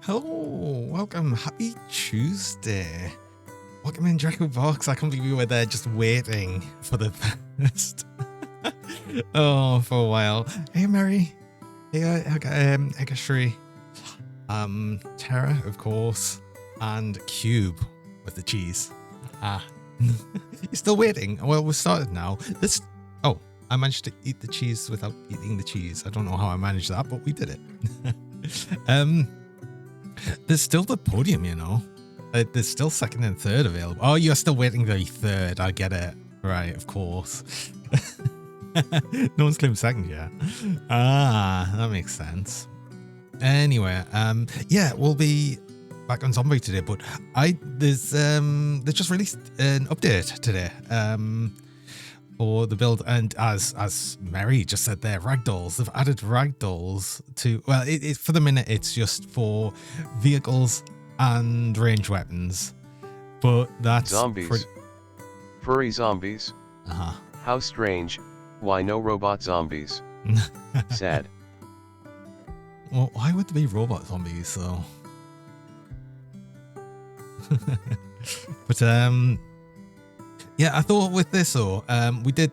Hello, welcome, happy Tuesday. Welcome in, Draco Box. I can't believe you were there just waiting for the first. Oh, for a while. Hey, Mary. Hey, Agashri. Tara, of course, and Cube with the cheese. Ah, you're still waiting. Well, we're started now. Oh, I managed to eat the cheese without eating the cheese. I don't know how I managed that, but we did it. There's still the podium, you know. There's still second and third available. Oh, you're still waiting the third. I get it. Right, of course. No one's claimed second yet. Ah, that makes sense. Anyway, yeah, we'll be back on Zomboid today, but they just released an update today. For the build, and as Mary just said there, ragdolls. They've added ragdolls to, well, for the minute it's just for vehicles and ranged weapons, but that's zombies. Furry zombies. How strange. Why no robot zombies? Sad. Well, why would there be robot zombies though? But yeah, I thought with this though, we did,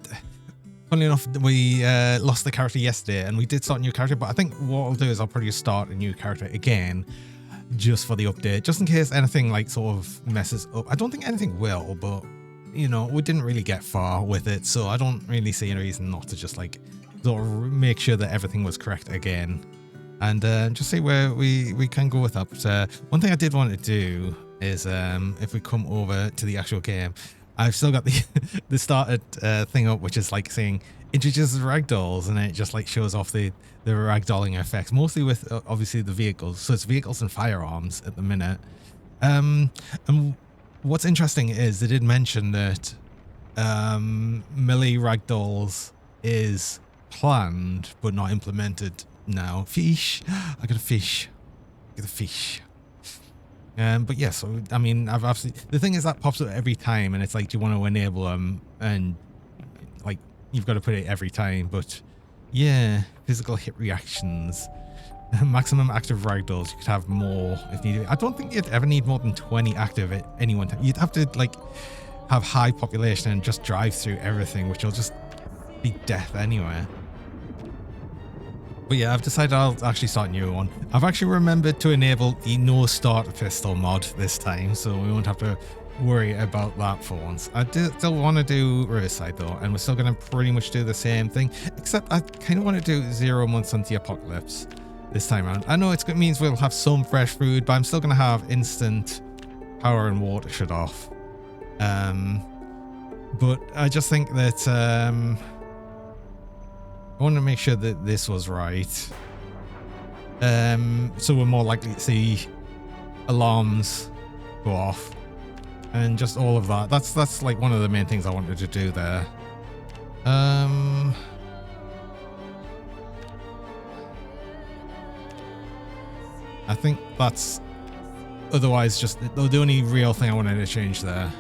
funny enough, we lost the character yesterday and we did start a new character, but I think what I'll do is I'll probably start a new character again just for the update, just in case anything like sort of messes up. I don't think anything will, but you know, we didn't really get far with it, so I don't really see any reason not to just like sort of make sure that everything was correct again and just see where we can go with that. But one thing I did want to do is if we come over to the actual game, I've still got the started thing up, which is like saying introduces ragdolls, and it just like shows off the ragdolling effects, mostly with obviously the vehicles. So it's vehicles and firearms at the minute. And what's interesting is they did mention that melee ragdolls is planned but not implemented now. Fish, I got a fish. Get a fish. But yeah, so I mean, I've absolutely, the thing is that pops up every time, and it's like, do you want to enable them? And like, you've got to put it every time. But yeah, physical hit reactions, maximum active ragdolls. You could have more if needed. I don't think you'd ever need more than 20 active at any one time. You'd have to like have high population and just drive through everything, which will just be death anyway. But yeah, I've decided I'll actually start a new one. I've actually remembered to enable the no starter pistol mod this time, so we won't have to worry about that for once. I still want to do Riverside though, and we're still going to pretty much do the same thing, except I kind of want to do 0 months on the apocalypse this time around. I know it means we'll have some fresh food, but I'm still going to have instant power and water shut off. But I just think that I want to make sure that this was right. So we're more likely to see alarms go off and just all of that. That's like one of the main things I wanted to do there. I think that's otherwise just the only real thing I wanted to change there.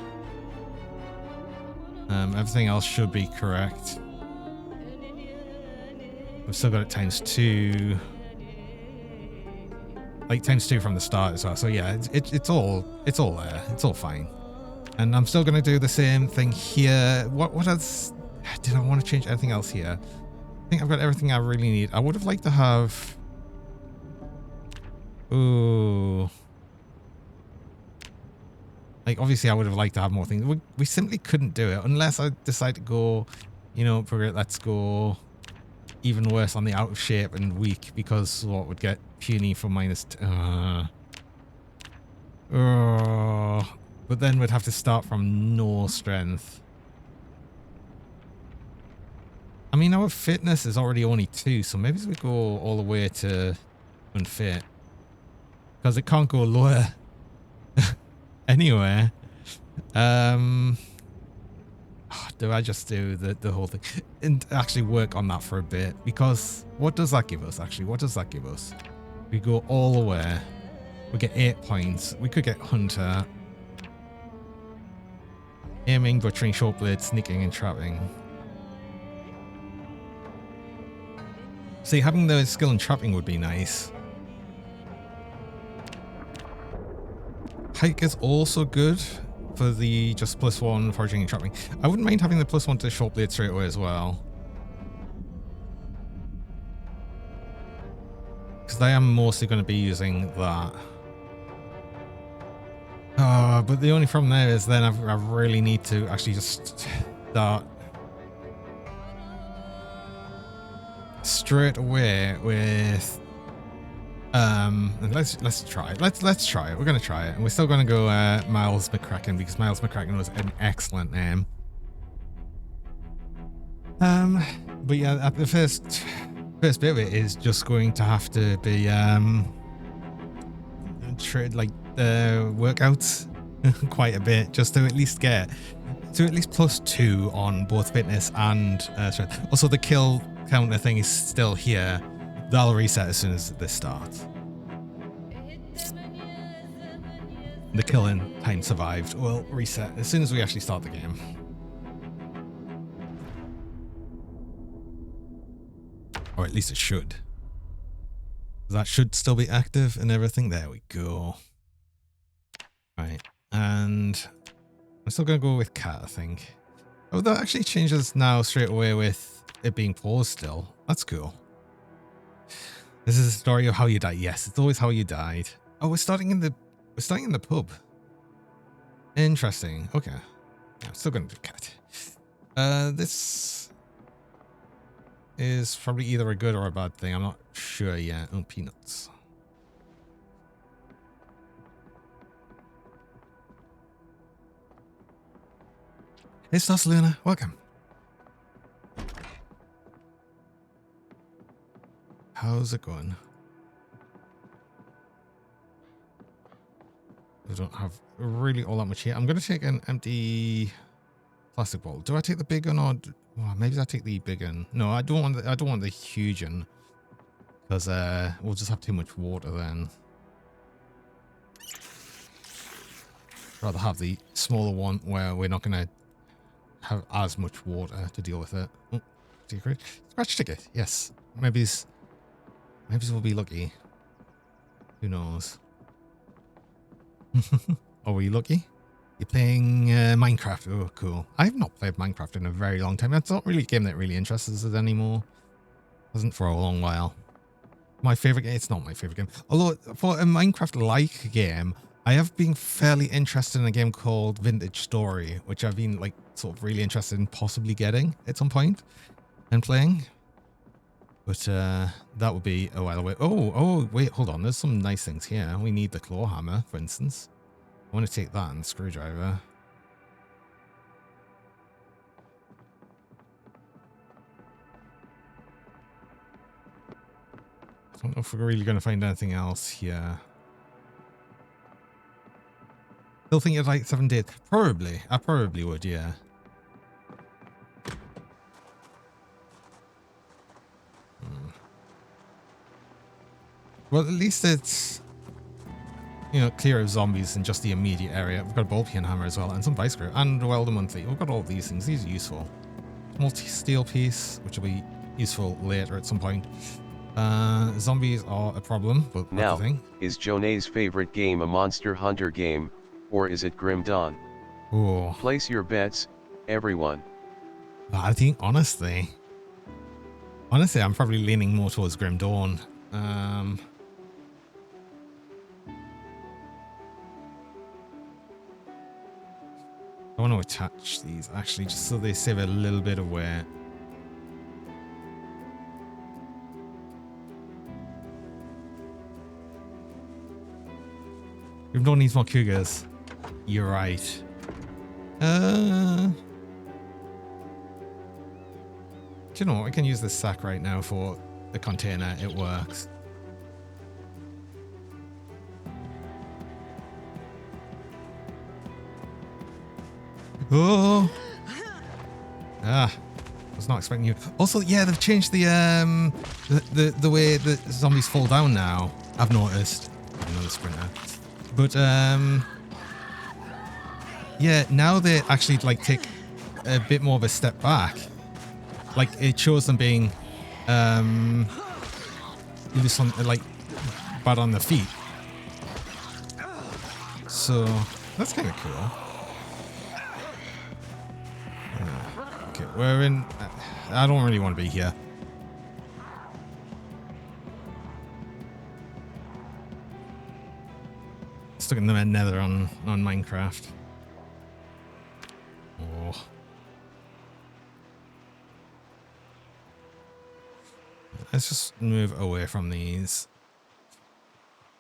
Everything else should be correct. We've still got it ×2, like ×2 from the start as well. So yeah, it's all there. It's all fine. And I'm still going to do the same thing here. What else? Did I want to change anything else here? I think I've got everything I really need. I would have liked to have. Ooh. Like obviously I would have liked to have more things. We simply couldn't do it unless I decide to go, you know, let's go even worse on the out of shape and weak, because what would get puny for but then we'd have to start from no strength. I mean, our fitness is already only 2, so maybe we go all the way to unfit, because it can't go lower anyway. Do I just do the whole thing and actually work on that for a bit? Because what does that give us actually? What does that give us? We go all the way. We get 8 points. We could get Hunter. Aiming, butchering, short blade, sneaking and trapping. See, having the skill in trapping would be nice. Hike is also good for the just +1 foraging and trapping. I wouldn't mind having the +1 to short blade straight away as well. Because I am mostly going to be using that. But the only problem there is then I really need to actually just start straight away with let's try it. Let's try it. We're gonna try it, and we're still gonna go Miles McCracken because Miles McCracken was an excellent name. But yeah, the first bit of it is just going to have to be workouts quite a bit just to at least get to at least +2 on both fitness and strength. Also, the kill counter thing is still here. That'll reset as soon as this starts. The killing time survived will reset as soon as we actually start the game. Or at least it should. That should still be active and everything. There we go. Right, and I'm still going to go with cat, I think. Oh, that actually changes now straight away with it being paused still. That's cool. This is a story of how you died. Yes, it's always how you died. Oh, we're starting in the pub. Interesting. Okay. Yeah, I'm still going to do cat. This is probably either a good or a bad thing. I'm not sure yet. Oh, peanuts. Hey, Stas Luna. Welcome. How's it going? I don't have really all that much here. I'm going to take an empty plastic bottle. Do I take the big one or maybe I take the big one? No, I don't want the huge one because we'll just have too much water then. Rather have the smaller one where we're not going to have as much water to deal with it. Oh, secret scratch ticket. Yes, maybe we'll be lucky. Who knows? Oh, were you lucky? You're playing Minecraft. Oh, cool. I've not played Minecraft in a very long time. That's not really a game that really interests us anymore. Hasn't for a long while. My favorite game? It's not my favorite game. Although for a Minecraft-like game, I have been fairly interested in a game called Vintage Story, which I've been like sort of really interested in possibly getting at some point and playing. But that would be a while away. Oh, wait, hold on. There's some nice things here. We need the claw hammer, for instance. I want to take that and the screwdriver. I don't know if we're really going to find anything else here. Still think it's like 7 days. Probably. I probably would, yeah. Well, at least it's, you know, clear of zombies in just the immediate area. We've got a ball peen hammer as well, and some vice screw, and welder monthly. We've got all these things. These are useful. Multi-steel piece, which will be useful later at some point. Zombies are a problem, but now, is Jonay's favorite game a Monster Hunter game, or is it Grim Dawn? Oh. Place your bets, everyone. I think, honestly, I'm probably leaning more towards Grim Dawn. I want to attach these actually, just so they save a little bit of weight. Grim Dawn needs more cougars. You're right. Do you know what? I can use this sack right now for the container. It works. Oh. I was not expecting you. Also, yeah, they've changed the way that zombies fall down now. I've noticed. Another sprinter. But yeah, now they actually like take a bit more of a step back. Like it shows them being loose on, like bad on the feet. So that's kind of cool. Okay, we're in. I don't really want to be here. Stuck in the nether on Minecraft. Oh. Let's just move away from these.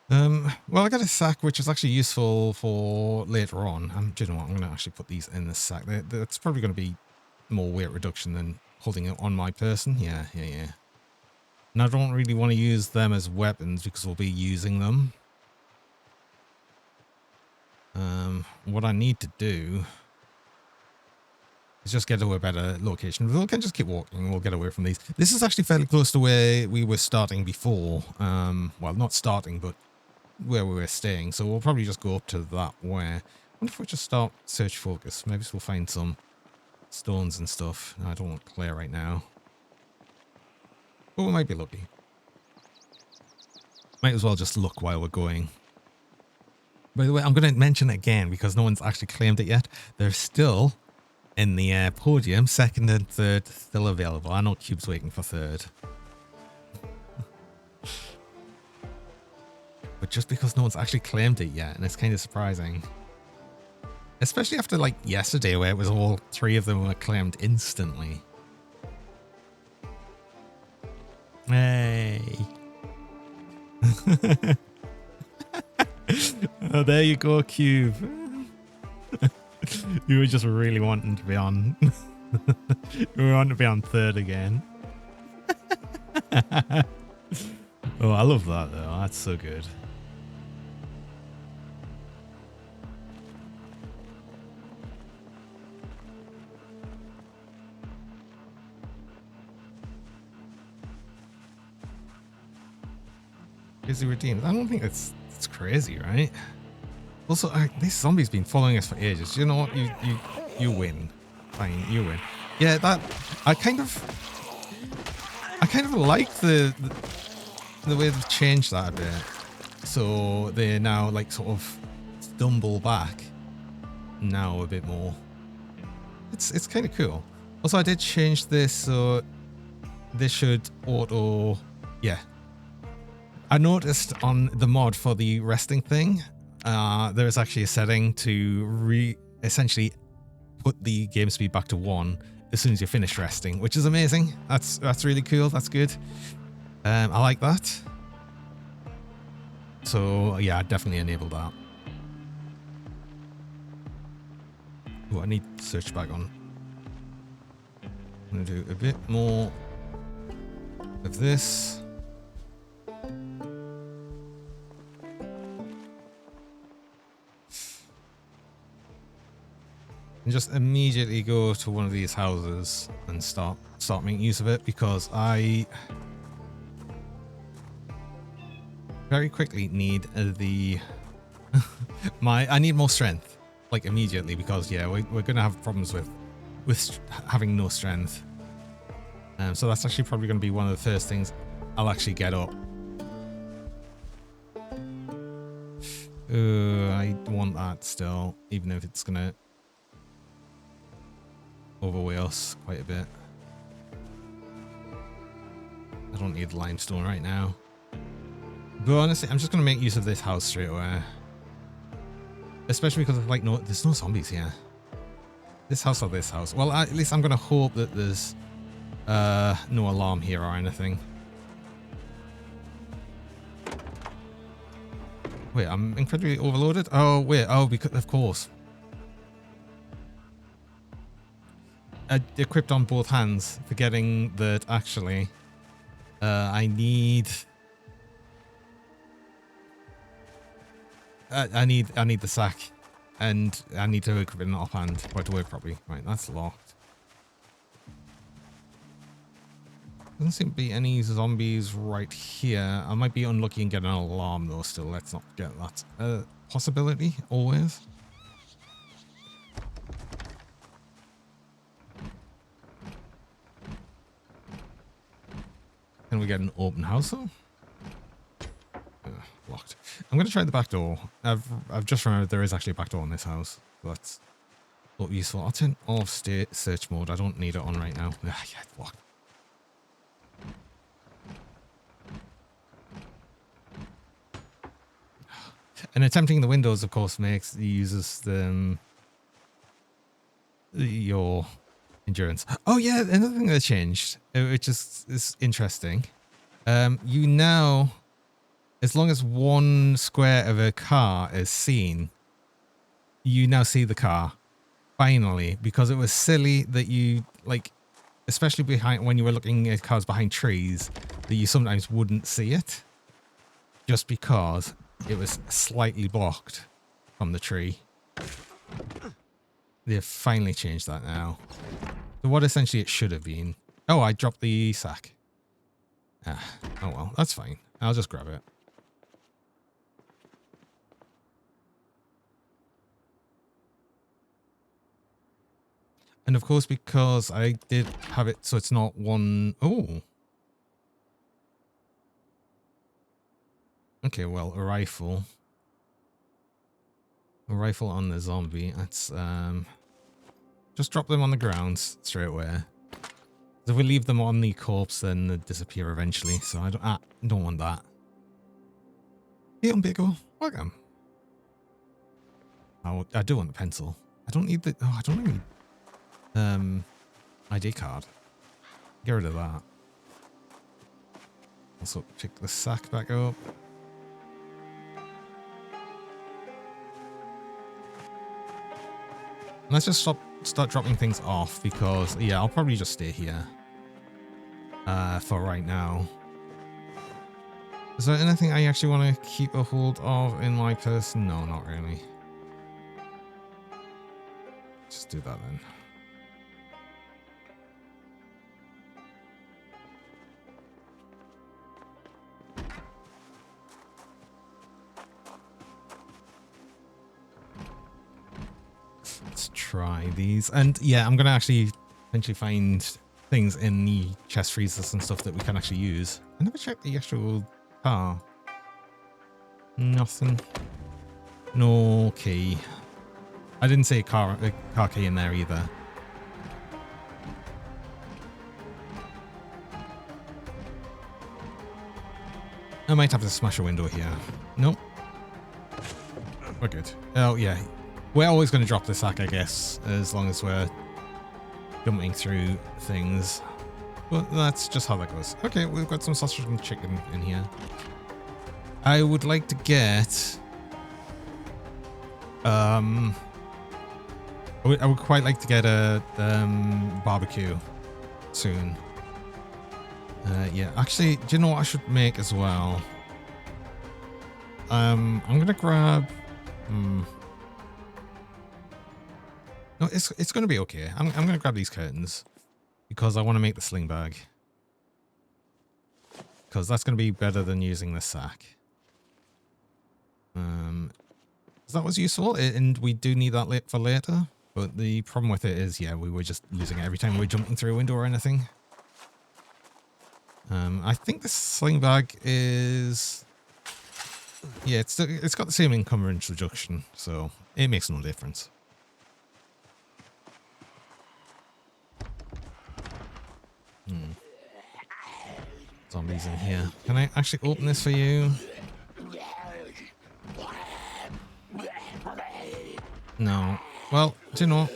Well, I got a sack, which is actually useful for later on. Do you know what? I'm going to actually put these in the sack. That's probably going to be more weight reduction than holding it on my person. Yeah. And I don't really want to use them as weapons because we'll be using them. What I need to do is just get to a better location. We can just keep walking. We'll get away from these. This is actually fairly close to where we were starting before. Well, not starting, but where we were staying. So we'll probably just go up to that where... I wonder if we just start search focus. Maybe we'll find some stones and stuff. No, I don't want clay right now. But we might be lucky. Might as well just look while we're going. By the way, I'm going to mention it again because no one's actually claimed it yet. They're still in the podium. Second and third still available. I know Cube's waiting for third. But just because no one's actually claimed it yet, and it's kind of surprising. Especially after, like, yesterday where it was all three of them were claimed instantly. Hey. Oh, there you go, Cube. You were just really wanting to be on. You were wanting to be on third again. Oh, I love that though. That's so good. Busy routines. I don't think it's crazy, right? Also, this zombie's been following us for ages. You know what? You win. Fine, you win. Yeah, that I kind of like the way they've changed that a bit. So they now like sort of stumble back now a bit more. It's kind of cool. Also, I did change this so this should auto. Yeah. I noticed on the mod for the resting thing, there is actually a setting to essentially put the game speed back to 1 as soon as you finish resting, which is amazing. That's really cool. That's good. I like that. So yeah, I definitely enabled that. Oh, I need search back on. I'm gonna do a bit more of this. And just immediately go to one of these houses and start making use of it, because I very quickly need the I need more strength, like immediately, because yeah, we're gonna have problems with having no strength. So that's actually probably gonna be one of the first things I'll actually get up. I want that still, even if it's gonna overweigh us quite a bit. I don't need limestone right now. But honestly, I'm just going to make use of this house straight away. Especially because of, like, there's no zombies here. This house or this house. Well, at least I'm going to hope that there's no alarm here or anything. Wait, I'm incredibly overloaded? Oh, wait. Oh, because, of course. Equipped on both hands, forgetting that actually I need the sack, and I need to equip it in offhand for it to work properly. Right, that's locked. Doesn't seem to be any zombies right here. I might be unlucky and get an alarm though still. Let's not forget that possibility always. Can we get an open house though? locked. I'm going to try the back door. I've just remembered there is actually a back door in this house. So that's useful. I'll turn off search mode. I don't need it on right now. Yeah, it's locked. And attempting the windows, of course, uses your endurance. Oh yeah, another thing that changed, which is interesting. You now, as long as one square of a car is seen, you now see the car. Finally, because it was silly that you, like, especially behind when you were looking at cars behind trees, that you sometimes wouldn't see it, just because it was slightly blocked from the tree. They've finally changed that now. So what essentially it should have been. Oh, I dropped the sack. Ah, oh well, that's fine. I'll just grab it. And of course, because I did have it so it's not one... Oh. Okay, well, a rifle. A rifle on the zombie. That's, just drop them on the ground straight away. If we leave them on the corpse, then they disappear eventually. So I don't want that. Hey, Umbigo. Welcome. Oh, I do want the pencil. I don't need the... Oh, I don't need... ID card. Get rid of that. Also, pick the sack back up. Let's just start dropping things off because, yeah, I'll probably just stay here for right now. Is there anything I actually want to keep a hold of in my person? No, not really. Just do that then. Let's try these. And yeah, I'm going to actually eventually find things in the chest freezers and stuff that we can actually use. I never checked the actual car. Nothing. No key. I didn't see a car key in there either. I might have to smash a window here. Nope. We're good. Oh, yeah. We're always going to drop the sack, I guess, as long as we're jumping through things. But that's just how that goes. Okay, we've got some sausage and chicken in here. I would like to get... I would quite like to get a barbecue soon. Yeah, actually, do you know what I should make as well? I'm going to grab... No, it's going to be okay. I'm going to grab these curtains because I want to make the sling bag. Because that's going to be better than using the sack. That was useful, and we do need that for later. But the problem with it is, yeah, we were just losing it every time we were jumping through a window or anything. I think the sling bag is... Yeah, it's got the same encumbrance reduction, so it makes no difference. Zombies in here. Can I actually open this for you? No. Well, do you know?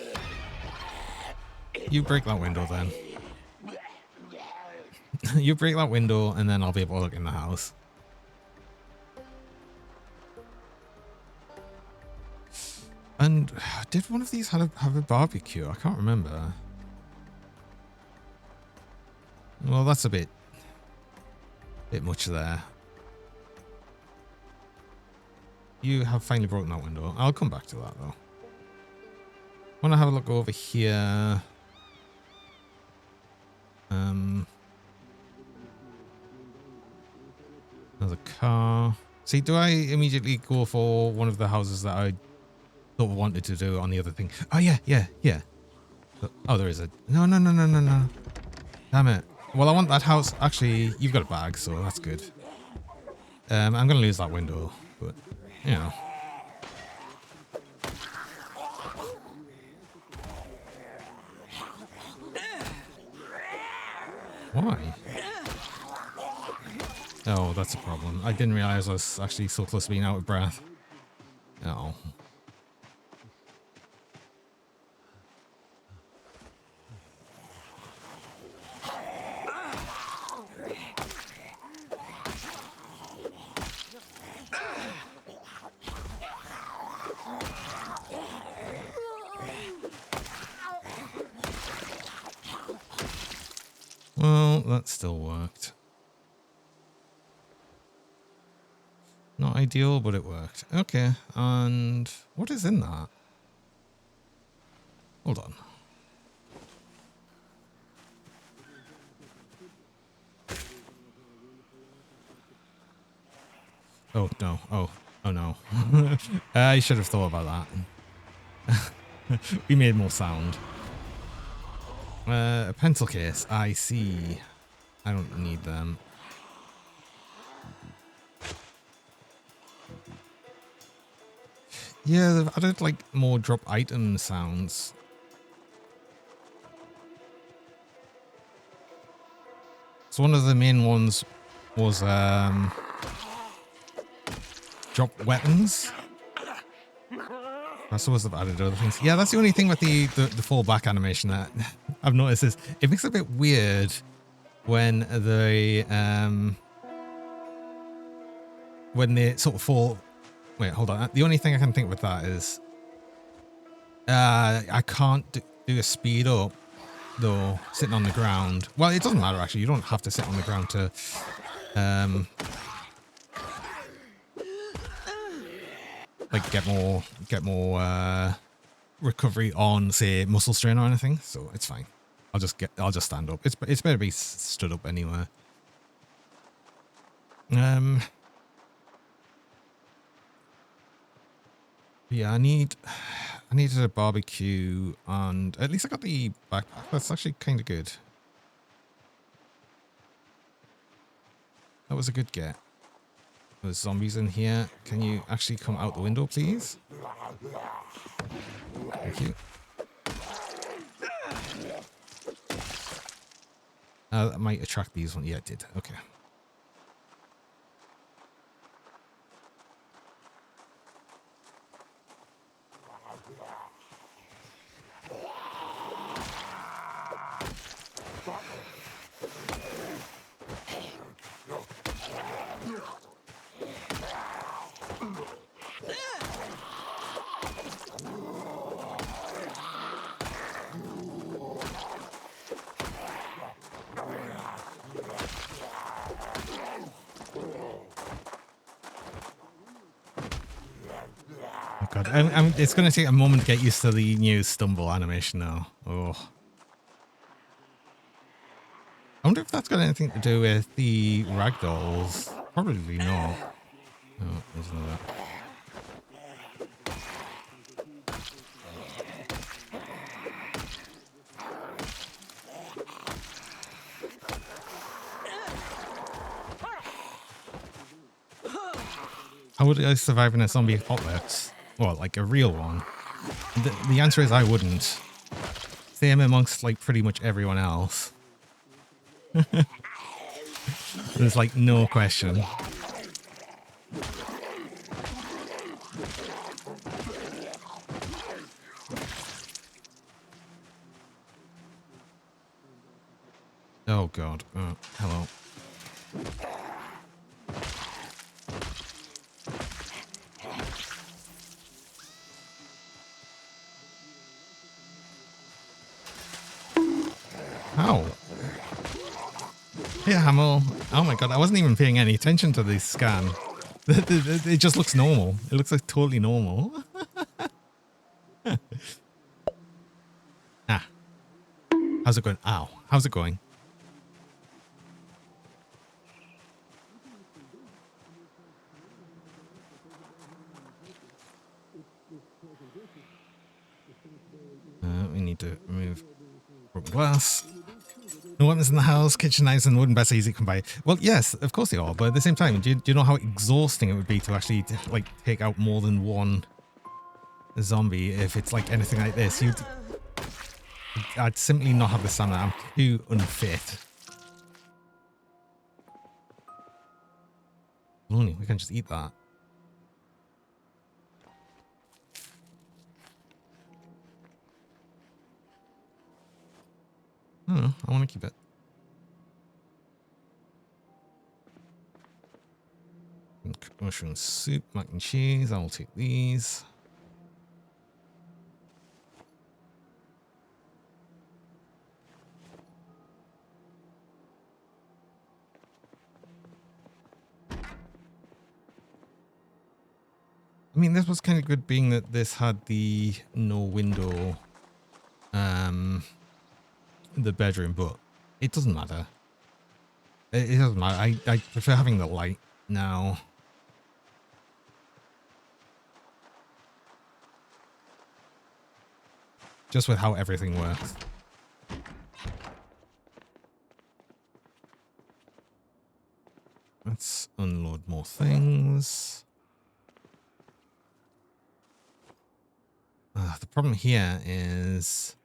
You break that window then. You break that window and then I'll be able to look in the house. And did one of these have a barbecue? I can't remember. Well, that's a bit much there. You have finally broken that window. I'll come back to that though. I want to have a look over here. There's a car. See, do I immediately go for one of the houses that I sort of wanted to do on the other thing? Oh, yeah. Oh, there is a... No. Damn it. Well, I want that house. Actually, you've got a bag, so that's good. I'm going to lose that window, but, you know. Why? Oh, that's a problem. I didn't realize I was actually so close to being out of breath. Oh. Well, that still worked. Not ideal, but it worked. Okay, and what is in that? Hold on. Oh, no. Oh no. I should have thought about that. We made more sound. A pencil case. I see. I don't need them. Yeah, they've added like more drop item sounds. So one of the main ones was drop weapons. I suppose they've added other things. Yeah, that's the only thing with the fall back animation that I've noticed is it makes it a bit weird when they sort of fall. Wait, hold on. The only thing I can think with that is I can't do a speed up though sitting on the ground. Well, it doesn't matter actually. You don't have to sit on the ground to like get more recovery on say muscle strain or anything. So it's fine. I'll just stand up. It's better to be stood up anyway. Yeah, I needed a barbecue, and at least I got the backpack. That's actually kind of good. That was a good get. There's zombies in here. Can you actually come out the window, please? Thank you. That might attract these ones. Yeah, it did. Okay. God, it's going to take a moment to get used to the new stumble animation now. Oh. I wonder if that's got anything to do with the ragdolls. Probably not. Oh, there's another. How would I survive in a zombie apocalypse? Well, like a real one. The answer is I wouldn't. Same amongst like pretty much everyone else. There's like no question. Oh god. Oh, hello. How? Yeah, Hamill. Oh my god, I wasn't even paying any attention to this scan. It just looks normal. It looks like totally normal. Ah. How's it going? Ow. How's it going? We need to remove broken glass. No weapons in the house, kitchen knives and wooden beds are easy to come by. Well, yes, of course they are, but at the same time, do you know how exhausting it would be to actually like take out more than one zombie if it's like anything like this? I'd simply not have the stamina. I'm too unfit. Only we can just eat that. I don't know. I want to keep it. Mushroom soup, mac and cheese. I will take these. I mean, this was kind of good being that this had the no window, the bedroom, but it doesn't matter. It doesn't matter. I prefer having the light now. Just with how everything works. Let's unload more things. The problem here is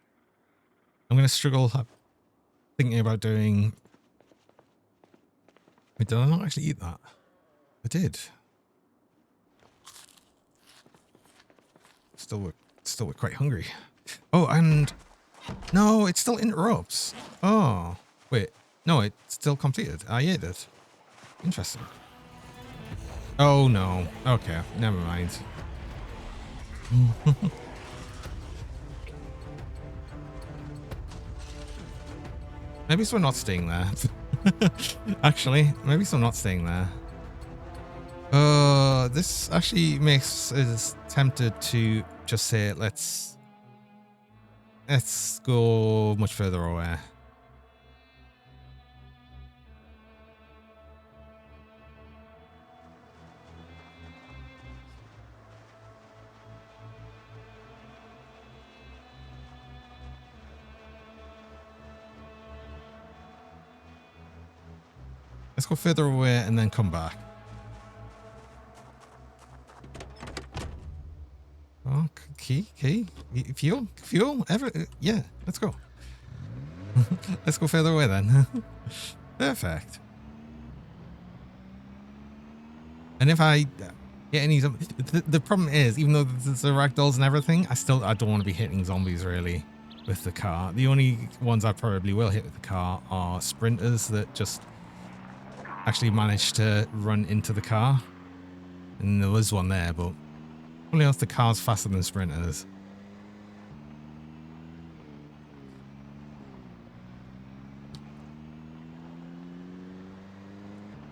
I'm going to struggle thinking about doing... Wait, did I not actually eat that? I did. Still we're quite hungry. Oh, and... No, it still interrupts. Oh, wait. No, it's still completed. I ate it. Interesting. Oh, no. Okay, never mind. Maybe so we're not staying there. Actually, maybe so not staying there. This actually makes us tempted to just say, let's go much further away. Let's go further away and then come back. Oh, key. Fuel, yeah, let's go. Let's go further away then. Perfect. And if I get any the problem is, even though there's the ragdolls and everything, I don't want to be hitting zombies really with the car. The only ones I probably will hit with the car are sprinters that just actually managed to run into the car. And there was one there, but only if the car's faster than sprinters.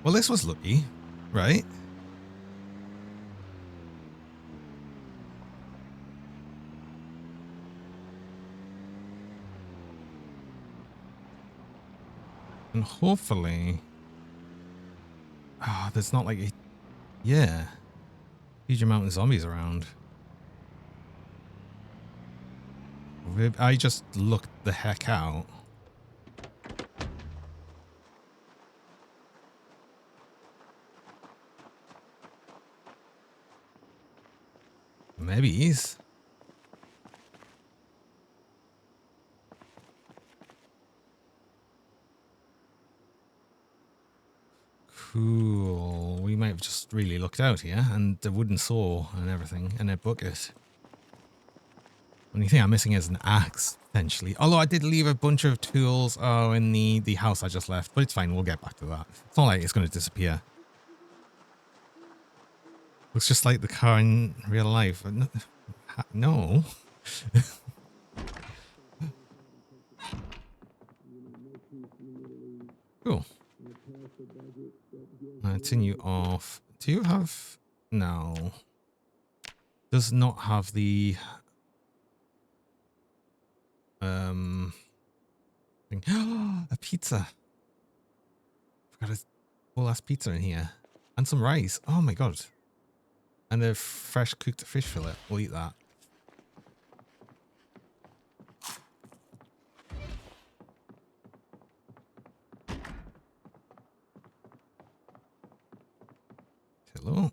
Well, this was lucky, right? And hopefully... Ah, there's not like a... Yeah. Huge amount of zombies around. I just looked the heck out. Maybe he's... Cool. We might have just really looked out here, and the wooden saw and everything, and a bucket. Only thing I'm missing is an axe, potentially. Although I did leave a bunch of tools in the house I just left, but it's fine. We'll get back to that. It's not like it's going to disappear. Looks just like the car in real life. No. Cool. Continue off. Do you have... No. Does not have the... thing. A pizza. I've got a whole ass pizza in here. And some rice. Oh my god. And a fresh cooked fish fillet. We'll eat that. Hello.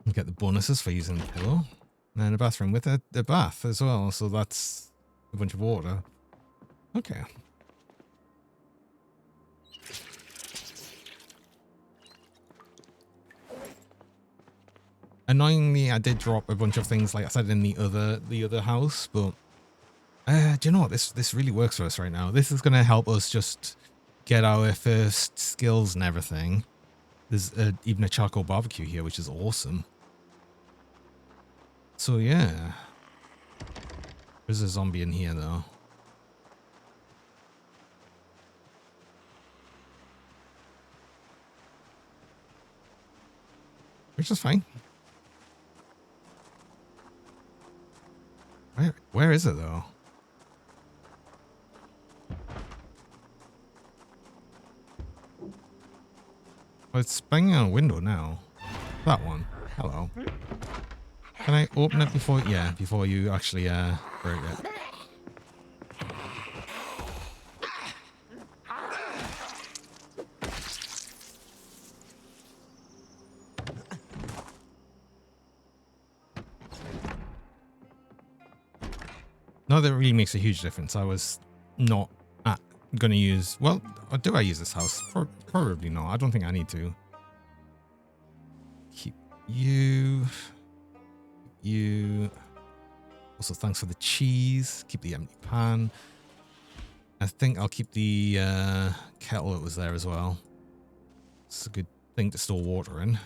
You get the bonuses for using the pillow. And a bathroom with a bath as well, so that's a bunch of water. Okay. Annoyingly, I did drop a bunch of things, like I said, in the other house, but do you know what? This really works for us right now. This is going to help us just get our first skills and everything. There's even a charcoal barbecue here, which is awesome. So yeah. There's a zombie in here, though. Which is fine. Where is it, though? Well, it's banging on a window now. That one. Hello. Can I open it before? Yeah, before you actually break it. No, that really makes a huge difference. I was not going to use... Well, do I use this house? Probably not. I don't think I need to. Keep you... You... Also, thanks for the cheese. Keep the empty pan. I think I'll keep the kettle that was there as well. It's a good thing to store water in.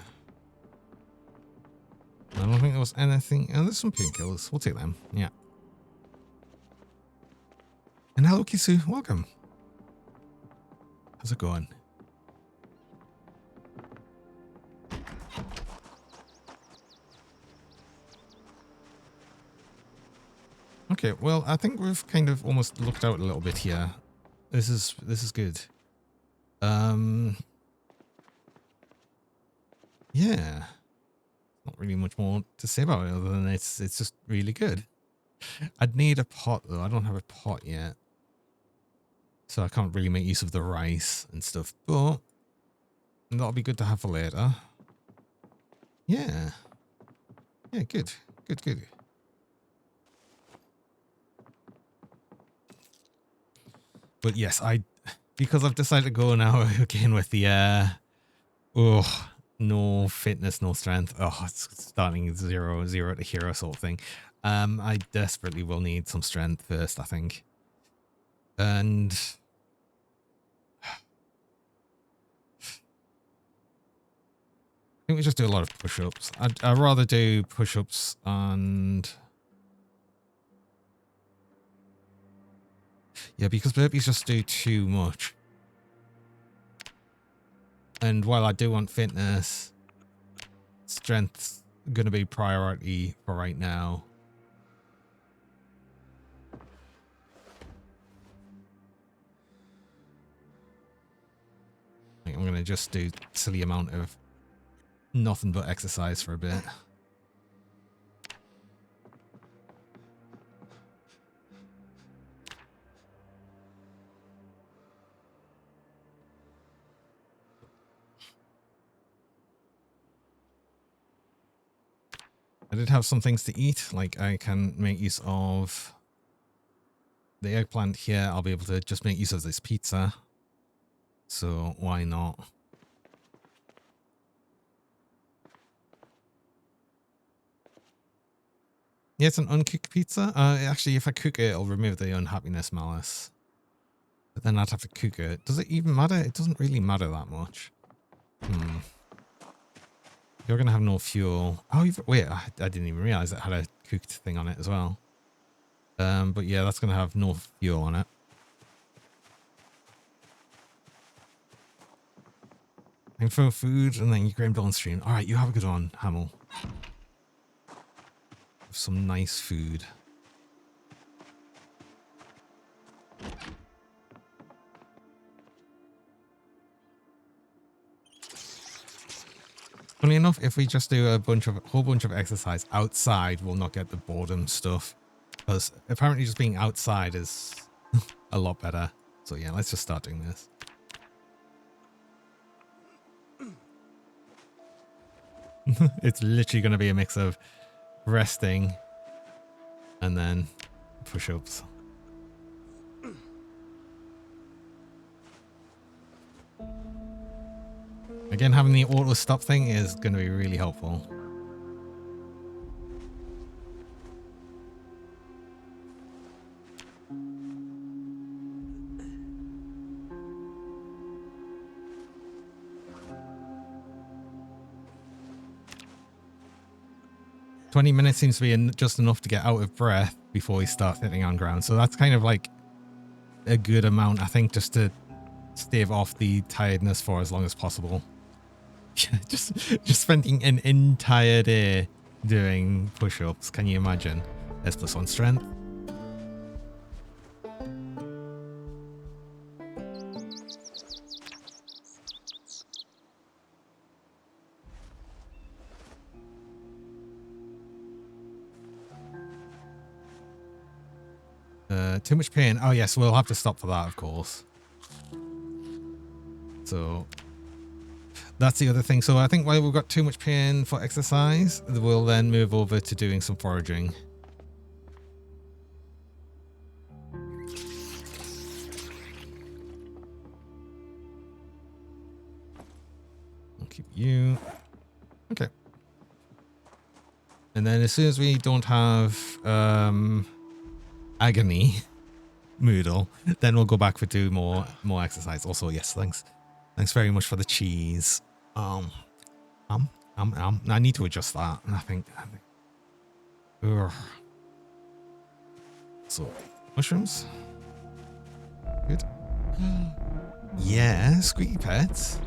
I don't think there was anything... Oh, there's some painkillers. We'll take them. Yeah. And hello, Kisu. Welcome. How's it going? Okay, well, I think we've kind of almost looked out a little bit here. This is good. Yeah. Not really much more to say about it other than it's just really good. I'd need a pot though. I don't have a pot yet. So I can't really make use of the rice and stuff, but that'll be good to have for later. Yeah. Yeah, good. Good. But yes, because I've decided to go now again with the no fitness, no strength. Oh, it's starting zero to hero sort of thing. I desperately will need some strength first, I think. And I think we just do a lot of push-ups. I'd rather do push-ups and... Yeah, because burpees just do too much. And while I do want fitness, strength's going to be priority for right now. I think I'm going to just do a silly amount of nothing but exercise for a bit. I did have some things to eat, like I can make use of the eggplant here. I'll be able to just make use of this pizza. So why not? Yeah, it's an uncooked pizza. Actually, if I cook it, it'll remove the unhappiness malice. But then I'd have to cook it. Does it even matter? It doesn't really matter that much. You're going to have no fuel. Oh, wait, I didn't even realize it had a cooked thing on it as well. But yeah, that's going to have no fuel on it. And for food, and then you grab on stream. All right, you have a good one, Hamill. Some nice food. Funny enough, if we just do a whole bunch of exercise outside, we'll not get the boredom stuff. Because apparently just being outside is a lot better. So yeah, let's just start doing this. It's literally going to be a mix of resting and then push-ups. Again, having the auto stop thing is going to be really helpful. $20 seems to be just enough to get out of breath before he starts hitting on ground. So that's kind of like a good amount, I think, just to stave off the tiredness for as long as possible. just spending an entire day doing push-ups. Can you imagine? There's +1 strength. Too much pain. Oh yes, we'll have to stop for that, of course. So that's the other thing. So I think while we've got too much pain for exercise, we'll then move over to doing some foraging. I'll keep you. Okay. And then as soon as we don't have agony Moodle, then we'll go back for do more exercise. Also, yes, thanks very much for the cheese. I need to adjust that. I think. Ugh. So, mushrooms. Good. Yeah, squeaky pets.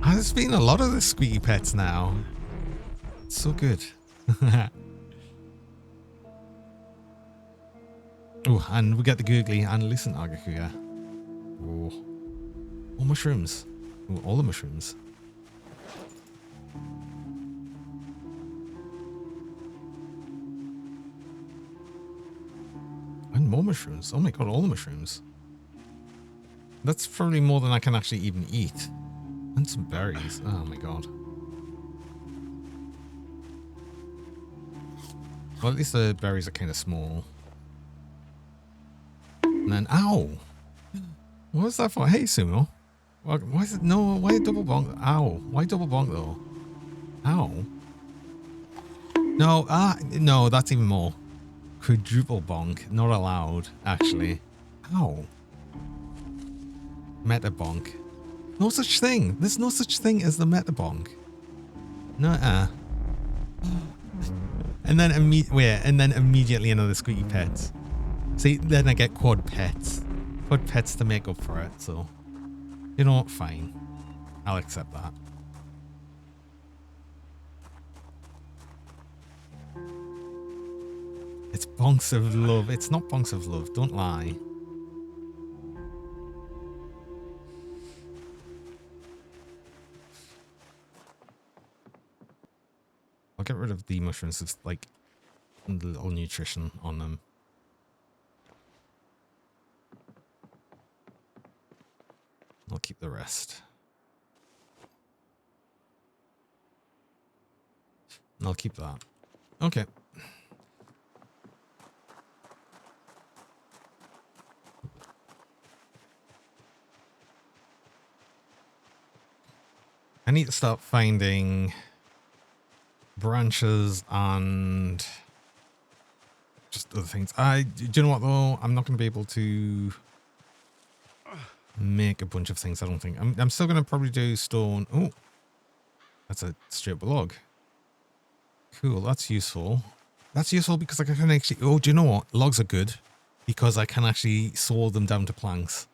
There's been a lot of the squeaky pets now. It's so good. Oh, and we get the googly and lucent agakuga. Oh, all mushrooms. Oh, all the mushrooms. And more mushrooms. Oh my god, all the mushrooms. That's probably more than I can actually even eat. And some berries. Oh my god. Well, at least the berries are kind of small. And then, ow! What was that for? Hey, Sumo. Why is it? No, why double bonk? Ow! Why double bonk though? Ow! No, no, that's even more. Quadruple bonk, not allowed. Actually, ow! Meta bonk. No such thing. There's no such thing as the meta bonk. No. And then immediately another squeaky pet. See, then I get quad pets. Quad pets to make up for it, so... You know what? Fine. I'll accept that. It's bonks of love. It's not bonks of love. Don't lie. I'll get rid of the mushrooms. It's like little nutrition on them. I'll keep the rest. And I'll keep that. Okay. I need to start finding branches and just other things. Do you know what though? I'm not going to be able to make a bunch of things, I don't think. I'm still going to probably do stone. Oh, that's a straight log. Cool, that's useful. That's useful because I can actually... Oh, do you know what? Logs are good because I can actually saw them down to planks.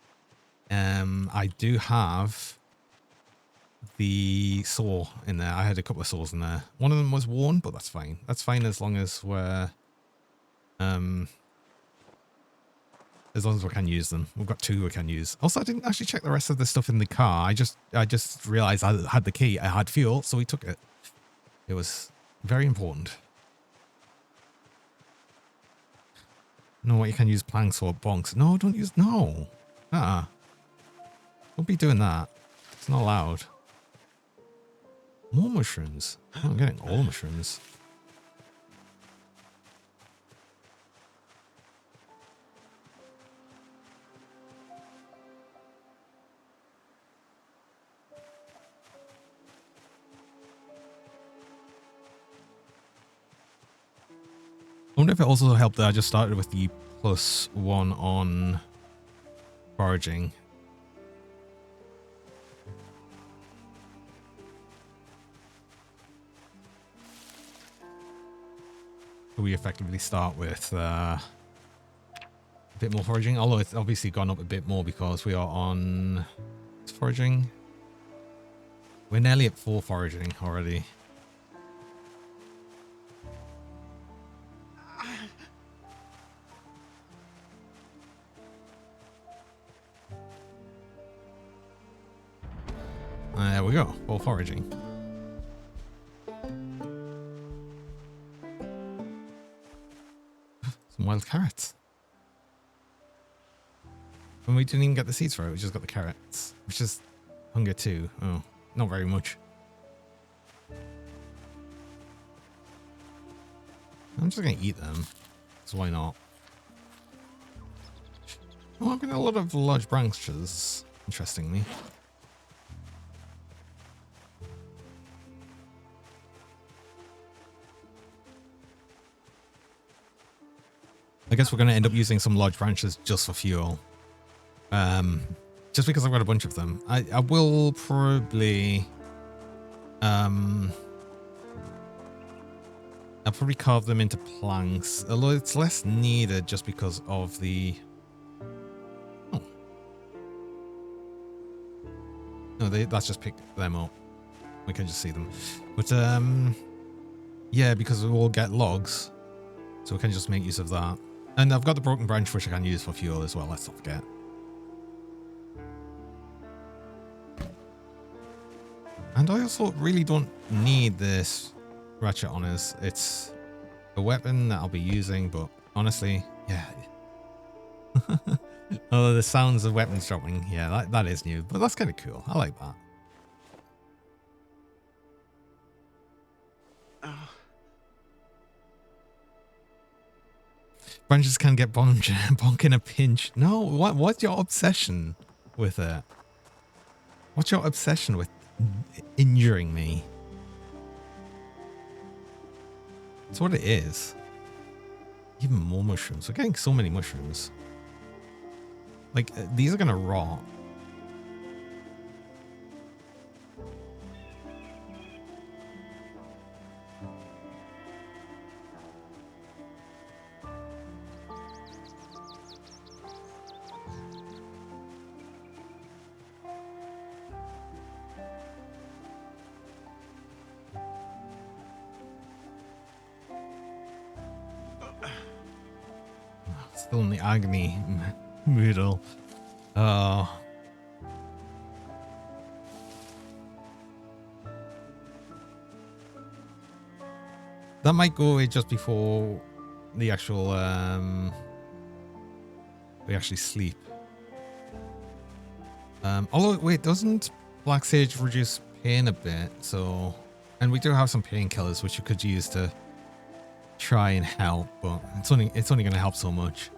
I do have the saw in there. I had a couple of saws in there. One of them was worn, but that's fine. That's fine as long as we're... as long as we can use them. We've got 2 we can use. Also, I didn't actually check the rest of the stuff in the car. I just realized I had the key. I had fuel, so we took it. It was very important. No, what you can use planks for bonks. No, don't use. No. Don't be doing that. It's not allowed. More mushrooms. Oh, I'm getting all the mushrooms. I wonder if it also helped that I just started with the +1 on foraging. We effectively start with a bit more foraging, although it's obviously gone up a bit more because we are on foraging. We're nearly at 4 foraging already. There we go, 4 foraging. Some wild carrots. And we didn't even get the seeds for it, we just got the carrots. Which is hunger 2. Oh, not very much. I'm just going to eat them. So why not? Oh, I've got a lot of large branches, interestingly. I guess we're going to end up using some large branches just for fuel. Just because I've got a bunch of them. I will probably... I'll probably carve them into planks. Although it's less needed just because of the... Oh. No, that's just picked them up. We can just see them. But, yeah, because we will get logs. So we can just make use of that. And I've got the broken branch, which I can use for fuel as well. Let's not forget. And I also really don't need this ratchet on us. It's a weapon that I'll be using, but honestly, yeah. Oh, the sounds of weapons dropping. Yeah, that is new, but that's kind of cool. I like that. Branches can get bonk in a pinch. No, what's your obsession with it? What's your obsession with injuring me? That's what it is. Even more mushrooms. We're getting so many mushrooms. Like, these are gonna rot. Still in the agony moodle. Oh. That might go away just before the actual we actually sleep. Although wait, doesn't Black Sage reduce pain a bit? So, and we do have some painkillers which you could use to try and help, but it's only going to help so much.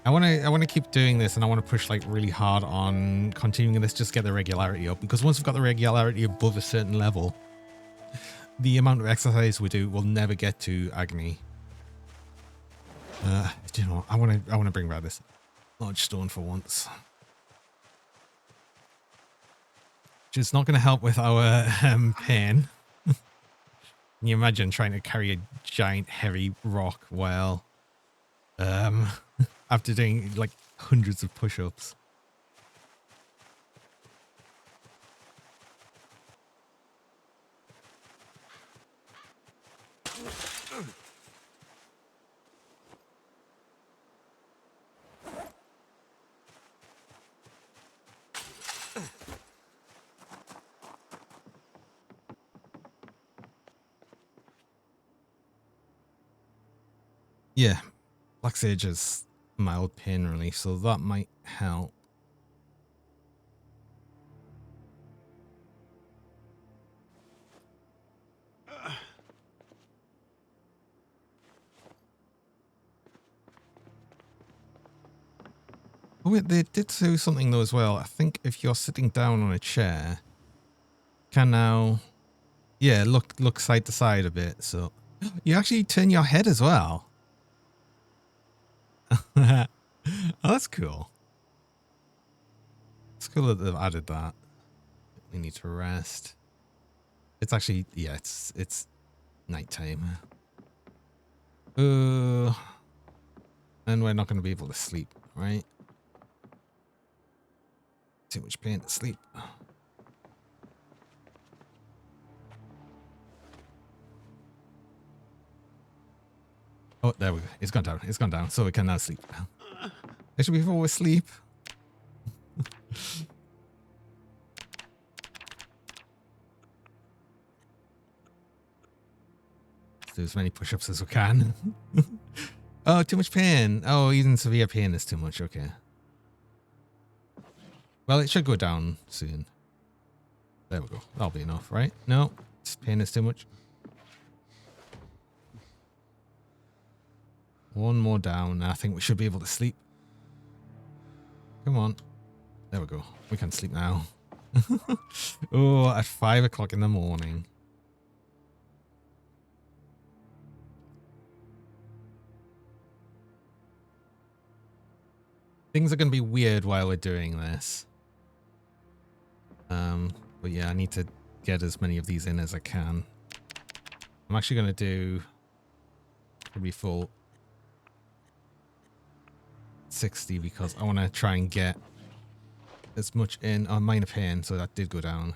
I want to keep doing this, and I want to push like really hard on continuing this, just get the regularity up, because once we've got the regularity above a certain level, the amount of exercise we do will never get to agony. Do you know what? I want to bring back this large stone for once. Which is not going to help with our pain. Can you imagine trying to carry a giant heavy rock while after doing like hundreds of push-ups? Yeah, Black Sage is mild pain relief, so that might help. Oh wait, they did do something though as well. I think if you're sitting down on a chair, can now, yeah, look side to side a bit. So you actually turn your head as well. Oh, that's cool. It's cool that they've added that. We need to rest. It's actually, yeah, it's nighttime. And we're not going to be able to sleep, right? Too much pain to sleep. Oh, there we go. It's gone down. It's gone down. So we can now sleep. Actually, before we sleep. Let's do as many push-ups as we can. Oh, too much pain. Oh, even severe pain is too much. Okay. Well, it should go down soon. There we go. That'll be enough, right? No, pain is too much. One more down, and I think we should be able to sleep. Come on. There we go. We can sleep now. Oh, at 5 o'clock in the morning. Things are going to be weird while we're doing this. But yeah, I need to get as many of these in as I can. I'm actually going to do probably full 60 because I want to try and get as much in on minor pain, so that did go down.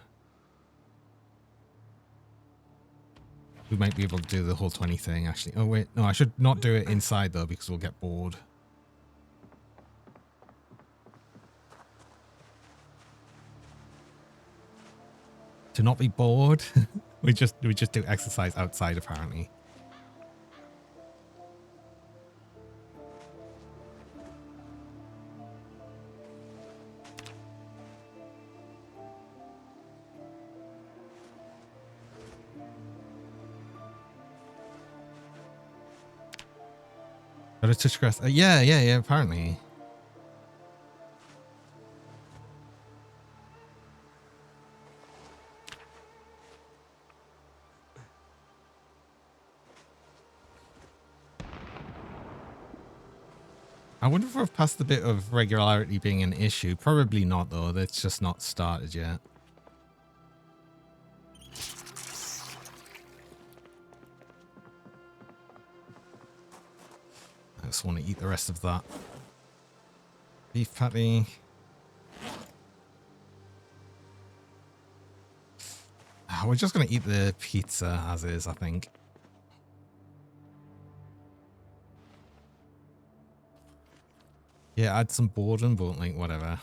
We might be able to do the whole 20 thing actually. Oh wait, no, I should not do it inside though because we'll get bored. To not be bored, we just do exercise outside apparently. Got a touch grass. Yeah, apparently. I wonder if we've passed the bit of regularity being an issue. Probably not, though. That's just not started yet. I just want to eat the rest of that beef patty. We're just going to eat the pizza as is, I think. Yeah, add some boredom, but like, whatever.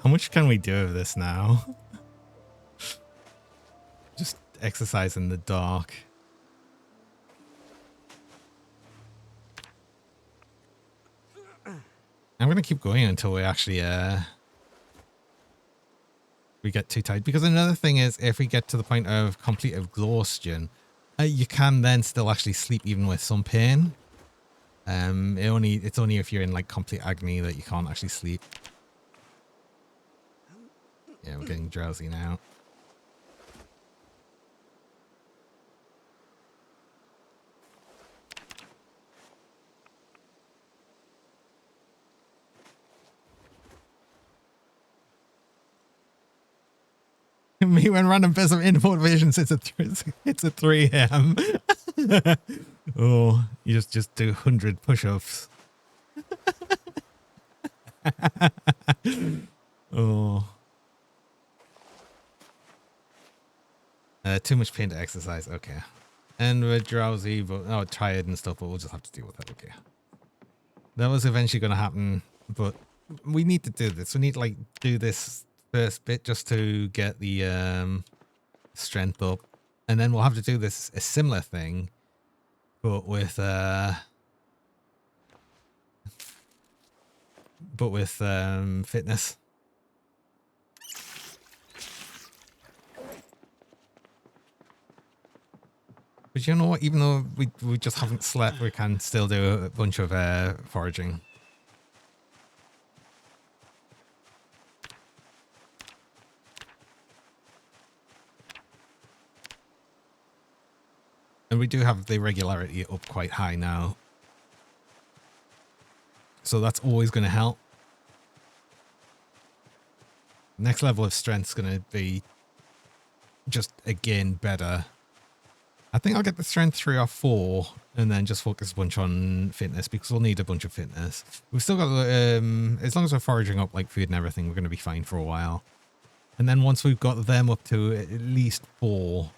How much can we do of this now? Just exercise in the dark. I'm going to keep going until we actually we get too tired. Because another thing is, if we get to the point of complete exhaustion, you can then still actually sleep even with some pain. It's only if you're in like complete agony that you can't actually sleep. Yeah, we're getting drowsy now. Me when random bits of import visions, it's at 3 a.m. Oh, you just do 100 push-ups. Oh. Too much pain to exercise. Okay. And we're drowsy, but tired and stuff, but we'll just have to deal with that. Okay. That was eventually going to happen, but we need to do this. We need to like do this first bit just to get the strength up, and then we'll have to do this a similar thing, but with fitness. But you know what? Even though we just haven't slept, we can still do a bunch of foraging. And we do have the regularity up quite high now. So that's always going to help. Next level of strength is going to be just, again, better. I think I'll get the strength 3 or 4 and then just focus a bunch on fitness because we'll need a bunch of fitness. We've still got, as long as we're foraging up like food and everything, we're going to be fine for a while. And then once we've got them up to at least 4,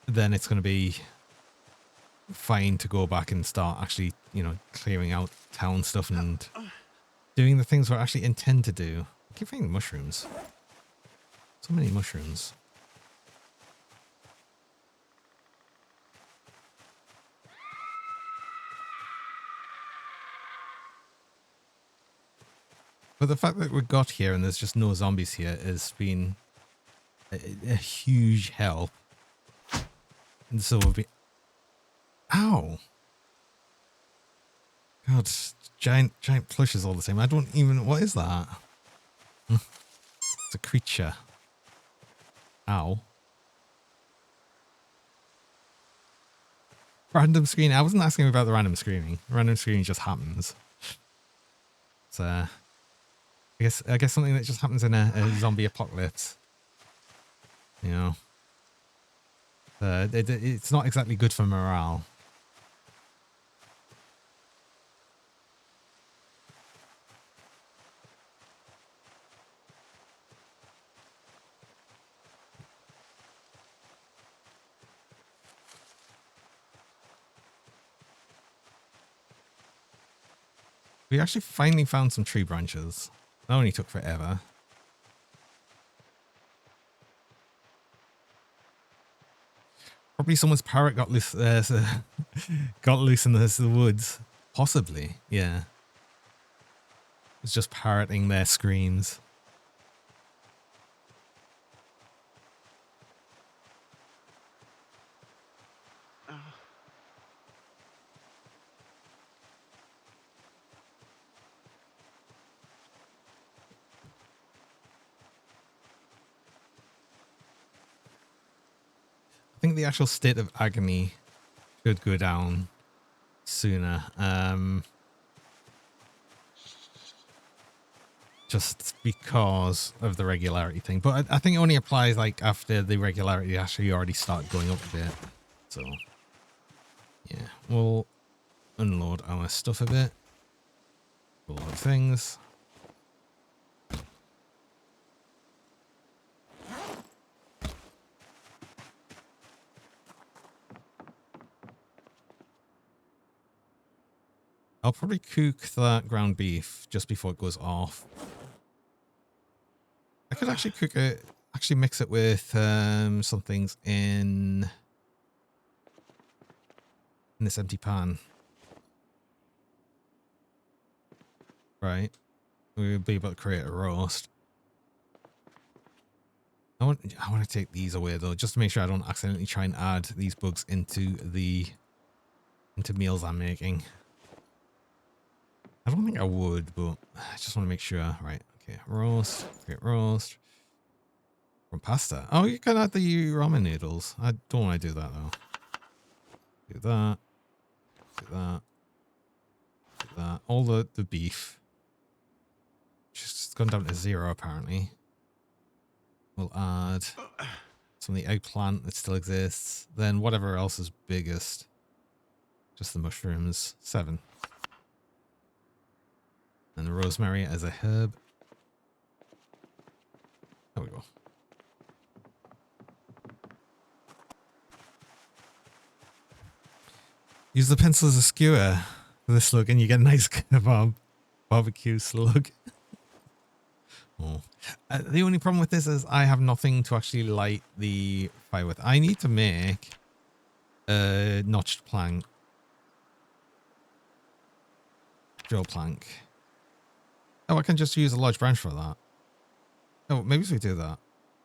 then it's going to be fine to go back and start actually, you know, clearing out town stuff and doing the things we actually intend to do. I keep finding mushrooms. So many mushrooms. But the fact that we got here and there's just no zombies here has been a huge help. And so we'll be... Ow! God, giant plushes all the same. I don't even... What is that? It's a creature. Ow. Random screaming. I wasn't asking about the random screaming. Random screaming just happens. It's I guess something that just happens in a zombie apocalypse. You know. It's not exactly good for morale. We actually finally found some tree branches. That only took forever. Probably someone's parrot got loose. Got loose in the woods. Possibly, yeah. It's just parroting their screams. I think the actual state of agony should go down sooner. Just because of the regularity thing. But I think it only applies like after the regularity actually already start going up a bit. So, yeah. We'll unload our stuff a bit. A lot of things. I'll probably cook that ground beef just before it goes off. I could actually cook it, actually mix it with some things in this empty pan. Right. We'll be able to create a roast. I want to take these away though, just to make sure I don't accidentally try and add these bugs into meals I'm making. I don't think I would, but I just want to make sure. Right. Okay. Roast. Create roast. From pasta. Oh, you can add the ramen noodles. I don't want to do that though. Do that. Do that. Do that. All the beef. Just gone down to 0 apparently. We'll add some of the eggplant that still exists. Then whatever else is biggest. Just the mushrooms. 7. And the rosemary as a herb. There we go. Use the pencil as a skewer for the slug and you get a nice kebab barbecue slug. Oh. The only problem with this is I have nothing to actually light the fire with. I need to make a notched plank. Drill plank. Oh, I can just use a large branch for that. Oh, maybe we do that.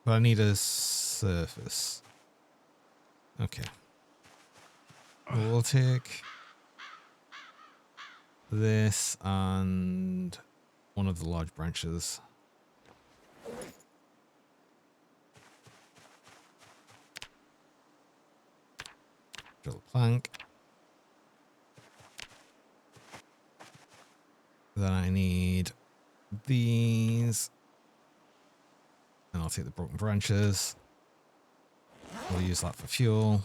But I need a surface. Okay. We'll take this and one of the large branches. Drill a plank. Then I need these. And I'll take the broken branches. We'll use that for fuel.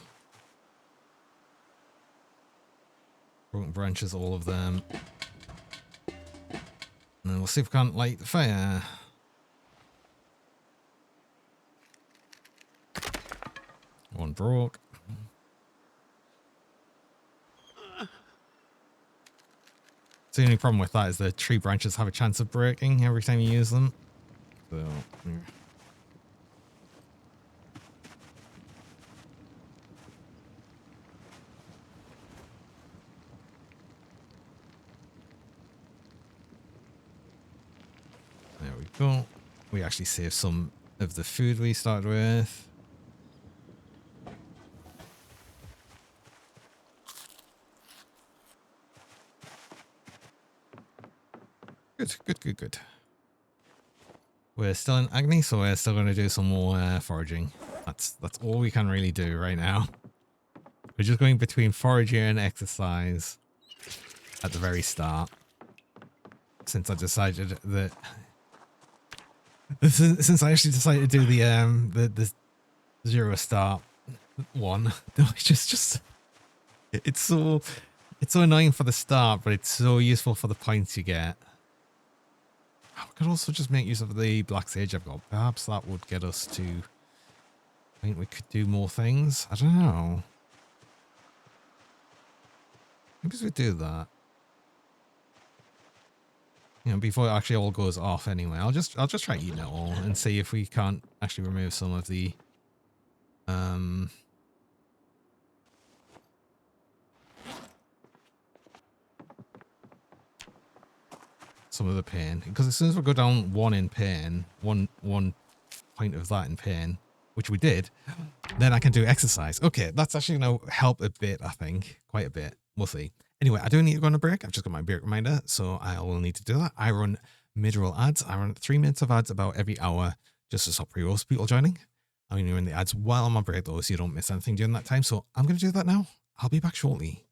Broken branches, all of them. And then we'll see if we can't light the fire. One broke. The only problem with that is the tree branches have a chance of breaking every time you use them. So, yeah. There we go. We actually saved some of the food we started with. Good. We're still in Agni, so we're still going to do some more foraging. That's all we can really do right now. We're just going between foraging and exercise at the very start. Since I decided that... Since I actually decided to do the zero start one, it's so annoying for the start, but it's so useful for the points you get. I could also just make use of the black sage I've got. Perhaps that would get us to... I think we could do more things. I don't know. Maybe we do that. You know, before it actually all goes off anyway. I'll just try eating it all and see if we can't actually remove some of the pain, because as soon as we go down one in pain, one point of that in pain, which we did, then I can do exercise. Okay, that's actually going to help a bit, I think. Quite a bit. We'll see. Anyway, I do need to go on a break. I've just got my break reminder, so I will need to do that. I run mid-roll ads. I run 3 minutes of ads about every hour just to stop pre-rolls people joining. I'm going to run the ads while I'm on break, though, so you don't miss anything during that time. So I'm going to do that now. I'll be back shortly.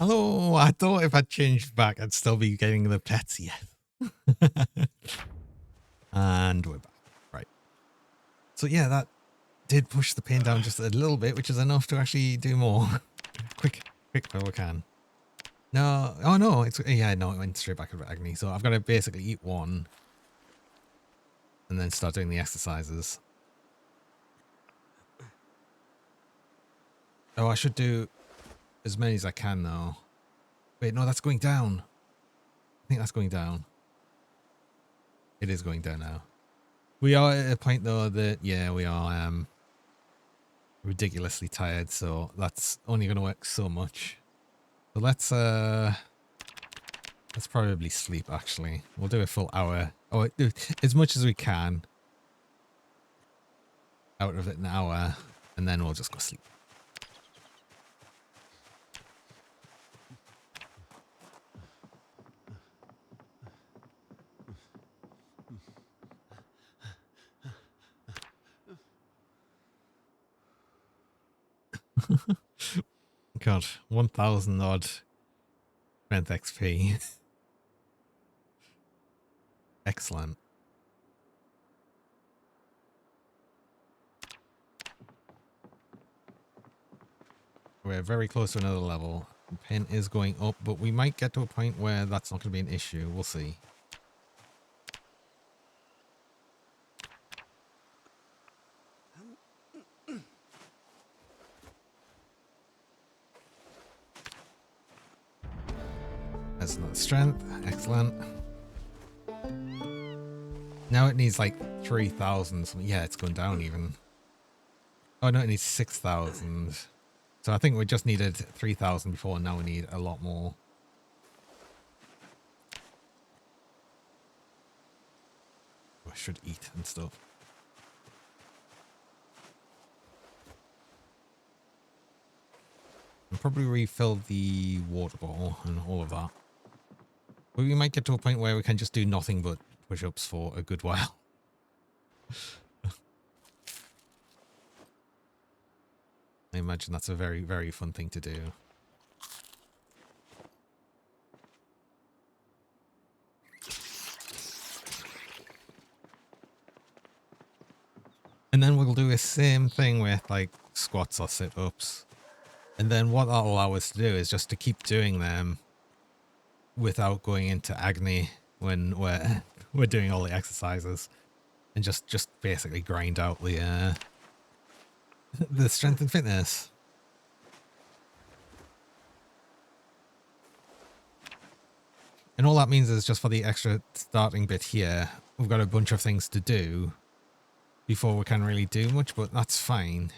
Although I thought if I changed back, I'd still be getting the pets yet. And we're back. Right. So yeah, that did push the pain down just a little bit, which is enough to actually do more. quick while we can. No, oh no, it's, yeah, no, it went straight back to agony. So I've got to basically eat one and then start doing the exercises. Oh, I should do as many as I can though. Wait, no, that's going down. I think that's going down. It is going down now. We are at a point though that, yeah, we are ridiculously tired, so that's only going to work so much. So let's probably sleep actually. We'll do a full hour. Oh, as much as we can out of it, an hour, and then we'll just go sleep. God, 1,000 odd strength XP. Excellent. We're very close to another level. Pen is going up, but we might get to a point where that's not going to be an issue. We'll see. That's another strength. Excellent. Now it needs like 3,000. Yeah, it's going down even. Oh no, it needs 6,000. So I think we just needed 3,000 before, and now we need a lot more. I should eat and stuff. And probably refill the water bottle and all of that. But we might get to a point where we can just do nothing but push-ups for a good while. I imagine that's a very, very fun thing to do. And then we'll do the same thing with like squats or sit-ups. And then what that'll allow us to do is just to keep doing them without going into agony when we're doing all the exercises, and just basically grind out the strength and fitness. And all that means is just for the extra starting bit here, we've got a bunch of things to do before we can really do much, but that's fine.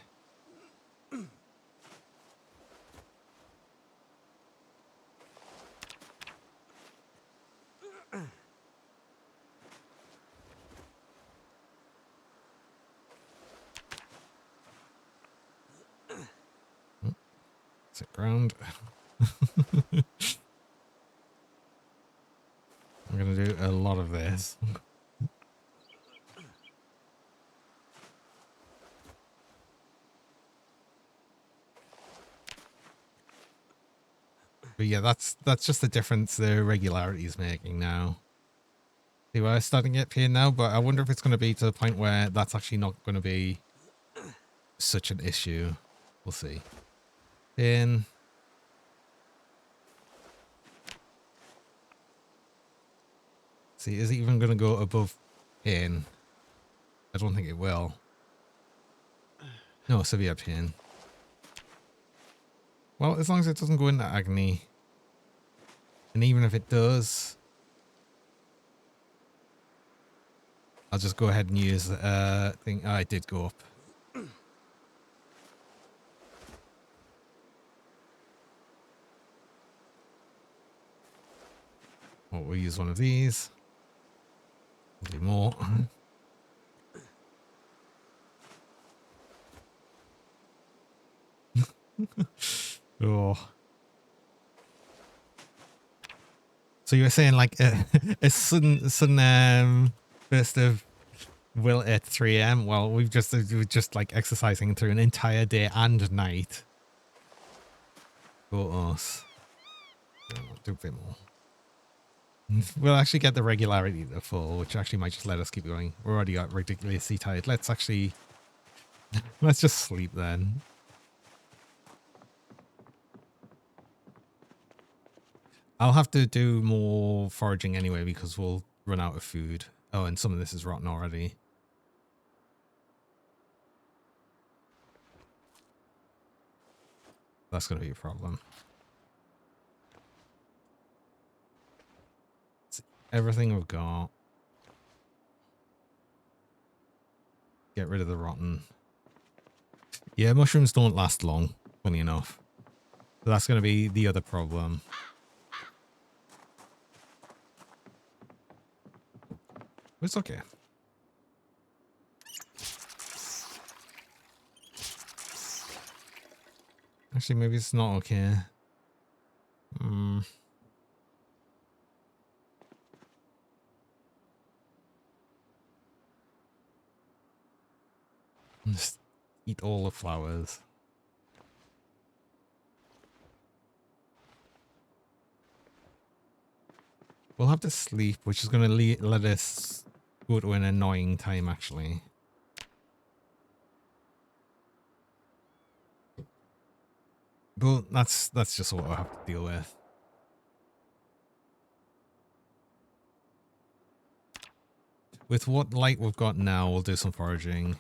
Sit ground. I'm going to do a lot of this. But yeah, that's just the difference the regularity is making now. See, we're starting to get pain now, but I wonder if it's going to be to the point where that's actually not going to be such an issue. We'll see. Pain. See, is it even going to go above pain? I don't think it will. No, severe pain. Well, as long as it doesn't go into agony. And even if it does, I'll just go ahead and use thing. Oh, it did go up. Well, we'll use one of these. We'll do more. Oh. So you were saying like a sudden burst of will at 3 AM? Well, we've just like exercising through an entire day and night. For us. Do a bit more. We'll actually get the regularity to full, which actually might just let us keep going. We're already got ridiculously tired. Let's just sleep then. I'll have to do more foraging anyway because we'll run out of food. Oh, and some of this is rotten already. That's going to be a problem. It's everything we've got. Get rid of the rotten. Yeah, mushrooms don't last long, funny enough. So that's going to be the other problem. It's okay. Actually, maybe it's not okay. Just eat all the flowers. We'll have to sleep, which is going to let us go to an annoying time, actually. But that's just what I have to deal with. With what light we've got now, we'll do some foraging,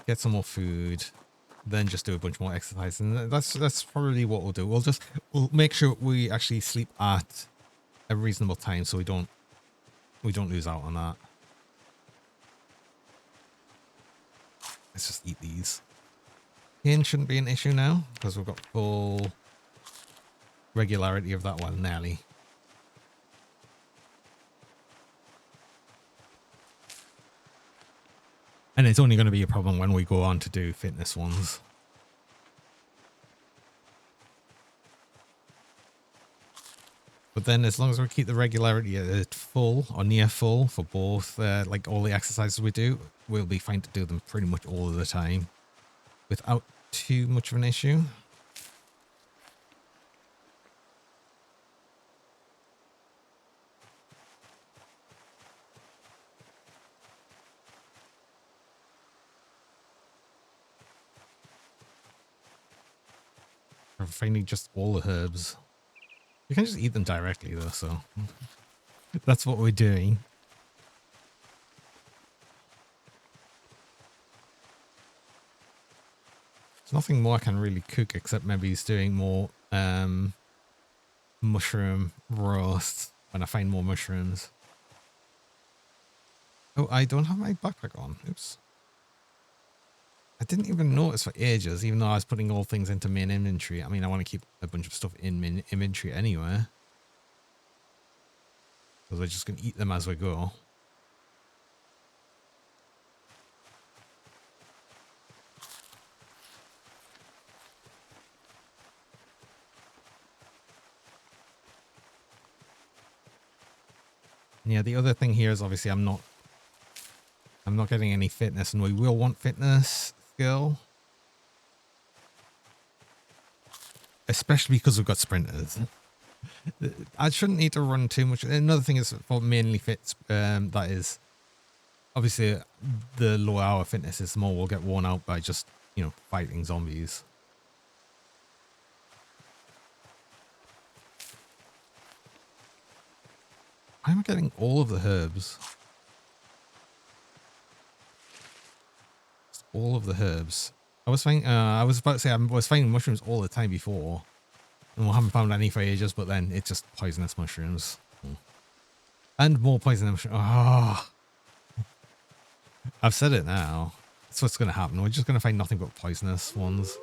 get some more food, then just do a bunch more exercise, and that's probably what we'll do. We'll make sure we actually sleep at a reasonable time, so we don't lose out on that. Let's just eat these. Pain shouldn't be an issue now because we've got full regularity of that one nearly. And it's only going to be a problem when we go on to do fitness ones. But then as long as we keep the regularity at full or near full for both, like all the exercises we do, we'll be fine to do them pretty much all of the time without too much of an issue. We're finding just all the herbs. You can just eat them directly though, so that's what we're doing. There's nothing more I can really cook except maybe he's doing more mushroom roast when I find more mushrooms. Oh, I don't have my backpack on. Oops. I didn't even notice for ages, even though I was putting all things into main inventory. I mean, I want to keep a bunch of stuff in main inventory anyway. Because we're just going to eat them as we go. Yeah, the other thing here is obviously I'm not getting any fitness, and we will want fitness skill. Especially because we've got sprinters. I shouldn't need to run too much. Another thing is for mainly fits, that is obviously the lower our fitness is, the more we'll get worn out by just, you know, fighting zombies. I'm getting all of the herbs. All of the herbs. I was about to say I was finding mushrooms all the time before. And we haven't found any for ages, but then it's just poisonous mushrooms. And more poisonous mushrooms. Oh, I've said it now. That's what's going to happen. We're just going to find nothing but poisonous ones.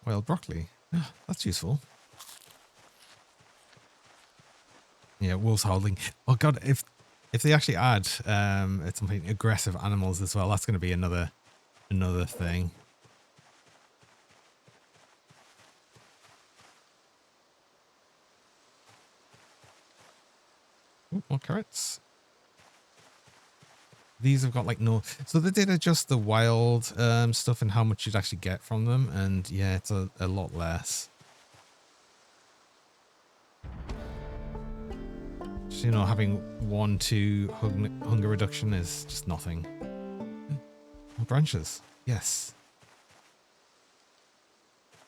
Well, broccoli. That's useful. Yeah, wolves howling. Oh god, if they actually add at some point aggressive animals as well, that's going to be another thing. Ooh, more carrots. These have got like no, so they did adjust the wild stuff and how much you'd actually get from them, and yeah, it's a lot less. So, you know, having 1-2 hunger reduction is just nothing. Oh, branches, yes.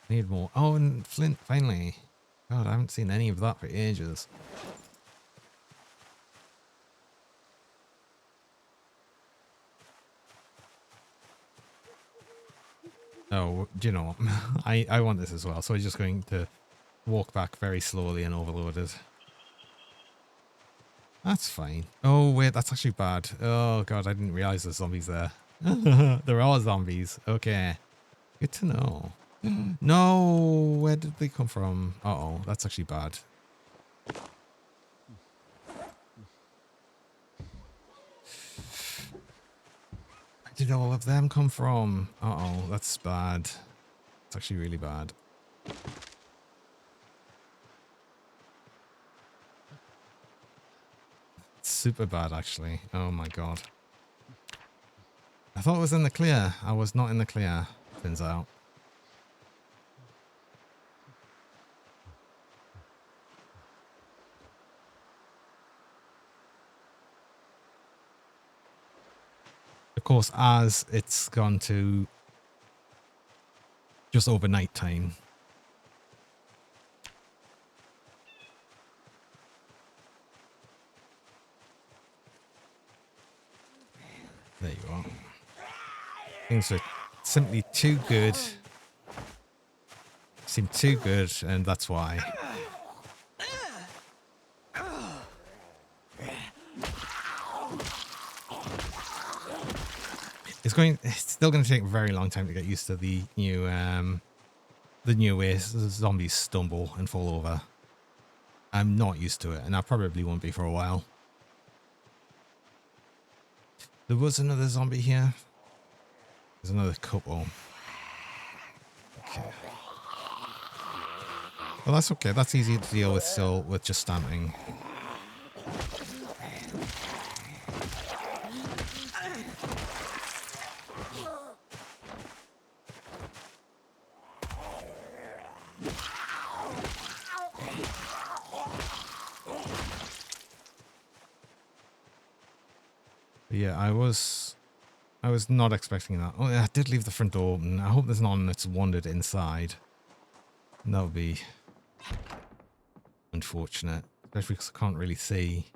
Need more. Oh, and flint finally. God, I haven't seen any of that for ages. Oh, do you know what? I want this as well, so I'm just going to walk back very slowly and overload it. That's fine. Oh, wait, that's actually bad. Oh, God, I didn't realize there's zombies there. There are zombies. Okay. Good to know. No, where did they come from? Uh-oh, that's actually bad. Where did all of them come from? Uh-oh, that's bad. It's actually really bad. It's super bad, actually. Oh my God. I thought it was in the clear. I was not in the clear, turns out. Of course, as it's gone to just over night time. There you are. Things are simply too good. Seem too good, and that's why. It's still going to take a very long time to get used to the new ways zombies stumble and fall over. I'm not used to it, and I probably won't be for a while. There was another zombie here. There's another couple. Okay. Well, that's okay. That's easy to deal with still with just stamping. But yeah, I was not expecting that. Oh, yeah, I did leave the front door open. I hope there's none that's wandered inside. That would be unfortunate, especially because I can't really see.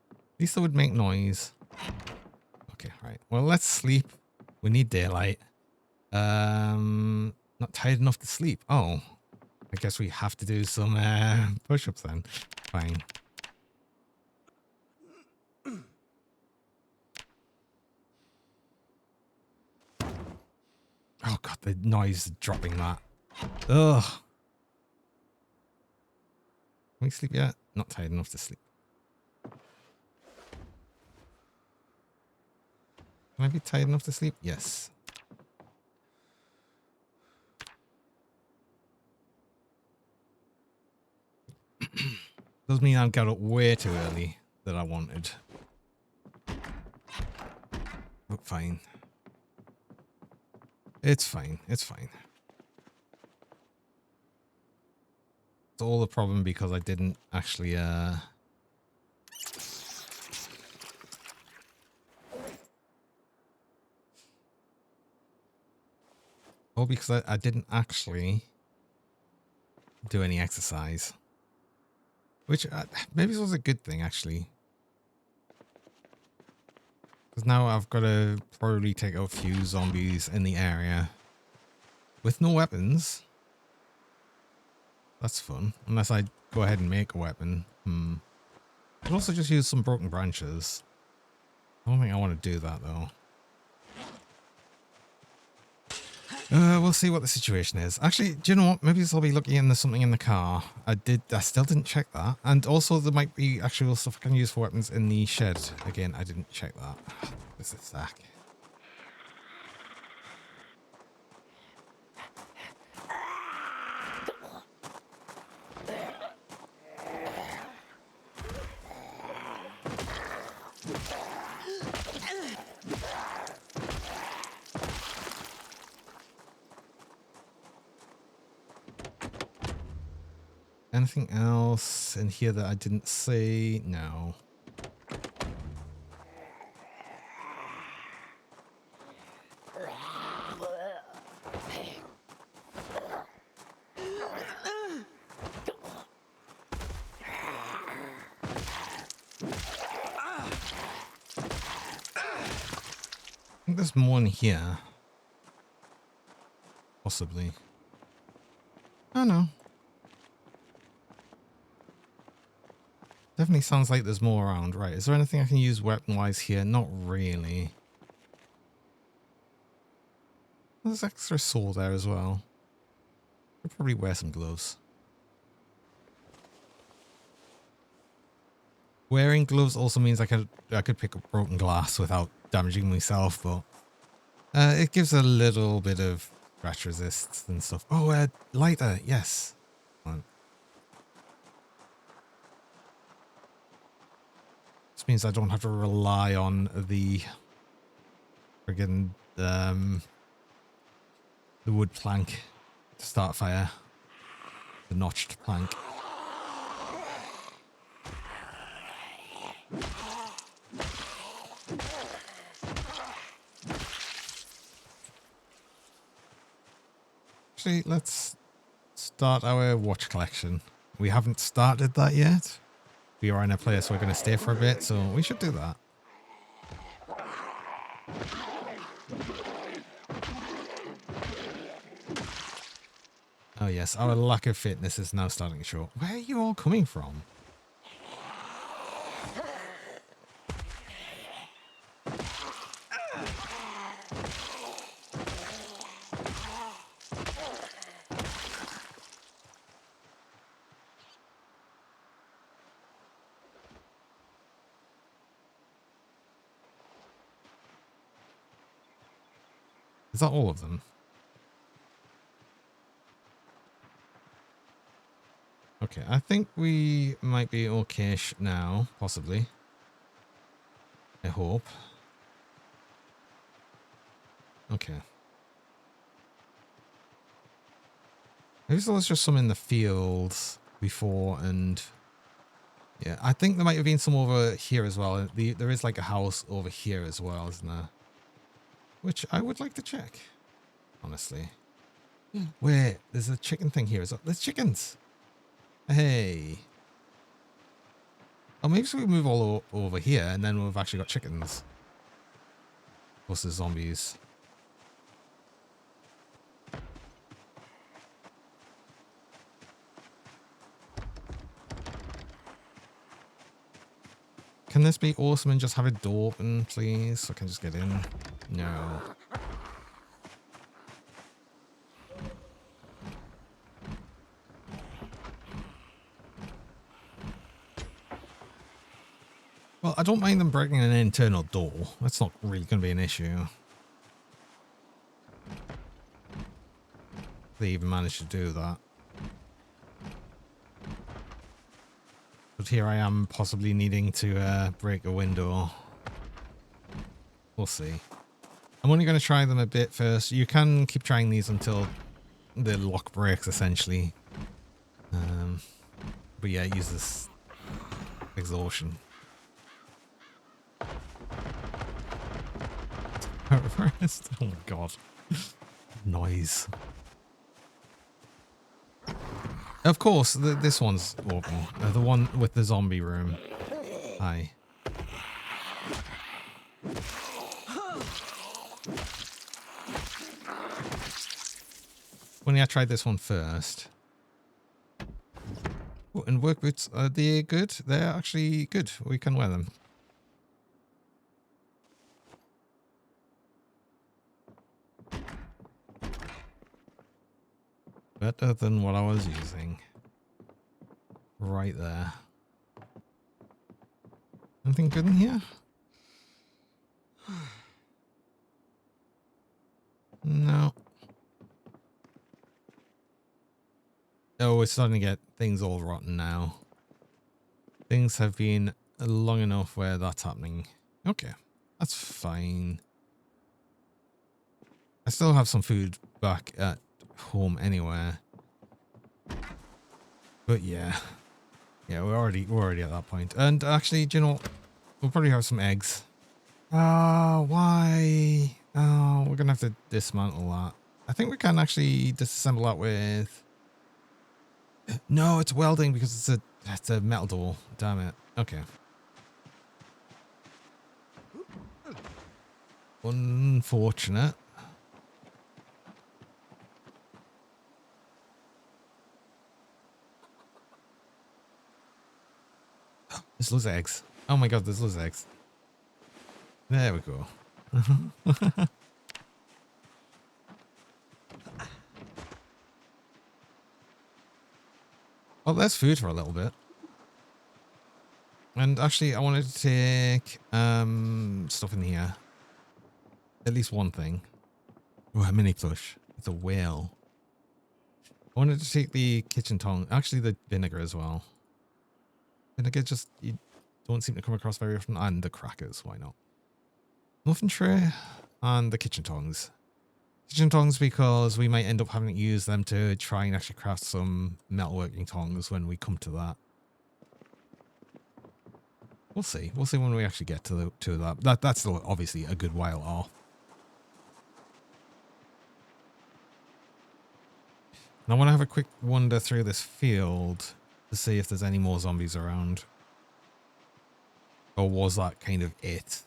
At least I would make noise. Okay, right. Well, let's sleep. We need daylight. Not tired enough to sleep. Oh, I guess we have to do some push-ups then. Fine. Oh God, the noise dropping that. Ugh. Can we sleep yet? Not tired enough to sleep. Can I be tired enough to sleep? Yes. Does mean I got up way too early that I wanted. But fine. It's fine. It's fine. It's all a problem because I didn't actually oh, because I didn't actually do any exercise. Which maybe this was a good thing, actually. Because now I've got to probably take out a few zombies in the area. With no weapons. That's fun. Unless I go ahead and make a weapon. I'd also just use some broken branches. I don't think I want to do that, though. We'll see what the situation is. Actually, do you know what? Maybe I'll be looking in. There's something in the car. I still didn't check that. And also there might be actual stuff I can use for weapons in the shed. Again, I didn't check that. This is Zach. Anything else in here that I didn't see? No. I think there's more in here. Possibly. Oh no. Definitely sounds like there's more around. Right, is there anything I can use weapon-wise here? Not really. There's extra sword there as well. Could probably wear some gloves. Wearing gloves also means I could pick up broken glass without damaging myself, but it gives a little bit of scratch resist and stuff. Oh, lighter, yes. This means I don't have to rely on the friggin' the wood plank to start fire. The notched plank. Actually, let's start our watch collection. We haven't started that yet. We are in a place we're going to stay for a bit, so we should do that. Oh yes, our lack of fitness is now starting to show. Where are you all coming from? Is that all of them? Okay, I think we might be okay-ish now, possibly. I hope. Okay. Maybe there's just some in the fields before, and yeah, I think there might have been some over here as well. There is like a house over here as well, isn't there? Which I would like to check, honestly. Wait, there's a chicken thing here. There's chickens. Hey. Oh, maybe we move all over here and then we've actually got chickens. Plus the zombies. Can this be awesome and just have a door open, please? So I can just get in? No. Well, I don't mind them breaking an internal door. That's not really going to be an issue. They even managed to do that. But here I am possibly needing to break a window. We'll see. I'm only going to try them a bit first. You can keep trying these until the lock breaks, essentially. But yeah, it uses exhaustion. Oh my god. Noise. Of course, this one's open. The one with the zombie room. Hi. Funny, I tried this one first. Oh, and work boots, are they good? They're actually good. We can wear them. Better than what I was using. Right there. Anything good in here? No. Oh, we're starting to get things all rotten now. Things have been long enough where that's happening. Okay, that's fine. I still have some food back at home anywhere. But yeah. Yeah, we're already at that point. And actually, do you know, we'll probably have some eggs. Why? Oh, we're gonna have to dismantle that. I think we can actually disassemble that with... No, it's welding because it's a metal door. Damn it. Okay. Unfortunate. There's loads of eggs. Oh my god, there's loads of eggs. There we go. Well, there's food for a little bit. And actually, I wanted to take stuff in here. At least one thing. Oh, a mini plush. It's a whale. I wanted to take the kitchen tongue. Actually, the vinegar as well. Vinegar just, you don't seem to come across very often. And the crackers, why not? Muffin tray and the kitchen tongs. Kitchen tongs because we might end up having to use them to try and actually craft some metalworking tongs when we come to that. We'll see. We'll see when we actually get to that. That's still obviously a good while off. And I want to have a quick wander through this field to see if there's any more zombies around. Or was that kind of it?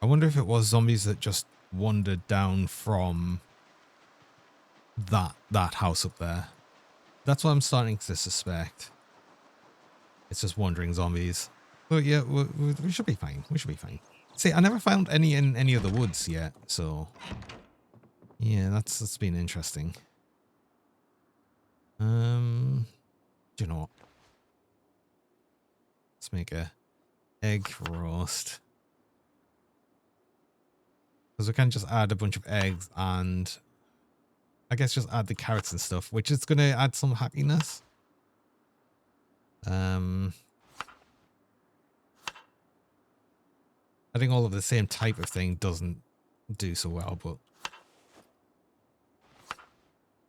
I wonder if it was zombies that just wandered down from that house up there. That's what I'm starting to suspect. It's just wandering zombies. But yeah, we should be fine. We should be fine. See, I never found any in any of the woods yet, so yeah, that's been interesting. Do you know what? Let's make a egg roast. Because we can just add a bunch of eggs and I guess just add the carrots and stuff, which is going to add some happiness. I think all of the same type of thing doesn't do so well, but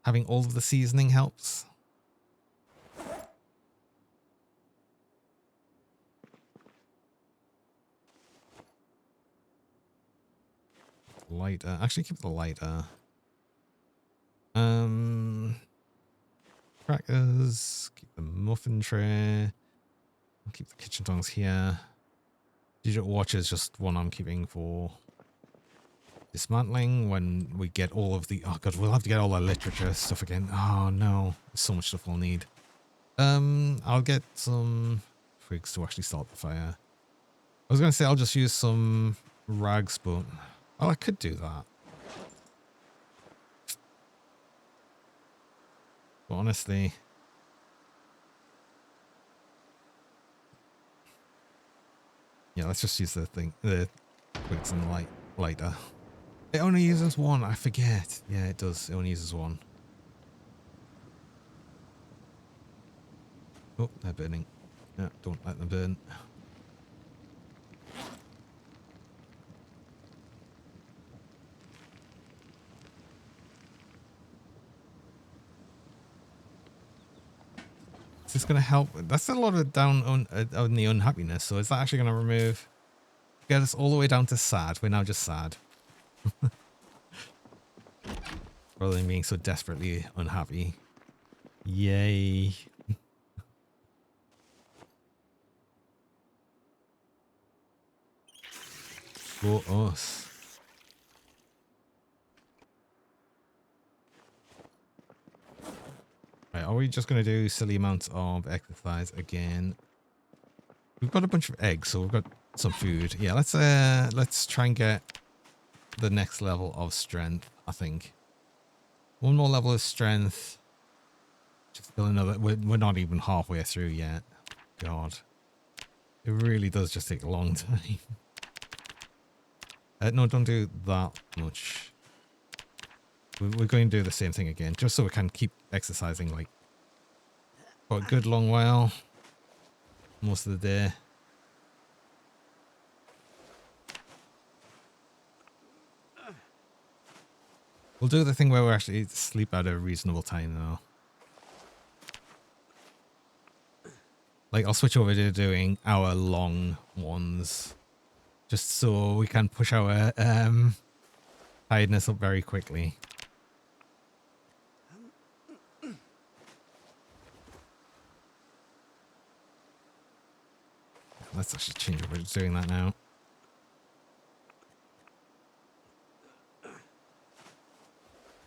having all of the seasoning helps. Lighter. Actually, keep the lighter. Crackers. Keep the muffin tray. I'll keep the kitchen tongs here. Digital watch is just one I'm keeping for dismantling when we get all of the... Oh god, we'll have to get all the literature stuff again. Oh no, there's so much stuff we'll need. I'll get some twigs to actually start the fire. I was going to say I'll just use some rags, but... Oh, I could do that. But honestly... Yeah, let's just use the twigs and the lighter. It only uses one, I forget. Yeah, it does. It only uses one. Oh, they're burning. No, don't let them burn. Is this going to help? That's a lot of down on the unhappiness. So is that actually going to remove... Get us all the way down to sad. We're now just sad. Rather than being so desperately unhappy. Yay. For us. Right, are we just going to do silly amounts of exercise again? We've got a bunch of eggs, so we've got some food. Yeah, let's try and get the next level of strength, I think. One more level of strength. Just still another. We're not even halfway through yet. God. It really does just take a long time. No, don't do that much. We're going to do the same thing again, just so we can keep exercising like for a good long while. Most of the day. We'll do the thing where we actually sleep at a reasonable time, though. Like, I'll switch over to doing hour-long ones, just so we can push our tiredness up very quickly. Let's actually change over to doing that now.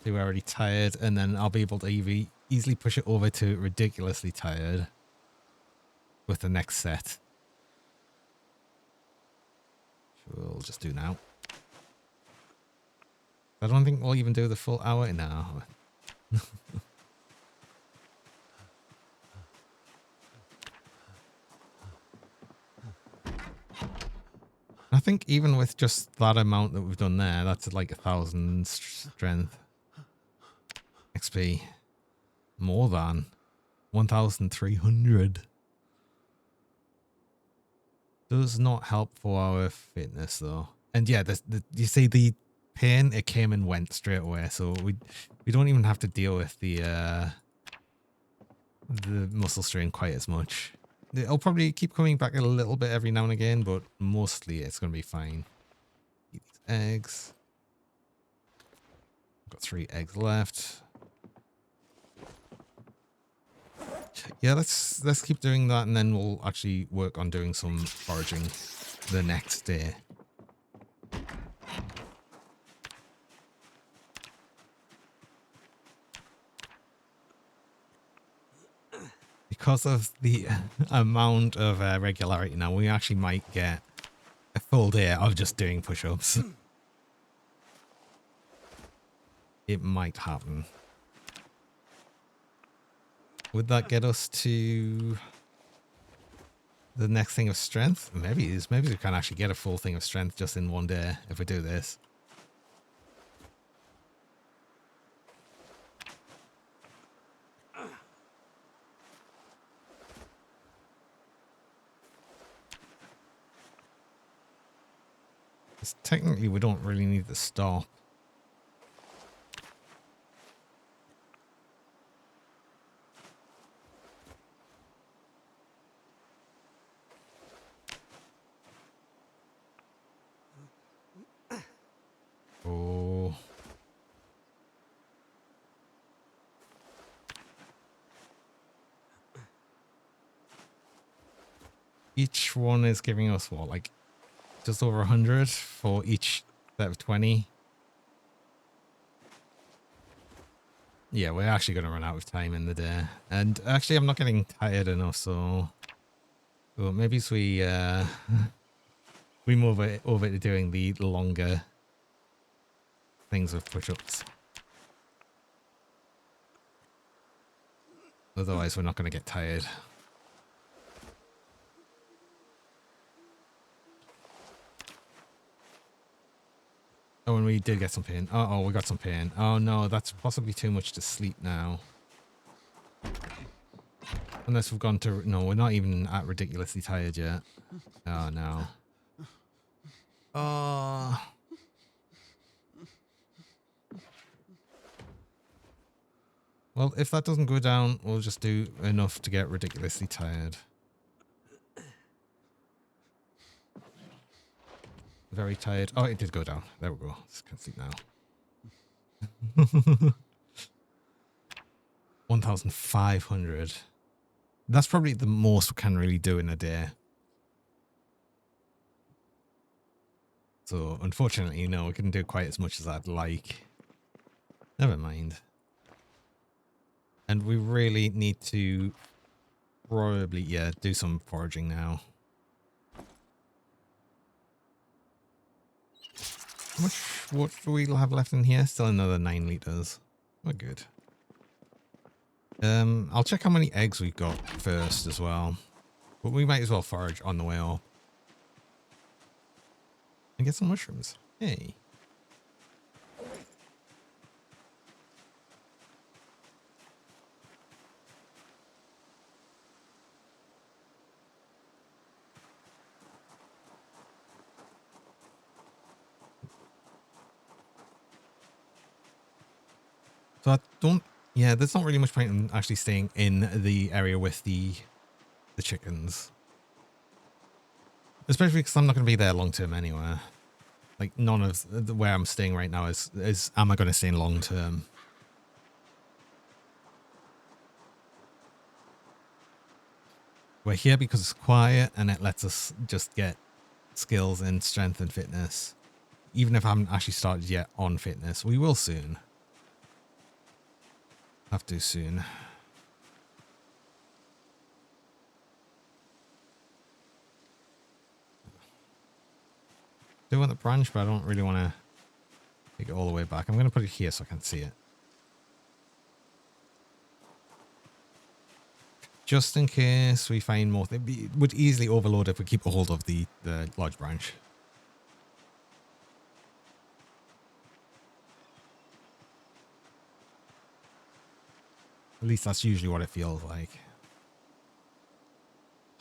So we're already tired, and then I'll be able to easily push it over to ridiculously tired with the next set. Which we'll just do now. I don't think we'll even do the full hour now. I think even with just that amount that we've done there, that's like 1,000 strength XP. More than 1,300. Does not help for our fitness though. And yeah, you see the pain, it came and went straight away. So we don't even have to deal with the muscle strain quite as much. It'll probably keep coming back a little bit every now and again, but mostly it's going to be fine. Eat these eggs. Got 3 eggs left. Yeah, let's keep doing that, and then we'll actually work on doing some foraging the next day. Because of the amount of regularity now, we actually might get a full day of just doing push-ups. It might happen. Would that get us to the next thing of strength? Maybe we can actually get a full thing of strength just in one day if we do this. Because technically we don't really need to stop. Oh. Each one is giving us what, like just over 100 for each set of 20. Yeah, we're actually going to run out of time in the day. And actually, I'm not getting tired enough, so well, maybe we move it over to doing the longer things with push-ups. Otherwise, we're not going to get tired. Oh, and we did get some pain. Oh, we got some pain. Oh no, that's possibly too much to sleep now. Unless we've gone to... No, we're not even at ridiculously tired yet. Oh no. Oh. Well, if that doesn't go down, we'll just do enough to get ridiculously tired. Very tired. Oh, it did go down. There we go. Just can sleep now. 1,500. That's probably the most we can really do in a day. So, unfortunately, no, we couldn't do quite as much as I'd like. Never mind. And we really need to probably, yeah, do some foraging now. How much water do we have left in here? Still another 9 liters. We're good. I'll check how many eggs we've got first as well. But we might as well forage on the way up. And get some mushrooms. Hey. So I don't, yeah, there's not really much point in actually staying in the area with the chickens. Especially because I'm not going to be there long term anyway. Like none of where I'm staying right now is am I going to stay in long term? We're here because it's quiet and it lets us just get skills in strength and fitness. Even if I haven't actually started yet on fitness, we will soon. Have to soon. Do want the branch, but I don't really want to take it all the way back. I'm going to put it here so I can see it. Just in case we find more. It would easily overload if we keep a hold of the large branch. At least that's usually what it feels like.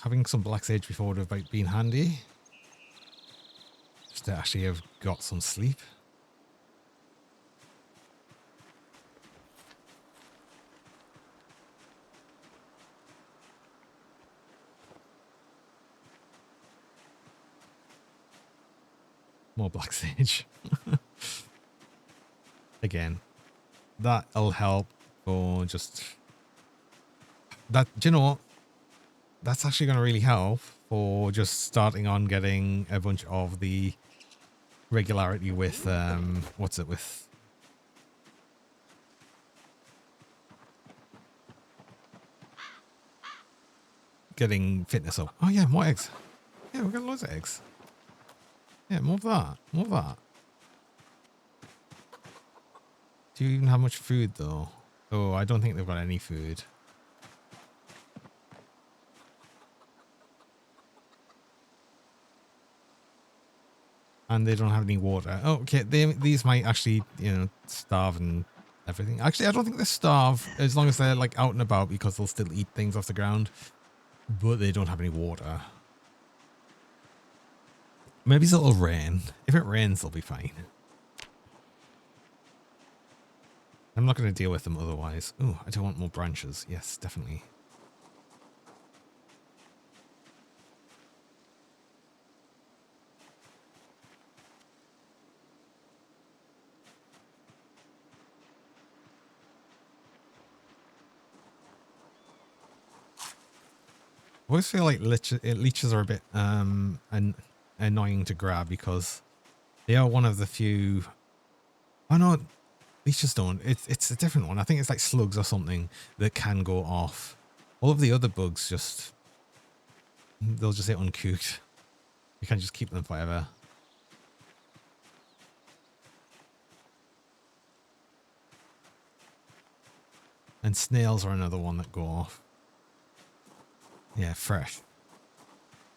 Having some black sage before would have been handy. Just to actually have got some sleep. More black sage. Again, that'll help for just that. Do you know what? That's actually going to really help for just starting on getting a bunch of the regularity with what's it with getting fitness up. Oh yeah, more eggs. Yeah, we've got loads of eggs. Yeah, more of that. More of that. Do you even have much food though? Oh, I don't think they've got any food. And they don't have any water. Oh, okay, these might actually, you know, starve and everything. Actually, I don't think they starve as long as they're like out and about because they'll still eat things off the ground. But they don't have any water. Maybe it'll rain. If it rains, they'll be fine. I'm not going to deal with them otherwise. Oh, I don't want more branches. Yes, definitely. I always feel like leeches are a bit annoying to grab because they are one of the few. Oh no, leeches don't. It's a different one. I think it's like slugs or something that can go off. All of the other bugs they'll just get uncooked. You can't just keep them forever. And snails are another one that go off. Yeah, fresh.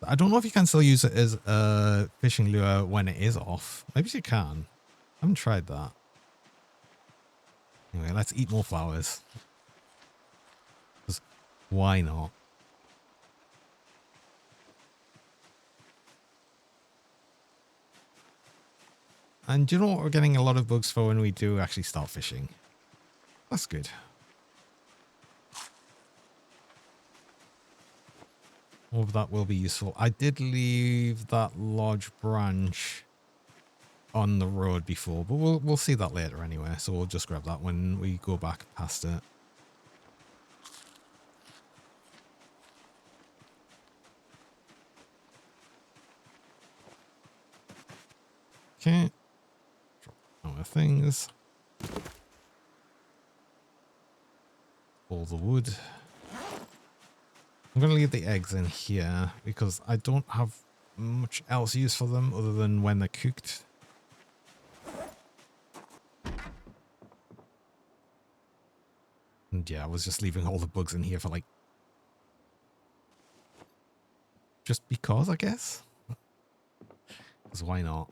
I don't know if you can still use it as a fishing lure when it is off. Maybe you can. I haven't tried that. Anyway, let's eat more flowers. Because why not? And do you know what we're getting a lot of bugs for when we do actually start fishing? That's good. All of that will be useful. I did leave that large branch on the road before, but we'll see that later anyway. So we'll just grab that when we go back past it. Okay. Drop our things. All the wood. I'm going to leave the eggs in here because I don't have much else use for them other than when they're cooked. And yeah, I was just leaving all the bugs in here for like... just because, I guess? Because why not?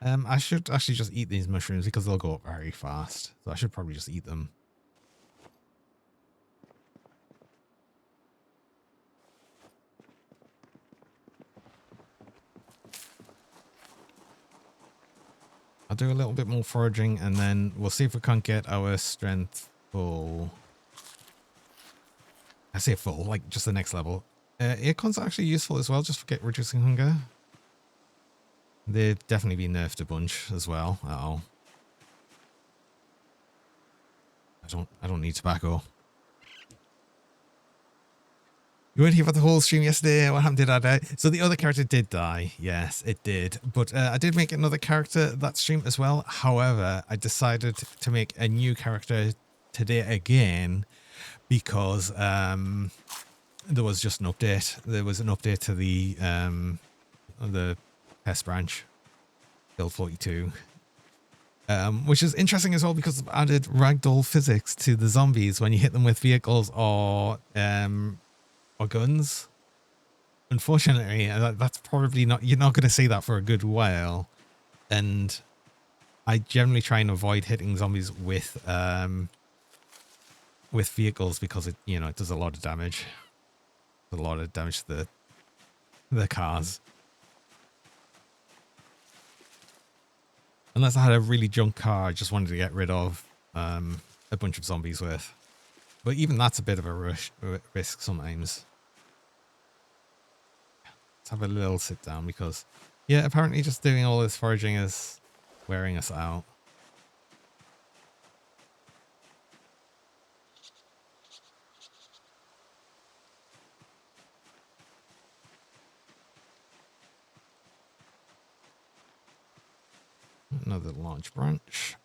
I should actually just eat these mushrooms because they'll go up very fast. So I should probably just eat them. I'll do a little bit more foraging and then we'll see if we can't get our strength full. I say full, like just the next level. Acorns are actually useful as well, just for reducing hunger. They've definitely been nerfed a bunch as well. Uh-oh. I don't need tobacco. You weren't here for the whole stream yesterday. What happened? Did I die? So the other character did die. Yes, it did. But I did make another character that stream as well. However, I decided to make a new character today again because there was just an update. There was an update to the pest branch, build 42. Which is interesting as well because I've added ragdoll physics to the zombies when you hit them with vehicles or guns. Unfortunately, that's probably not, you're not going to see that for a good while. And I generally try and avoid hitting zombies with vehicles because it, you know, it does a lot of damage. A lot of damage to the cars. Unless I had a really junk car I just wanted to get rid of a bunch of zombies with. But even that's a bit of a risk sometimes. Let's have a little sit down because, yeah, apparently just doing all this foraging is wearing us out. Another large branch.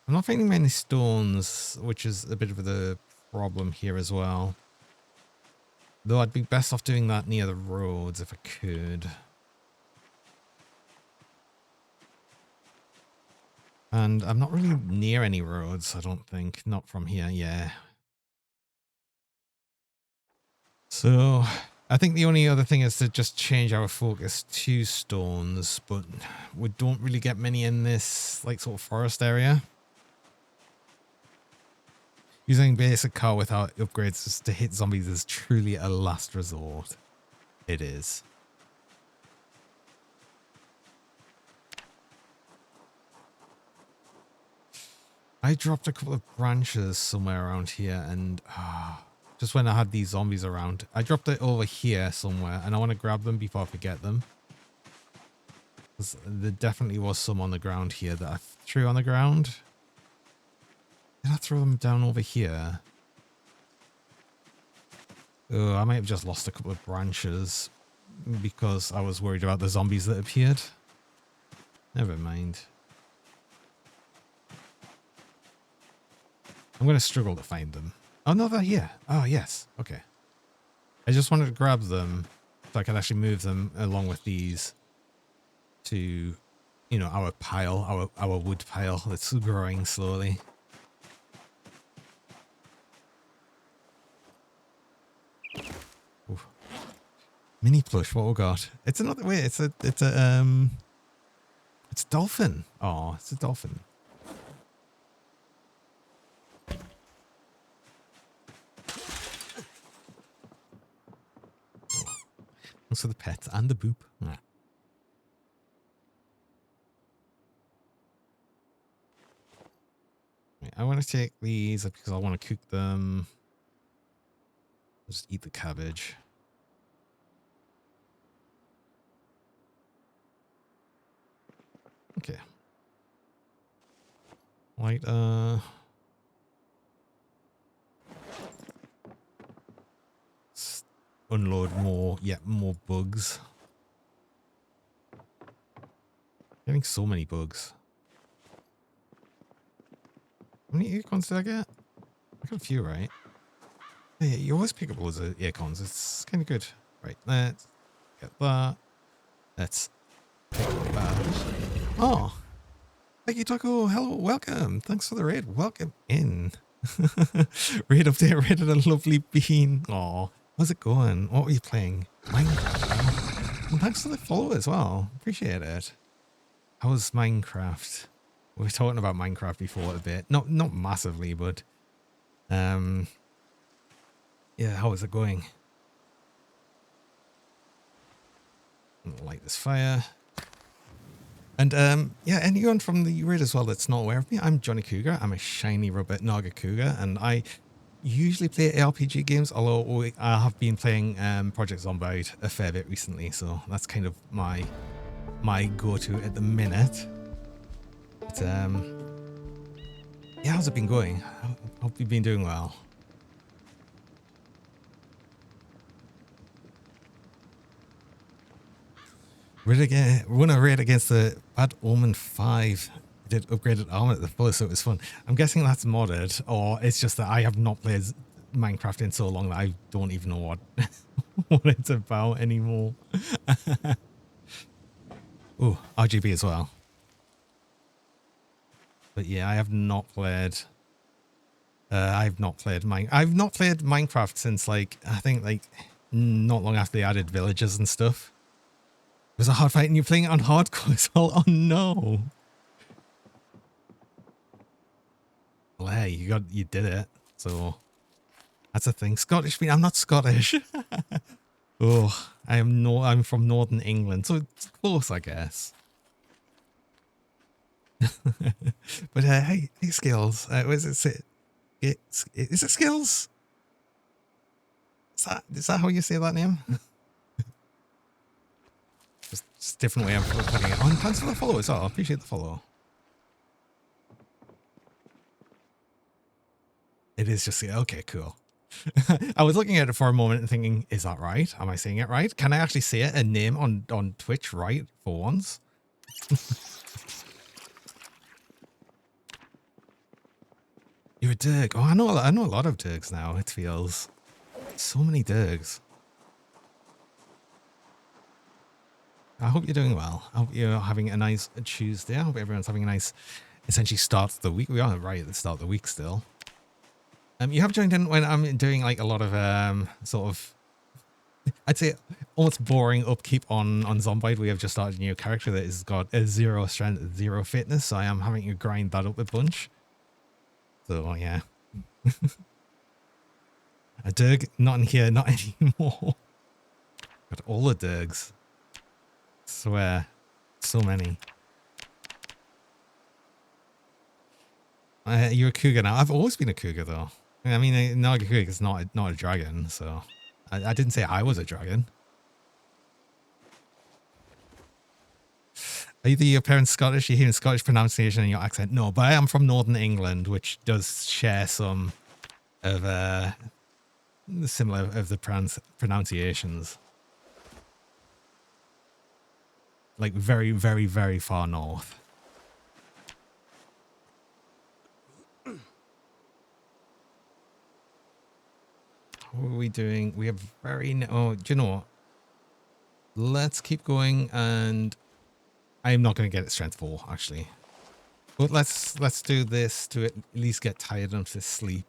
I'm not finding many stones, which is a bit of the problem here as well. Though I'd be best off doing that near the roads if I could. And I'm not really near any roads, I don't think. Not from here, yeah. So I think the only other thing is to just change our focus to stones, but we don't really get many in this like sort of forest area. Using basic car without upgrades just to hit zombies is truly a last resort. It is. I dropped a couple of branches somewhere around here and just when I had these zombies around, I dropped it over here somewhere and I want to grab them before I forget them. There definitely was some on the ground here that I threw on the ground. Did I throw them down over here? Oh, I might have just lost a couple of branches because I was worried about the zombies that appeared. Never mind. I'm going to struggle to find them. Oh, no, they're here. Oh, yes. Okay. I just wanted to grab them so I could actually move them along with these to, you know, our pile, our wood pile that's growing slowly. Ooh. Mini plush, what we got? It's another way. It's a dolphin. Oh, it's a dolphin. Thanks for the pets and the boop. Ah. Right, I want to take these because I want to cook them. Just eat the cabbage. Okay. Right, unload more, more bugs. Getting so many bugs. How many acorns did I get? I got a few, right? Yeah, you always pick up loads of acorns. It's kind of good. Right, let's get that. Let's pick that. Oh, thank you, Taco. Hello, welcome. Thanks for the raid. Welcome in. Raid update, raided a lovely bean. Aw, how's it going? What were you playing? Minecraft. And thanks for the follow as well. Appreciate it. How was Minecraft? We were talking about Minecraft before a bit. Not massively, but yeah, how is it going? Light this fire. And yeah, anyone from the Rid as well that's not aware of me, I'm Johnny Cougar. I'm a shiny rubber Naga Cougar, and I usually play ARPG games, although I have been playing Project Zomboid a fair bit recently, so that's kind of my go-to at the minute. But yeah, how's it been going? Hope you've been doing well. Run a raid against the Bad Omen 5. I did upgraded armor at the fullest, so it was fun. I'm guessing that's modded, or it's just that I have not played Minecraft in so long that I don't even know what what it's about anymore. Oh, RGB as well. But yeah, I have not played. I've not played Minecraft since like I think like not long after they added villages and stuff. It was a hard fight, and you're playing it on hardcore as well. Oh no! Well, hey, you did it. So that's a thing. Scottish bean. I'm not Scottish. Oh, I'm from Northern England, so it's close, I guess. But hey, Skills. What is it? Is it Skills? Is that how you say that name? just a different way of putting it. Oh, and thanks for the follow as well. I appreciate the follow. It is just okay, cool. I was looking at it for a moment and thinking, is that right? Am I saying it right? Can I actually say a name on Twitch right for once? You're a Dirk. Oh, I know a lot of Dirks now. It feels so many Dirks. I hope you're doing well. I hope you're having a nice Tuesday. I hope everyone's having a nice, essentially, start to the week. We are right at the start of the week still. You have joined in when I'm doing like a lot of sort of, I'd say almost boring upkeep on Zomboid. We have just started a new character that has got a 0 strength, 0 fitness. So I am having to grind that up a bunch. So yeah. A Durg, not in here, not anymore. Got all the Durgs. Swear. So many. You're a cougar now. I've always been a cougar though. I mean, Naga Cougar is not a dragon, so I didn't say I was a dragon. Are either your parents Scottish? You're hearing Scottish pronunciation in your accent? No, but I am from Northern England, which does share some of similar of the pronunciations. Like very, very, very far north. What are we doing? We have oh, do you know what? Let's keep going, and I'm not going to get it strength 4 actually. But let's do this to at least get tired enough to sleep.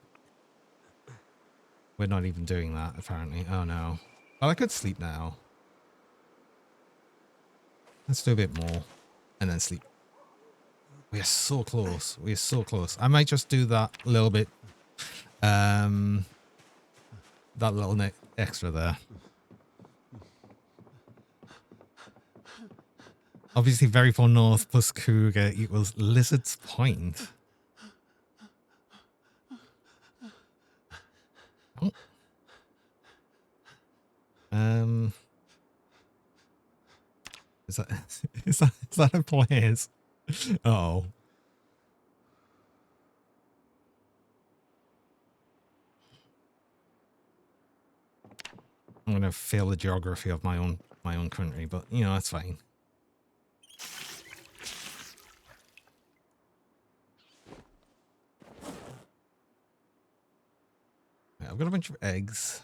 We're not even doing that apparently. Oh no. Well, I could sleep now. Let's do a bit more and then sleep. We are so close. We are so close. I might just do that little bit. That little extra there. Obviously, very far north plus cougar equals Lizard's Point. Oh. Is that a place? Oh. I'm gonna fail the geography of my own country, but you know that's fine. Yeah, I've got a bunch of eggs.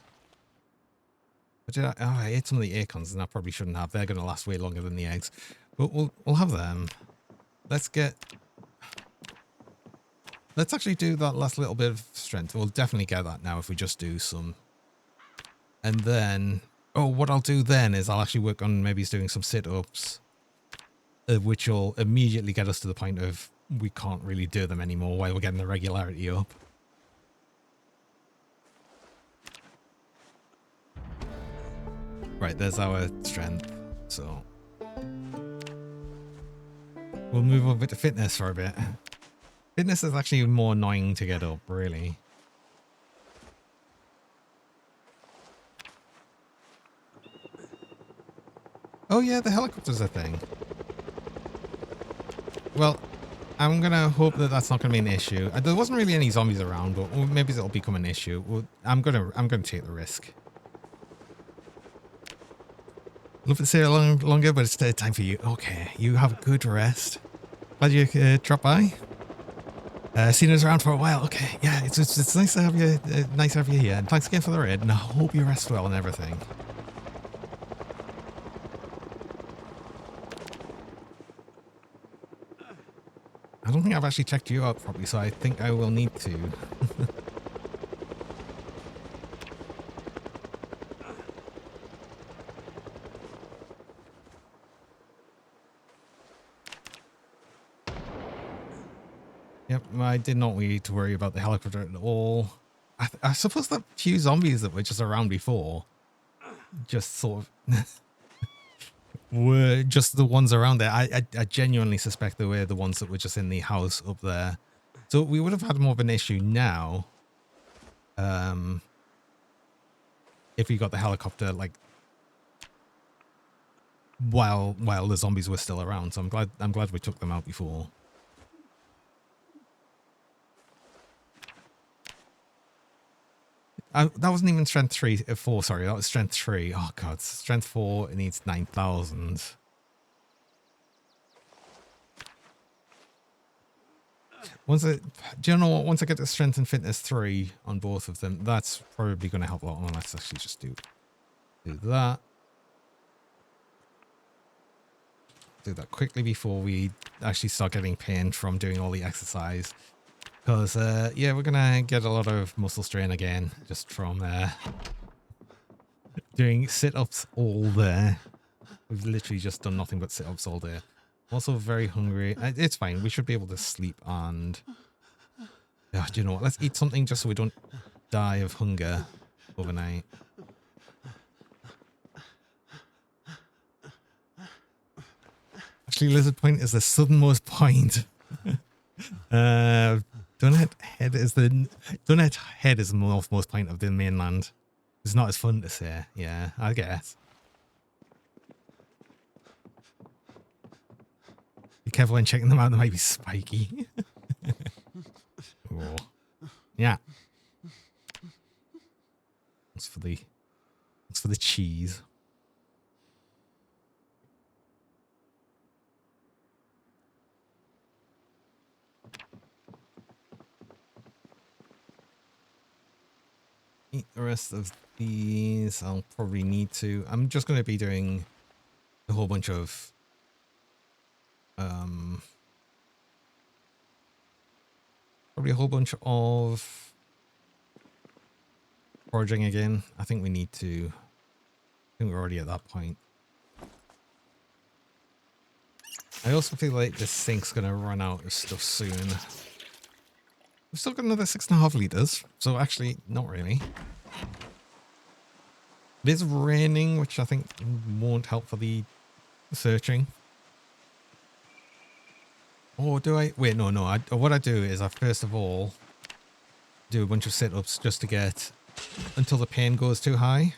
But did I ate some of the acorns, and I probably shouldn't have. They're gonna last way longer than the eggs, but we'll have them. Let's actually do that last little bit of strength. We'll definitely get that now if we just do some. And then, oh, what I'll do then is I'll actually work on maybe doing some sit-ups, which will immediately get us to the point of we can't really do them anymore while we're getting the regularity up. Right, there's our strength, so. We'll move over to fitness for a bit. Fitness is actually more annoying to get up, really. Oh yeah, the helicopter's a thing. Well, I'm gonna hope that that's not gonna be an issue. There wasn't really any zombies around, but maybe it'll become an issue. Well, I'm gonna take the risk. Love to stay longer, but it's time for you. Okay, you have a good rest. Glad you dropped by. Seen us around for a while. Okay, yeah, it's nice to have you. Nice to have you here, and thanks again for the raid. And I hope you rest well and everything. I don't think I've actually checked you out properly, so I think I will need to. Yep, I did not need to worry about the helicopter at all. I suppose that few zombies that were just around before just sort of were just the ones around there. I genuinely suspect they were the ones that were just in the house up there. So we would have had more of an issue now if we got the helicopter like while the zombies were still around. So I'm glad we took them out before. That wasn't even strength 4, sorry, that was strength 3. Oh god, strength 4, it needs 9,000. Do you know what? Once I get to strength and fitness 3 on both of them, that's probably going to help a lot. Well, let's actually just do that. Do that quickly before we actually start getting pain from doing all the exercise. Because, yeah, we're going to get a lot of muscle strain again, just from doing sit-ups all day. We've literally just done nothing but sit-ups all day. Also very hungry. It's fine. We should be able to sleep and... Oh, do you know what? Let's eat something just so we don't die of hunger overnight. Actually, Lizard Point is the southernmost point. Donut Head is the northmost point of the mainland. It's not as fun to say. Yeah, I guess. Be careful when checking them out. They might be spiky. Oh. Yeah. It's for the cheese. Eat the rest of these. I'll probably need to. I'm just going to be doing a whole bunch of probably a whole bunch of foraging again. I think we need to. I think we're already at that point. I also feel like this sink's going to run out of stuff soon. We've still got another 6.5 liters, so actually not really. It is raining, which I think won't help for the searching. Or do I? Wait, no. What I do is I first of all do a bunch of sit-ups just to get until the pain goes too high.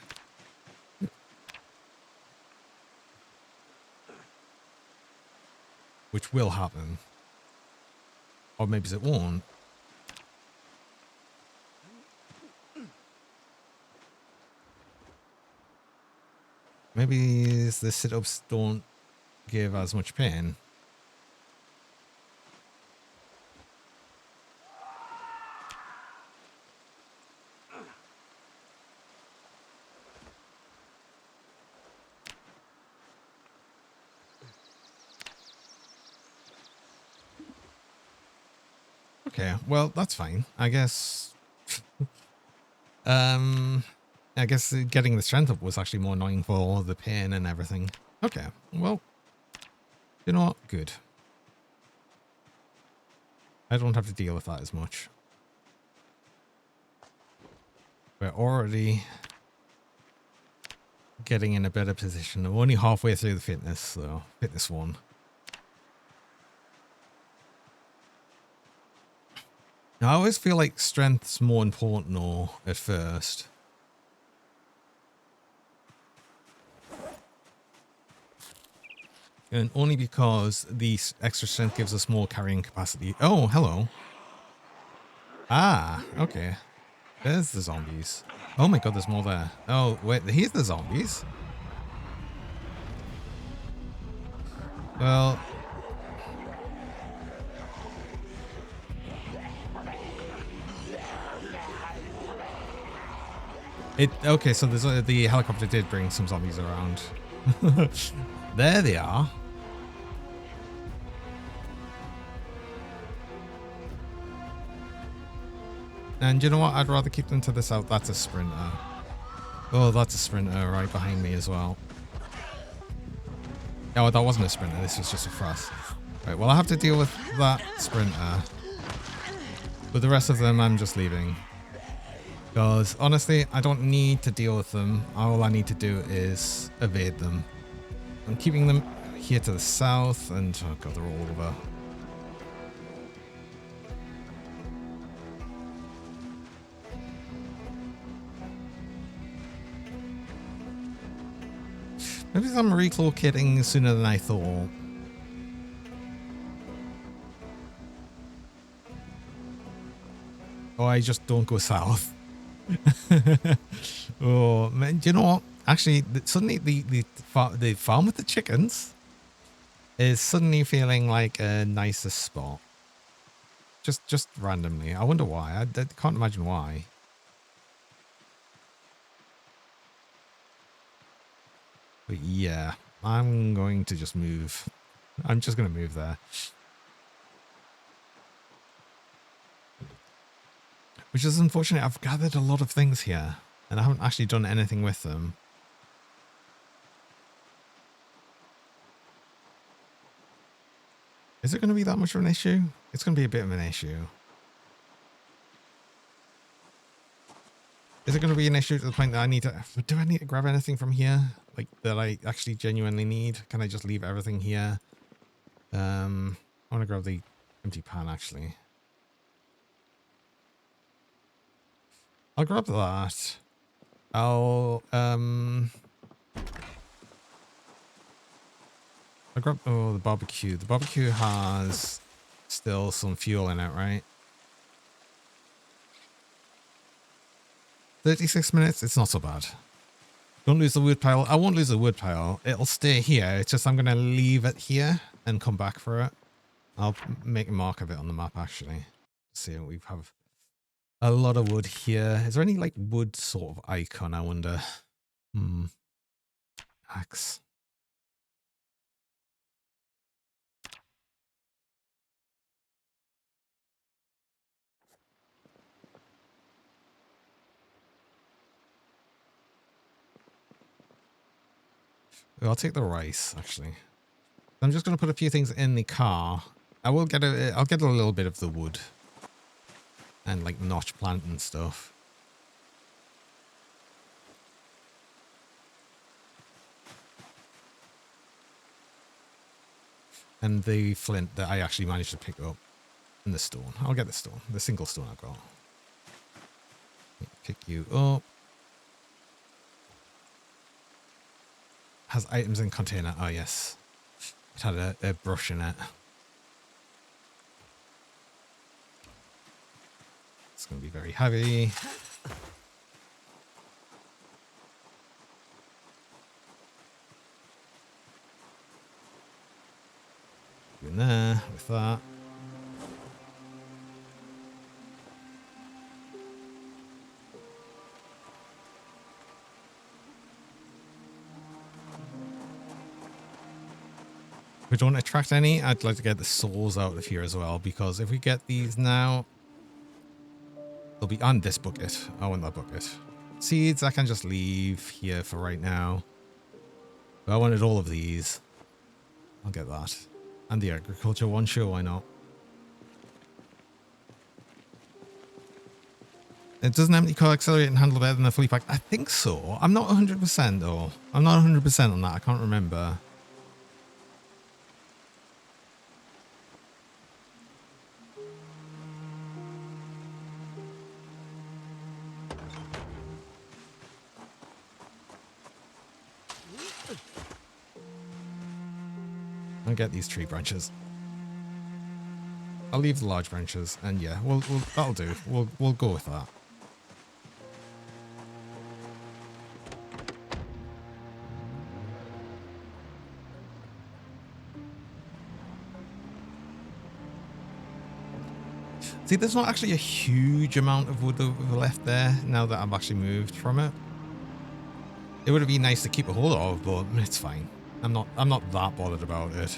Which will happen. Or maybe it won't. Maybe the sit-ups don't give as much pain. Okay, well, that's fine. I guess... I guess getting the strength up was actually more annoying for the pain and everything. Okay, well, you know what? Good. I don't have to deal with that as much. We're already getting in a better position. I'm only halfway through the fitness, so fitness 1. Now, I always feel like strength's more important though at first. And only because the extra strength gives us more carrying capacity. Oh, hello. Ah, okay. There's the zombies. Oh my god, there's more there. Oh, wait, here's the zombies. Well... Okay, so there's the helicopter did bring some zombies around. There they are. And you know what? I'd rather keep them to the south. That's a sprinter. Oh, that's a sprinter right behind me as well. Oh, that wasn't a sprinter. This was just a thrust. Right, well, I have to deal with that sprinter. But the rest of them, I'm just leaving. Because, honestly, I don't need to deal with them. All I need to do is evade them. I'm keeping them here to the south, and... oh god, they're all over. Maybe I'm relocating sooner than I thought. Or I just don't go south. Oh, man, do you know what? Actually, suddenly the farm with the chickens is suddenly feeling like a nicer spot. Just randomly. I wonder why. I can't imagine why. But yeah, I'm going to just move. I'm just going to move there. Which is unfortunate. I've gathered a lot of things here, and I haven't actually done anything with them. Is it going to be that much of an issue? It's going to be a bit of an issue. Is it going to be an issue to the point that I need to... do I need to grab anything from here? Like, that I actually genuinely need? Can I just leave everything here? I want to grab the empty pan, actually. I'll grab that. I'll grab... oh, the barbecue. The barbecue has still some fuel in it, right? 36 minutes? It's not so bad. Don't lose the wood pile. I won't lose the wood pile. It'll stay here. It's just I'm going to leave it here and come back for it. I'll make a mark of it on the map, actually. See, we have a lot of wood here. Is there any, like, wood sort of icon, I wonder? Axe. I'll take the rice, actually. I'm just going to put a few things in the car. I'll get a little bit of the wood. And, like, notch plant and stuff. And the flint that I actually managed to pick up. And the stone. I'll get the stone. The single stone I've got. Pick you up. Has items in container. Oh, yes. It had a brush in it. It's going to be very heavy. In there with that. If we don't attract any, I'd like to get the souls out of here as well, because if we get these now, they'll be on this bucket. I want that bucket. Seeds I can just leave here for right now. But I wanted all of these. I'll get that. And the agriculture one, sure, why not? It doesn't empty car accelerate and handle better than the fully packed. I think so. I'm not 100% though. I'm not 100% on that. I can't remember. can't get these tree branches. I'll leave the large branches, and yeah, we'll that'll do. We'll go with that. See, there's not actually a huge amount of wood left there now that I've actually moved from it. It would have been nice to keep a hold of, but it's fine. I'm not that bothered about it.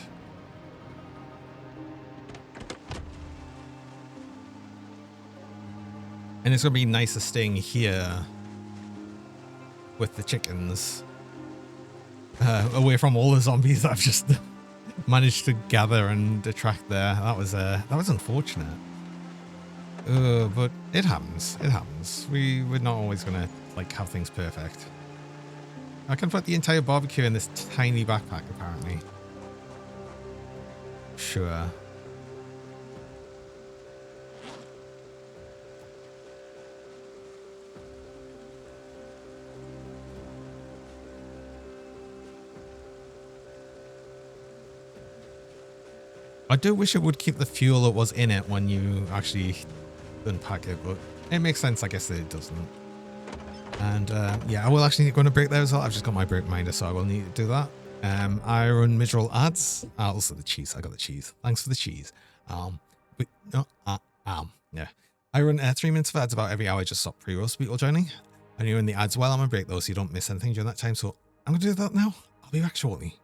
And it's gonna be nicer staying here with the chickens, away from all the zombies that I've just managed to gather and attract there. That was unfortunate. But it happens. It happens. We're not always gonna like have things perfect. I can put the entire barbecue in this tiny backpack, apparently. Sure. I do wish it would keep the fuel that was in it when you actually unpack it, but it makes sense, I guess, that it doesn't. And yeah, I will actually go to break there as well. I've just got my break reminder, so I will need to do that. Iron mineral ads. Also the cheese. I got the cheese. Thanks for the cheese. But no, yeah. I run 3 minutes of ads about every hour. Just stop pre-roast people joining. And you're in the ads while I'm on break though, so you don't miss anything during that time. So I'm gonna do that now. I'll be back shortly.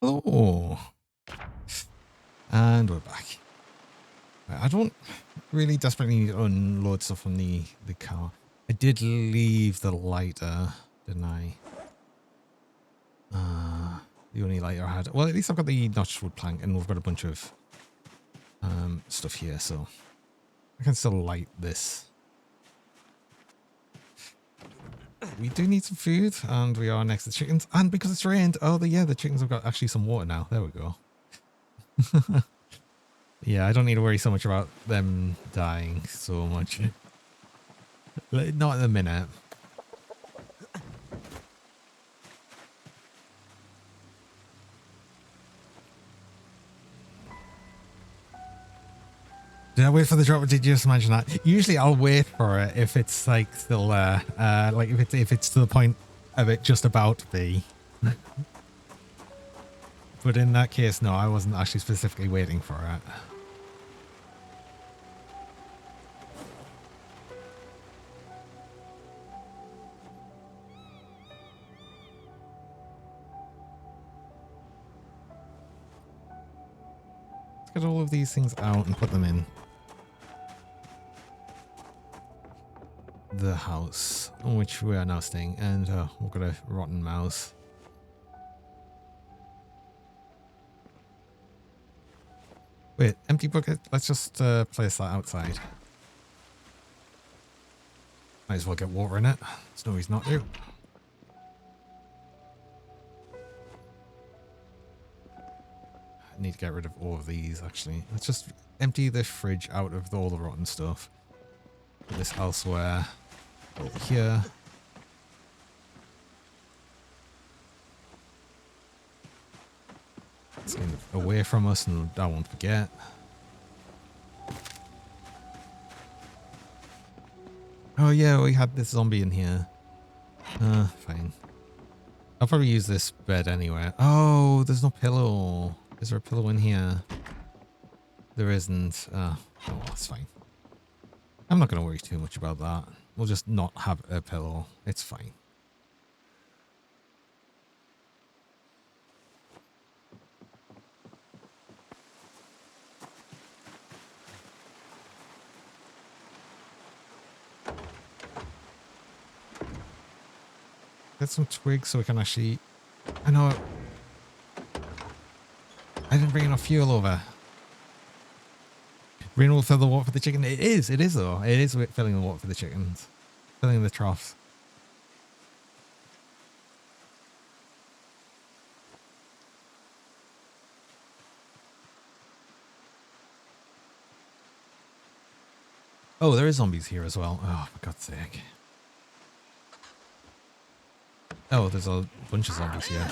Oh. And we're back. Right, I don't really desperately need to unload stuff from the car. I did leave the lighter, didn't I? The only lighter I had. Well, at least I've got the notched wood plank and we've got a bunch of stuff here, so I can still light this. We do need some food, and we are next to the chickens. And because it's rained, the chickens have got actually some water now. There we go. Yeah, I don't need to worry so much about them dying so much. Not at the minute. Did I wait for the drop, or did you just imagine that? Usually I'll wait for it if it's like still there. Like if it's to the point of it just about to be. But in that case, no, I wasn't actually specifically waiting for it. Let's get all of these things out and put them in the house on which we are now staying. And we've got a rotten mouse. Wait, empty bucket? Let's just place that outside. Might as well get water in it. There's no reason not to. I need to get rid of all of these, actually. Let's just empty the fridge out of all the rotten stuff. Put this elsewhere. Over here. It's kind of away from us, and I won't forget. Oh yeah, we had this zombie in here. Fine. I'll probably use this bed anyway. Oh, there's no pillow. Is there a pillow in here? There isn't. Oh, that's fine. I'm not going to worry too much about that. We'll just not have a pillow. It's fine. Get some twigs so we can actually... I know... I didn't bring enough fuel over. Rain will fill the water for the chicken. It is though. It is filling the water for the chickens. Filling the troughs. Oh, there is zombies here as well. Oh, for God's sake. Oh, there's a bunch of zombies here.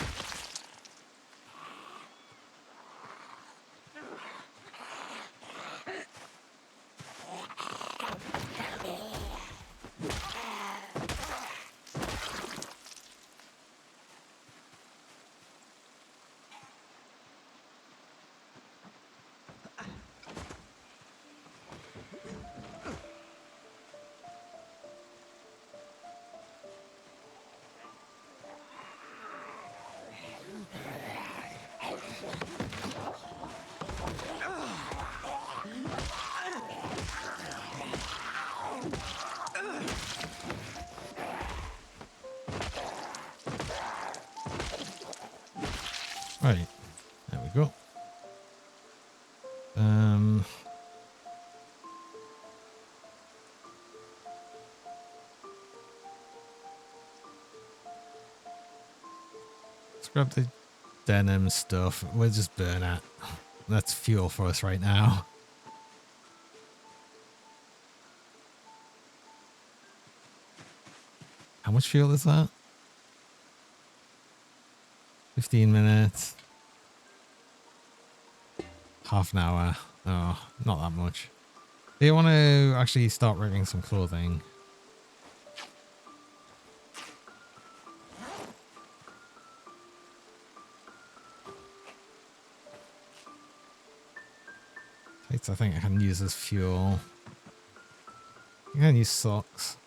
Right, there we go. Let's grab the denim stuff. We'll just burn it. That's fuel for us right now. How much fuel is that? 15 minutes. Half an hour. Oh, not that much. Do you want to actually start rigging some clothing? I think I can use as fuel. I can use socks.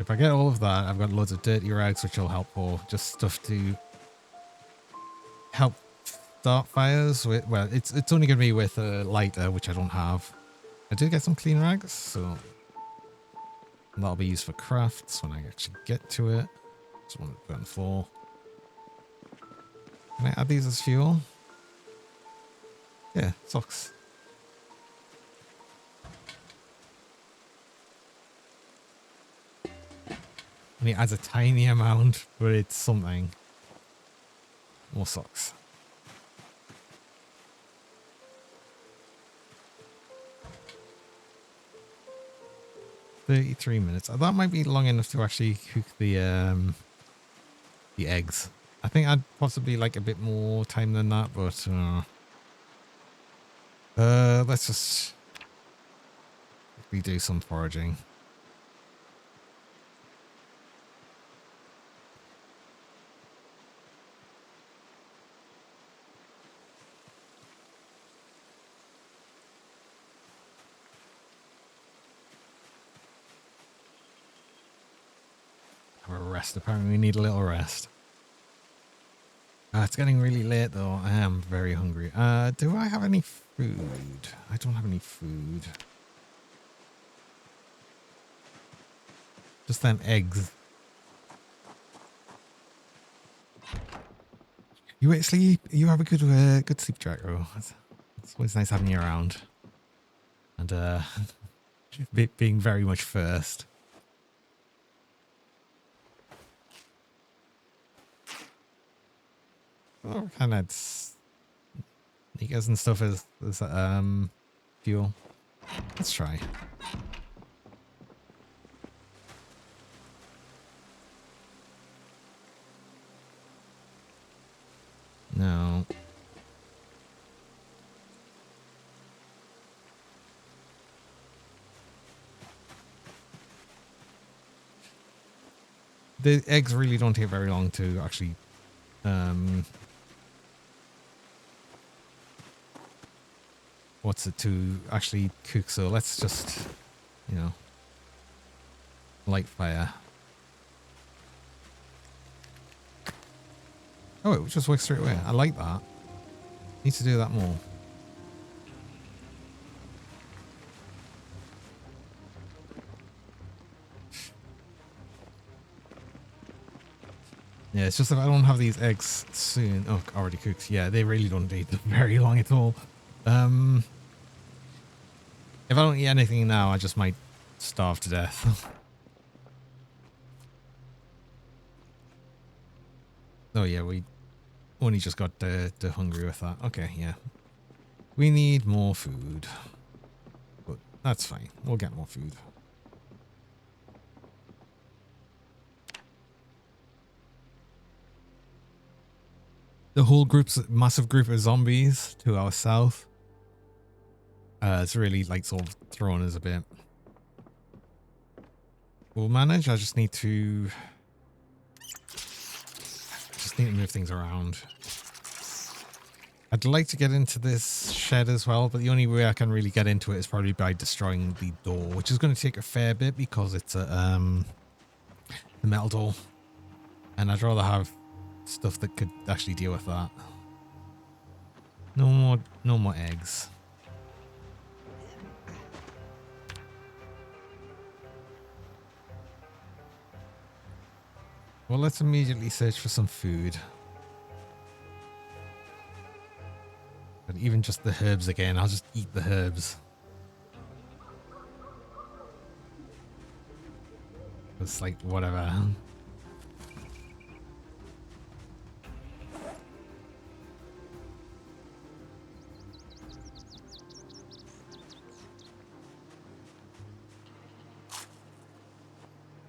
If I get all of that, I've got loads of dirty rags, which will help, or just stuff to help start fires with. Well, it's only going to be with a lighter, which I don't have. I did get some clean rags, so that'll be used for crafts when I actually get to it. Just want to put on the floor. Can I add these as fuel? Yeah, socks. And it adds a tiny amount, but it's something. More socks. $33. That might be long enough to actually cook the eggs. I think I'd possibly like a bit more time than that, but let's just quickly do some foraging. Have a rest. Apparently we need a little rest. It's getting really late though. I am very hungry. Do I have any food? I don't have any food. Just them eggs. You actually, you have a good sleep track, oh. It's always nice having you around. And being very much first. Oh, kind of sneakers and stuff as fuel. Let's try. No. The eggs really don't take very long to actually what's it to actually cook, so let's just, you know, light fire. Oh, it just works straight away. I like that. Need to do that more. Yeah, it's just if I don't have these eggs soon. Oh, already cooked. Yeah, they really don't take very long at all. If I don't eat anything now, I just might starve to death. Oh yeah, we only just got hungry with that. Okay, yeah. We need more food. But that's fine. We'll get more food. The whole massive group of zombies to our south. It's really like sort of throwing us a bit. We'll manage. I just need to move things around. I'd like to get into this shed as well, but the only way I can really get into it is probably by destroying the door, which is going to take a fair bit because it's a the metal door, and I'd rather have stuff that could actually deal with that. No more eggs. Well, let's immediately search for some food. But even just the herbs again, I'll just eat the herbs. It's like, whatever.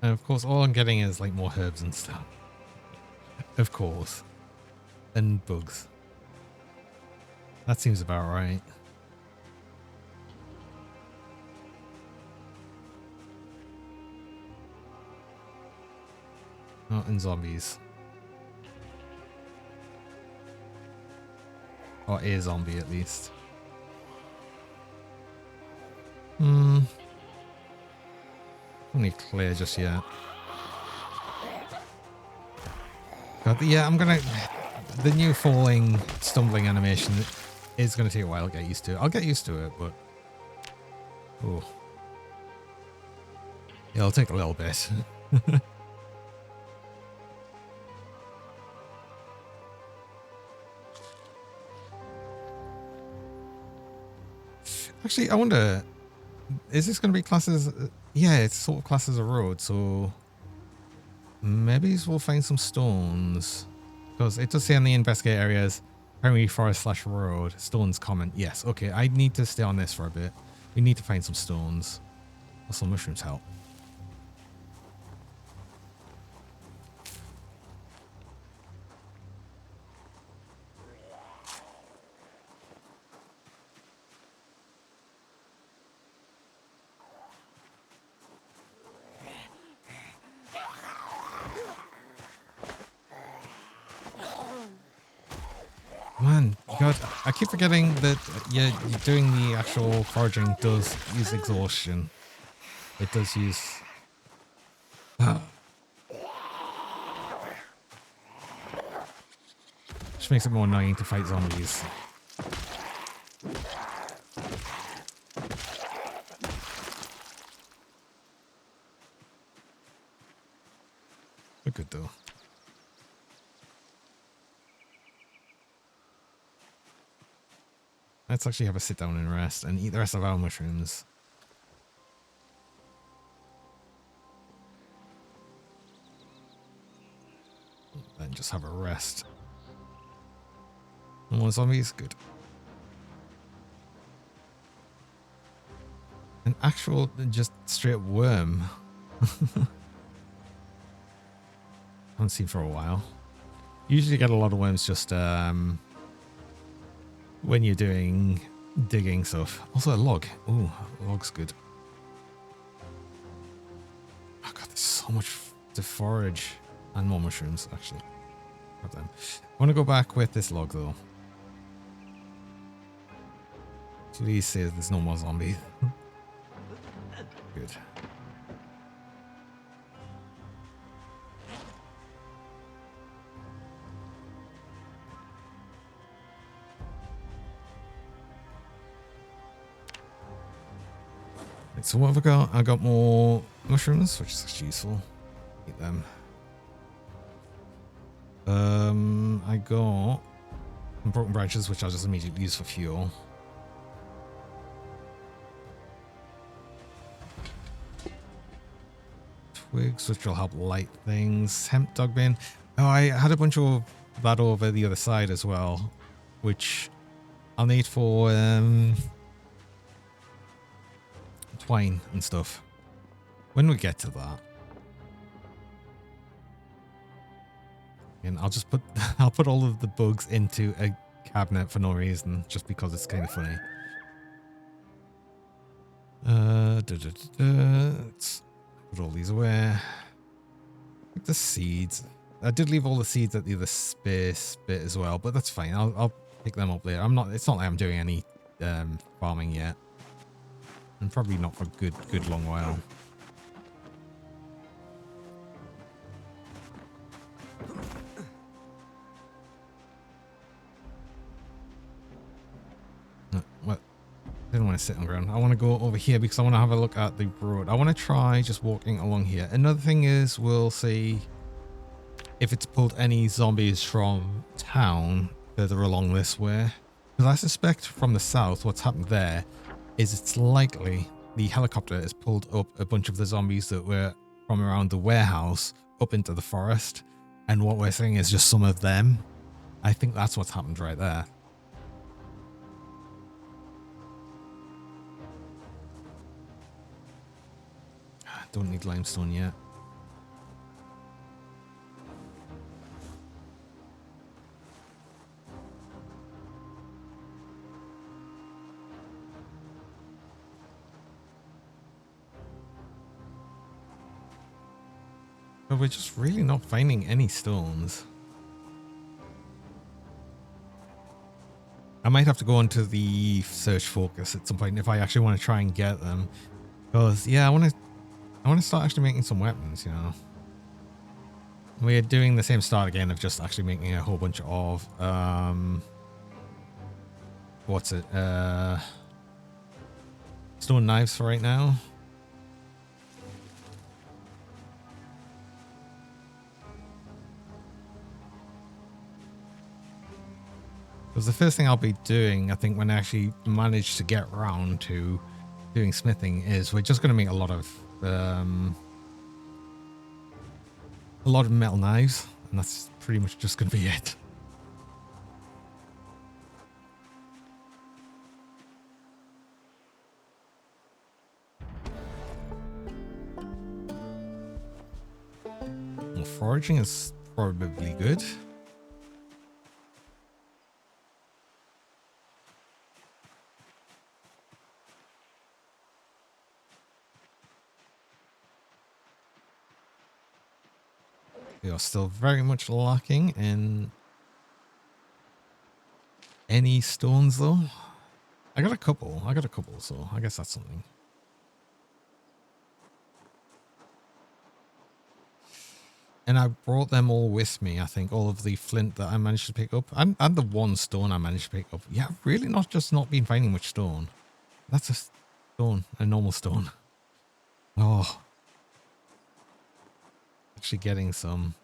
And of course, all I'm getting is like more herbs and stuff. Of course. And bugs. That seems about right. Not in zombies. Or a zombie at least. Don't need clear just yet. God, yeah, I'm gonna... The new falling, stumbling animation is gonna take a while to get used to. I'll get used to it, but... Oh. It'll take a little bit. Actually, I wonder... Is this gonna be classed as... Yeah, it's sort of classed as a road, so... Maybe we'll find some stones. Because it does say in the investigate areas, primary forest / road, stones common. Yes, okay, I need to stay on this for a bit. We need to find some stones. Also, mushrooms help. Man, God, I keep forgetting that you're doing the actual foraging does use exhaustion. It does use... Which makes it more annoying to fight zombies. They're good though. Let's actually have a sit down and rest and eat the rest of our mushrooms. Then just have a rest. More zombies, good. An actual, just straight worm. Haven't seen for a while. Usually get a lot of worms just when you're doing digging stuff. Also a log. Ooh, log's good. Oh god, there's so much to forage. And more mushrooms, actually. Grab them. I want to go back with this log, though. Please say there's no more zombies. Good. So what have I got? I got more mushrooms, which is actually useful. Eat them. I got some broken branches, which I'll just immediately use for fuel. Twigs, which will help light things. Hemp dog bin. Oh, I had a bunch of that over the other side as well, which I'll need for twine and stuff when we get to that. And I'll just put I'll put all of the bugs into a cabinet for no reason, just because it's kind of funny. Let's put all these away. Like the seeds. I did leave all the seeds at the other space bit as well, but that's fine. I'll pick them up later. It's not like I'm doing any farming yet. And probably not for a good long while. Well, I didn't want to sit on the ground. I want to go over here because I want to have a look at the road. I want to try just walking along here. Another thing is we'll see if it's pulled any zombies from town further along this way. Because I suspect from the south what's happened there is it's likely the helicopter has pulled up a bunch of the zombies that were from around the warehouse up into the forest. And what we're seeing is just some of them. I think that's what's happened right there. Don't need limestone yet. But we're just really not finding any stones. I might have to go into the search focus at some point if I actually want to try and get them. Because, yeah, I want to start actually making some weapons, you know. We're doing the same start again of just actually making a whole bunch of what's it? Stone knives for right now. Because the first thing I'll be doing, I think, when I actually manage to get around to doing smithing, is we're just going to make a lot of metal knives, and that's pretty much just going to be it. Well, foraging is probably good. We are still very much lacking in any stones, though. I got a couple, so I guess that's something. And I brought them all with me, I think, all of the flint that I managed to pick up, and the one stone I managed to pick up. Yeah, really not been finding much stone. That's a stone, a normal stone. Oh, actually getting some.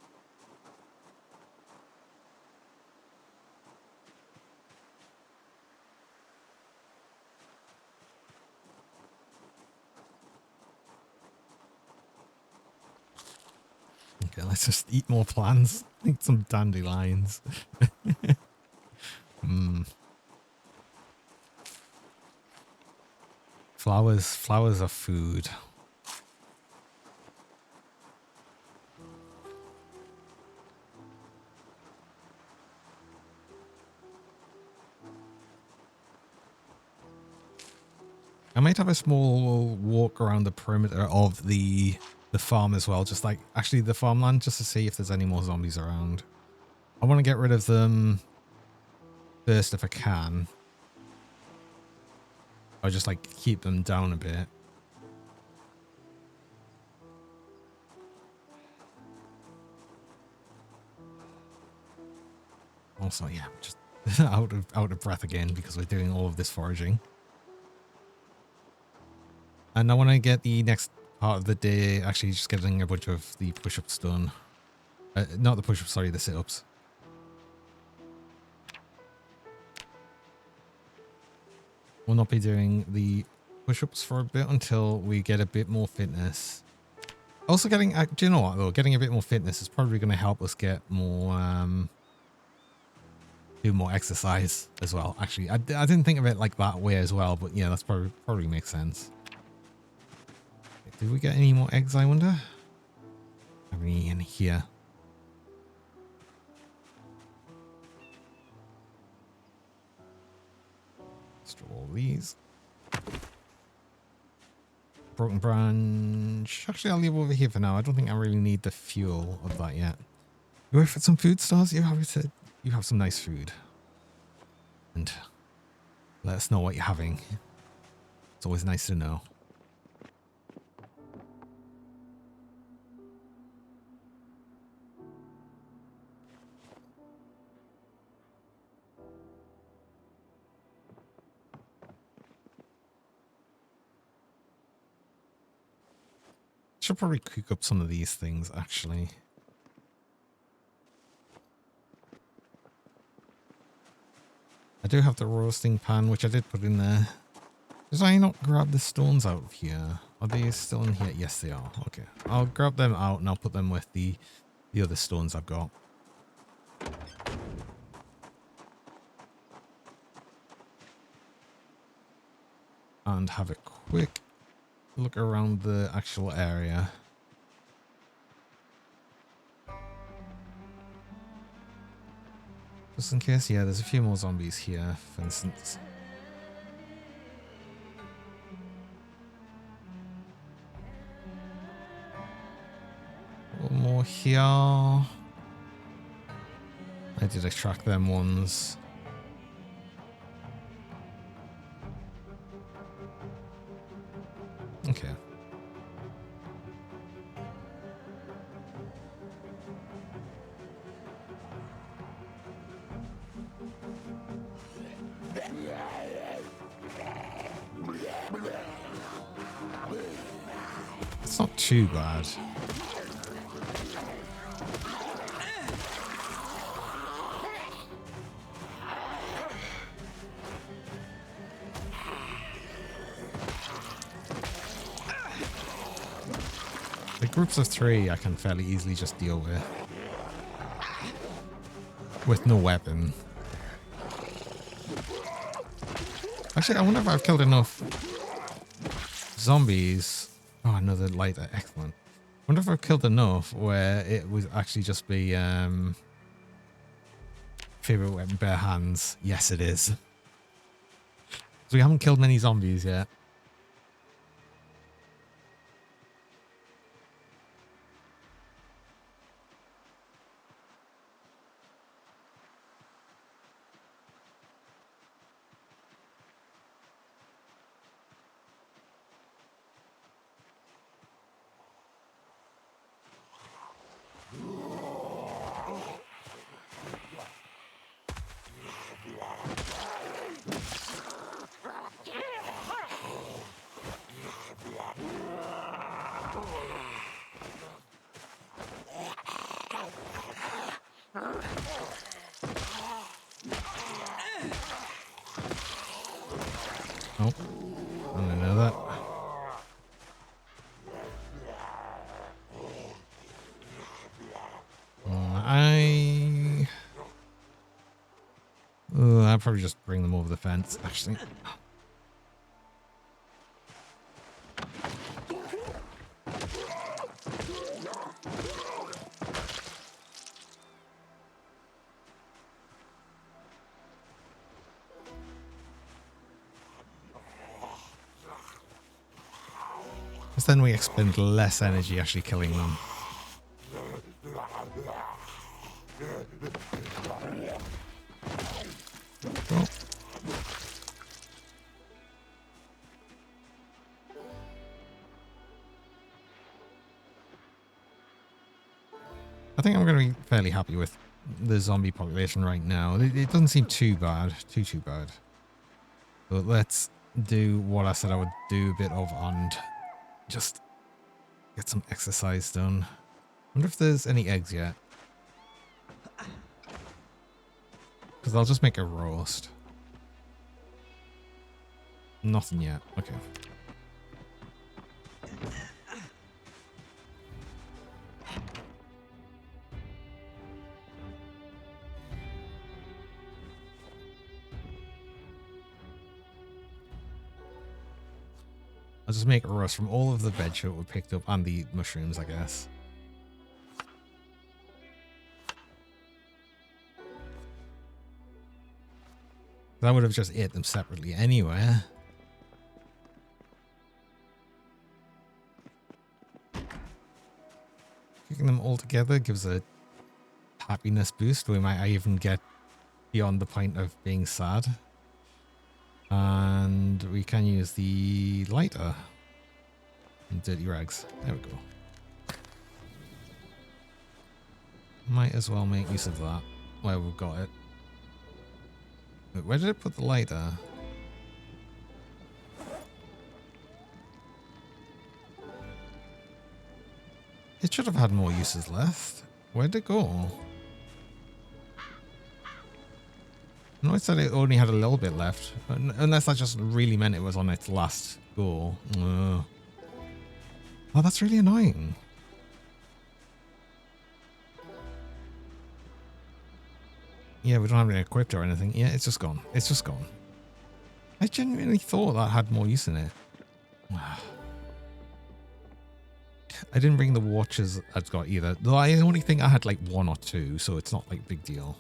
Okay, let's just eat more plants. Eat some dandelions. Flowers are food. I might have a small walk around the perimeter of the farm as well, just like actually the farmland, just to see if there's any more zombies around. I want to get rid of them first if I can. Or just like keep them down a bit. Also, yeah, just out of breath again because we're doing all of this foraging. And I want to get the next part of the day actually just getting a bunch of the push-ups done. Not the push-ups, sorry, the sit-ups. We'll not be doing the push-ups for a bit until we get a bit more fitness. Also getting, do you know what though? Getting a bit more fitness is probably going to help us get more, do more exercise as well. Actually, I didn't think of it like that way as well, but yeah, that's probably makes sense. Did we get any more eggs, I wonder? Have any in here? Let's do all these. Broken branch. Actually, I'll leave over here for now. I don't think I really need the fuel of that yet. You ready for some food, Stars? You have some nice food. And let us know what you're having. It's always nice to know. Should probably cook up some of these things, actually. I do have the roasting pan, which I did put in there. Did I not grab the stones out of here? Are they still in here? Yes, they are. Okay. I'll grab them out and I'll put them with the other stones I've got. And have a quick look around the actual area. Just in case, yeah, there's a few more zombies here, for instance. One more here. I did extract them ones. Okay. It's not too bad. The groups of 3 I can fairly easily just deal with no weapon. Actually, I wonder if I've killed enough zombies. Oh, another lighter. Excellent. I wonder if I've killed enough where it would actually just be favorite weapon, bare hands. Yes, it is. So we haven't killed many zombies yet. Oh, I don't know that. I'll probably just bring them over the fence, actually. Because then we expend less energy actually killing them. Oh. I think I'm going to be fairly happy with the zombie population right now. It doesn't seem too bad. Too bad. But let's do what I said I would do a bit of and just get some exercise done. Wonder if there's any eggs yet. Because I'll just make a roast. Nothing yet. Okay. I'll just make a roast from all of the veg that we picked up and the mushrooms, I guess. I would have just ate them separately anyway. Cooking them all together gives a happiness boost. We might even get beyond the point of being sad. And we can use the lighter and dirty rags. There we go. Might as well make use of that while we've got it. Wait, where did I put the lighter? It should have had more uses left. Where'd it go? No, it said it only had a little bit left. Unless that just really meant it was on its last go. Oh, that's really annoying. Yeah, we don't have any equipped or anything. Yeah, it's just gone. It's just gone. I genuinely thought that had more use in it. I didn't bring the watches I've got either. Though I only think I had like 1 or 2, so it's not like a big deal.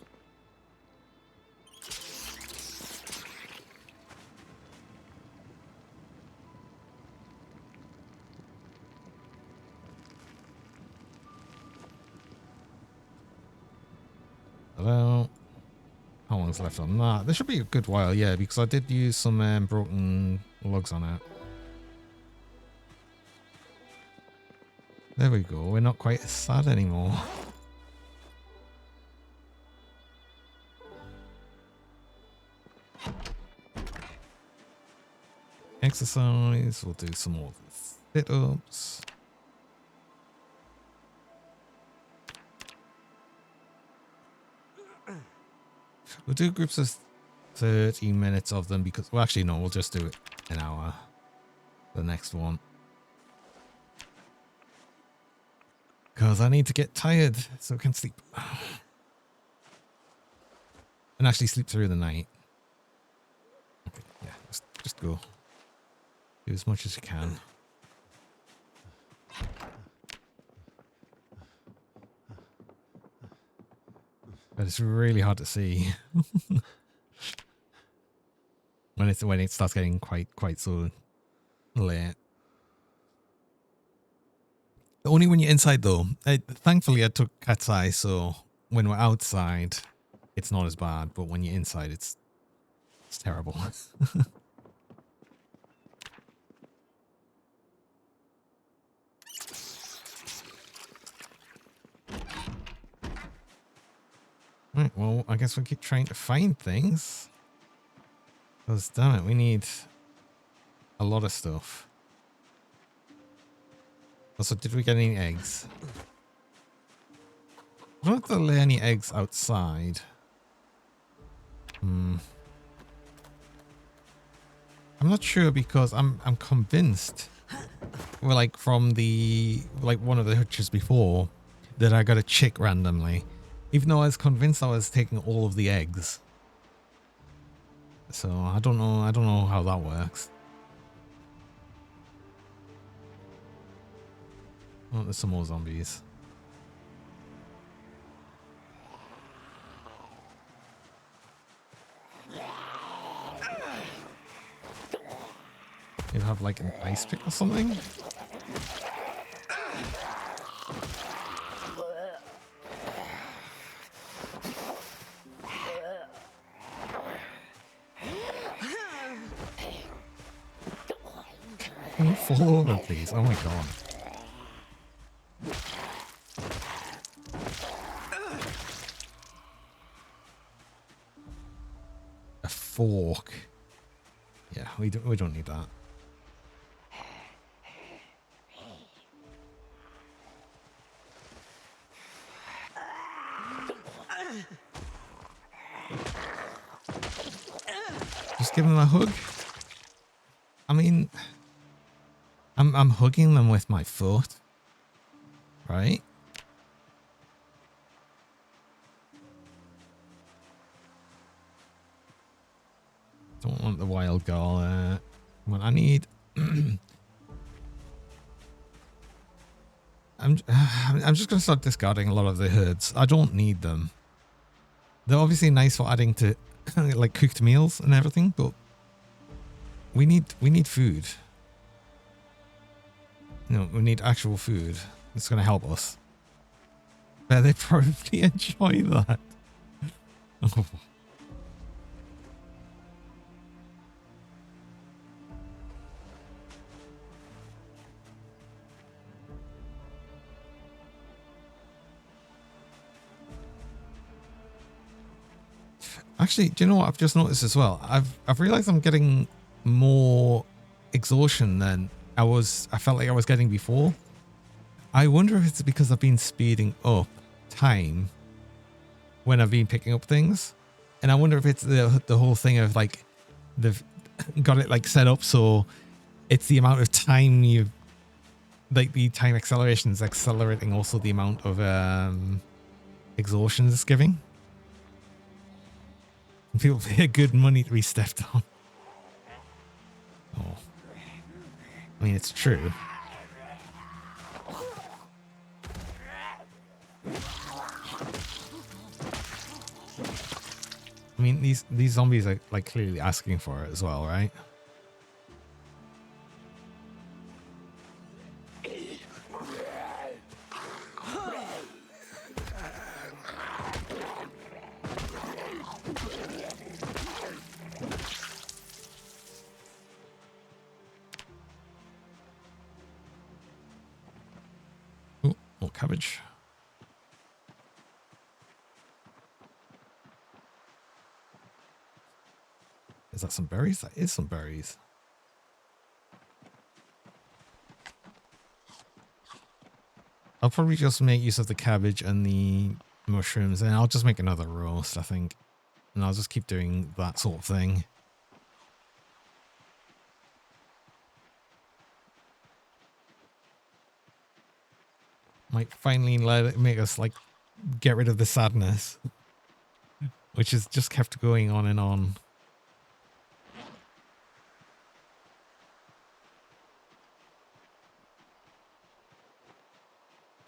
Hello. How long's left on that? There should be a good while, yeah, because I did use some broken logs on it. There we go. We're not quite as sad anymore. exercise. We'll do some more sit-ups. We'll do groups of 30 minutes of them because, well, actually, no, we'll just do it an hour. The next one. Because I need to get tired so I can sleep. And actually sleep through the night. Okay, yeah, just go. Do as much as you can. But it's really hard to see. when it starts getting quite so late. Only when you're inside though. Thankfully I took cat's eye, so when we're outside it's not as bad, but when you're inside it's terrible. Right, well, I guess we'll keep trying to find things. Because, damn it, we need a lot of stuff. Also, did we get any eggs? I don't have to lay any eggs outside. I'm not sure because I'm convinced, well, like from the, like one of the hutches before, that I got a chick randomly. Even though I was convinced I was taking all of the eggs. So I don't know how that works. Oh, there's some more zombies. You have like an ice pick or something? Can you fall over, please? Oh my god. A fork. Yeah, we don't need that. Just give them a hug. I mean, I'm hugging them with my foot, right? Don't want the wild girl. Come on, I need. I'm just gonna start discarding a lot of the herbs. I don't need them. They're obviously nice for adding to like cooked meals and everything, but we need food. No, we need actual food. It's gonna help us. But they probably enjoy that. Oh. Actually, do you know what I've just noticed as well? I've realized I'm getting more exhaustion than I felt like I was getting before. I wonder if it's because I've been speeding up time when I've been picking up things. And I wonder if it's the whole thing of like they've got it like set up so it's the amount of time you like the time acceleration is accelerating also the amount of exhaustion it's giving. People pay good money to be stepped on. Oh. I mean, it's true. I mean, these zombies are like clearly asking for it as well, right? Oh, more cabbage. Is that some berries? That is some berries. I'll probably just make use of the cabbage and the mushrooms, and I'll just make another roast, I think. And I'll just keep doing that sort of thing. Might finally let it make us, like, get rid of the sadness. Which has just kept going on and on.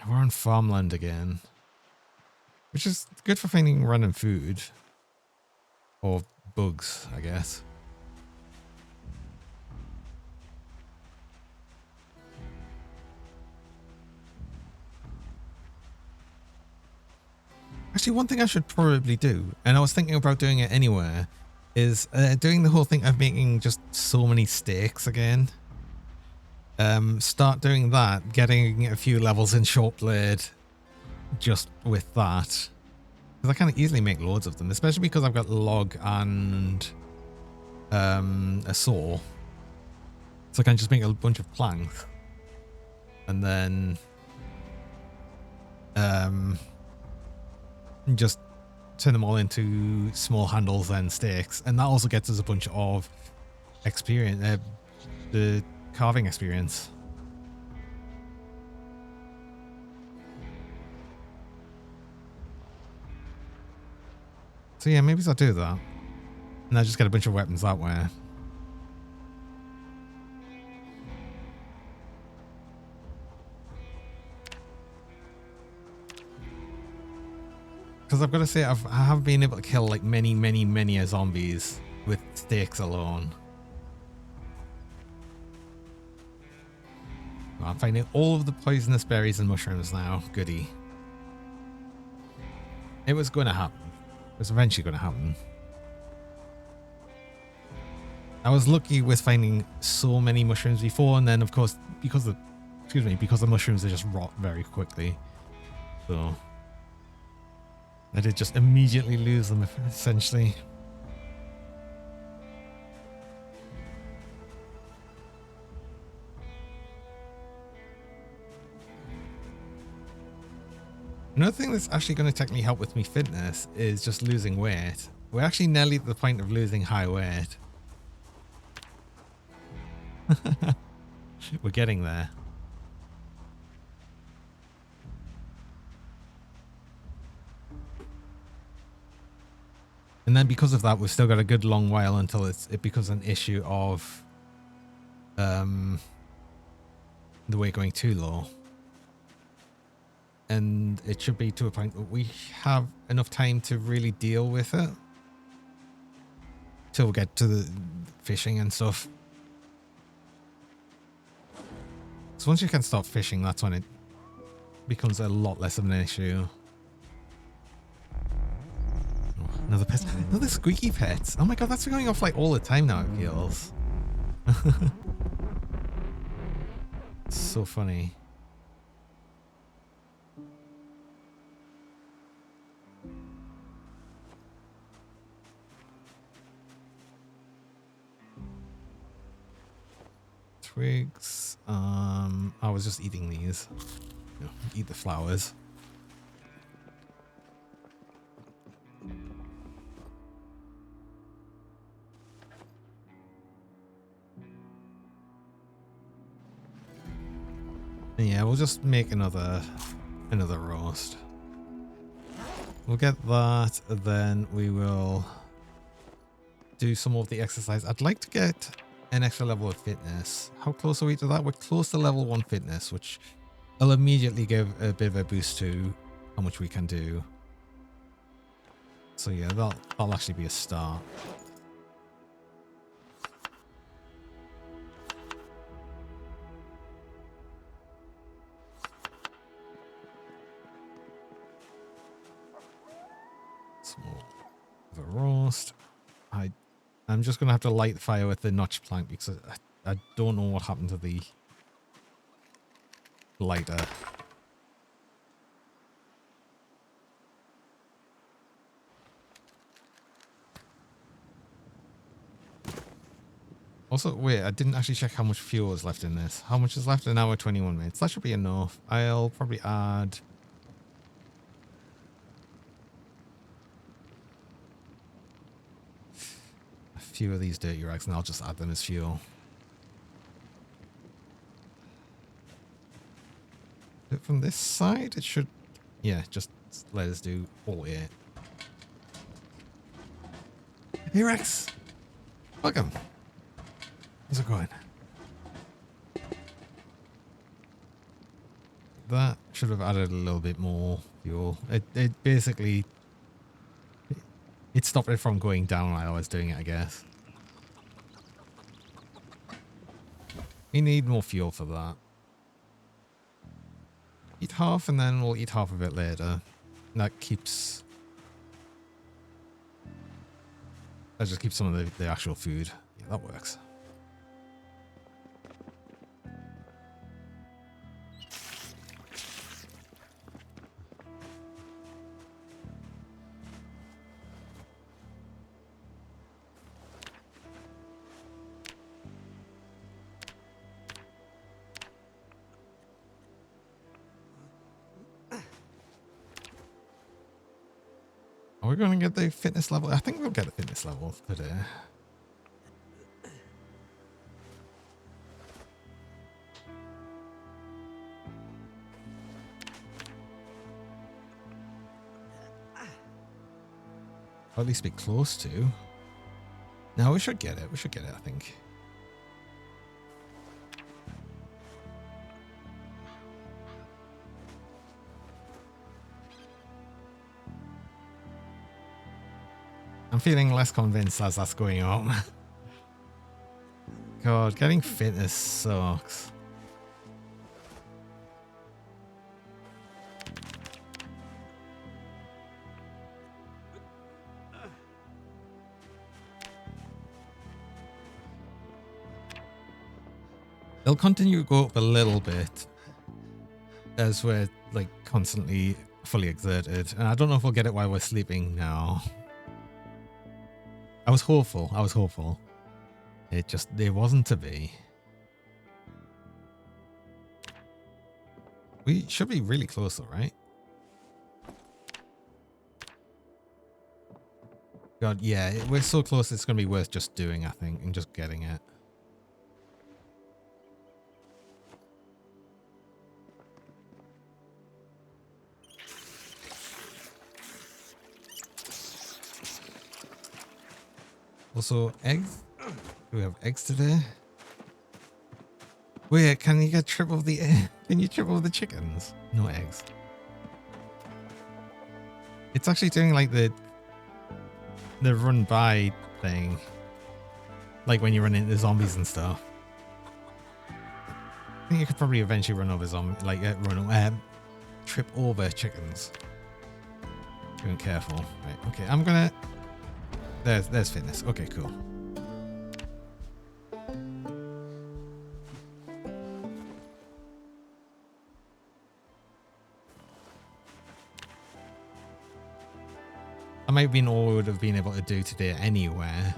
We're on farmland again. Which is good for finding random food. Or bugs, I guess. Actually, one thing I should probably do, and I was thinking about doing it anywhere, is doing the whole thing of making just so many steaks again. Start doing that, getting a few levels in short blade just with that. Because I can easily make loads of them, especially because I've got log and a saw. So I can just make a bunch of planks. And then just turn them all into small handles and sticks. And that also gets us a bunch of experience, the carving experience. So yeah, maybe I'll do that. And I just get a bunch of weapons that way. Because I've got to say, I have been able to kill like many zombies with stakes alone. Well, I'm finding all of the poisonous berries and mushrooms now. Goody. It was going to happen. It was eventually going to happen. I was lucky with finding so many mushrooms before, and then of course, because the mushrooms, they just rot very quickly. So I did just immediately lose them, essentially. Another thing that's actually going to technically help with me fitness is just losing weight. We're actually nearly at the point of losing high weight. We're getting there. And then because of that, we've still got a good long while until it becomes an issue of the weight going too low. And it should be to a point where we have enough time to really deal with it. Till we get to the fishing and stuff. So once you can start fishing, that's when it becomes a lot less of an issue. Oh, another pet. Another squeaky pet. Oh my god, that's going off like all the time now, it feels. It's so funny. Twigs. I was just eating these. You know, eat the flowers. And yeah, we'll just make another roast. We'll get that, and then we will do some of the exercise. I'd like to get an extra level of fitness. How close are we to that? We're close to level 1 fitness, which will immediately give a bit of a boost to how much we can do. So yeah, that'll actually be a start. Small of a roast. I'm just going to have to light the fire with the notch plank because I don't know what happened to the lighter. Also, wait, I didn't actually check how much fuel is left in this. How much is left? An hour, 21 minutes. That should be enough. I'll probably add... a few of these dirty rags and I'll just add them as fuel. From this side, it should... yeah, just let us do all it. Hey, Rex! Welcome! How's it going? That should have added a little bit more fuel. It basically... it stopped it from going down while I was doing it, I guess. We need more fuel for that. Eat half and then we'll eat half of it later. That keeps... that just keeps some of the actual food. Yeah, that works. Are we going to get the fitness level? I think we'll get the fitness level today. Or at least be close to. No, we should get it. We should get it, I think. I'm feeling less convinced as that's going on. God, getting fitness sucks. They'll continue to go up a little bit as we're like constantly fully exerted. And I don't know if we'll get it while we're sleeping now. I was hopeful. I was hopeful. It wasn't to be. We should be really close though, right? God, yeah, we're so close it's going to be worth just doing, I think, and just getting it. Also, eggs. Do we have eggs today? Wait, can you get triple the egg? Can you triple the chickens? No eggs. It's actually doing like the run by thing. Like when you run into zombies and stuff. I think you could probably eventually run over trip over chickens. Being careful. Right, okay, I'm gonna... There's fitness. Okay, cool. That might have been all we would have been able to do today anywhere.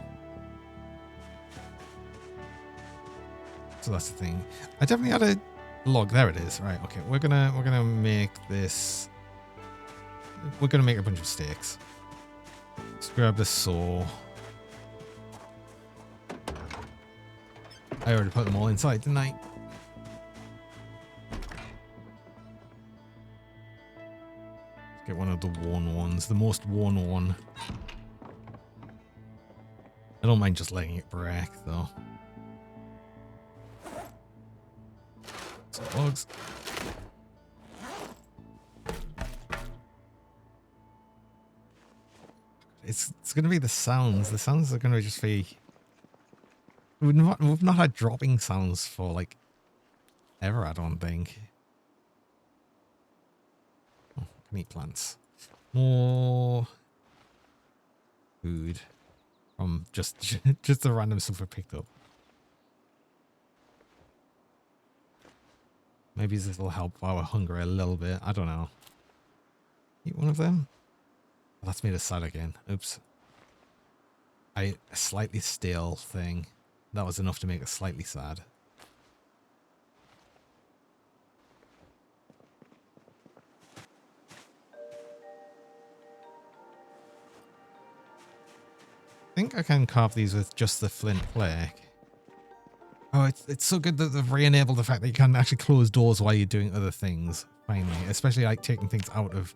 So that's the thing. I definitely had a log. There it is. Right. Okay. We're gonna make this. We're gonna make a bunch of steaks. Let's grab the saw. I already put them all inside, didn't I? Let's get one of the worn ones, the most worn one. I don't mind just letting it break though. Some logs. It's gonna be the sounds. The sounds are gonna just be... We've not had dropping sounds for like ever, I don't think. Oh, I can eat plants. More food from just the random stuff we picked up. Maybe this will help our hunger a little bit. I don't know. Eat one of them. Oh, that's made us sad again. Oops. A slightly stale thing. that was enough to make us slightly sad. I think I can carve these with just the flint flake. Oh, it's so good that they've re-enabled the fact that you can actually close doors while you're doing other things, finally. Especially like taking things out of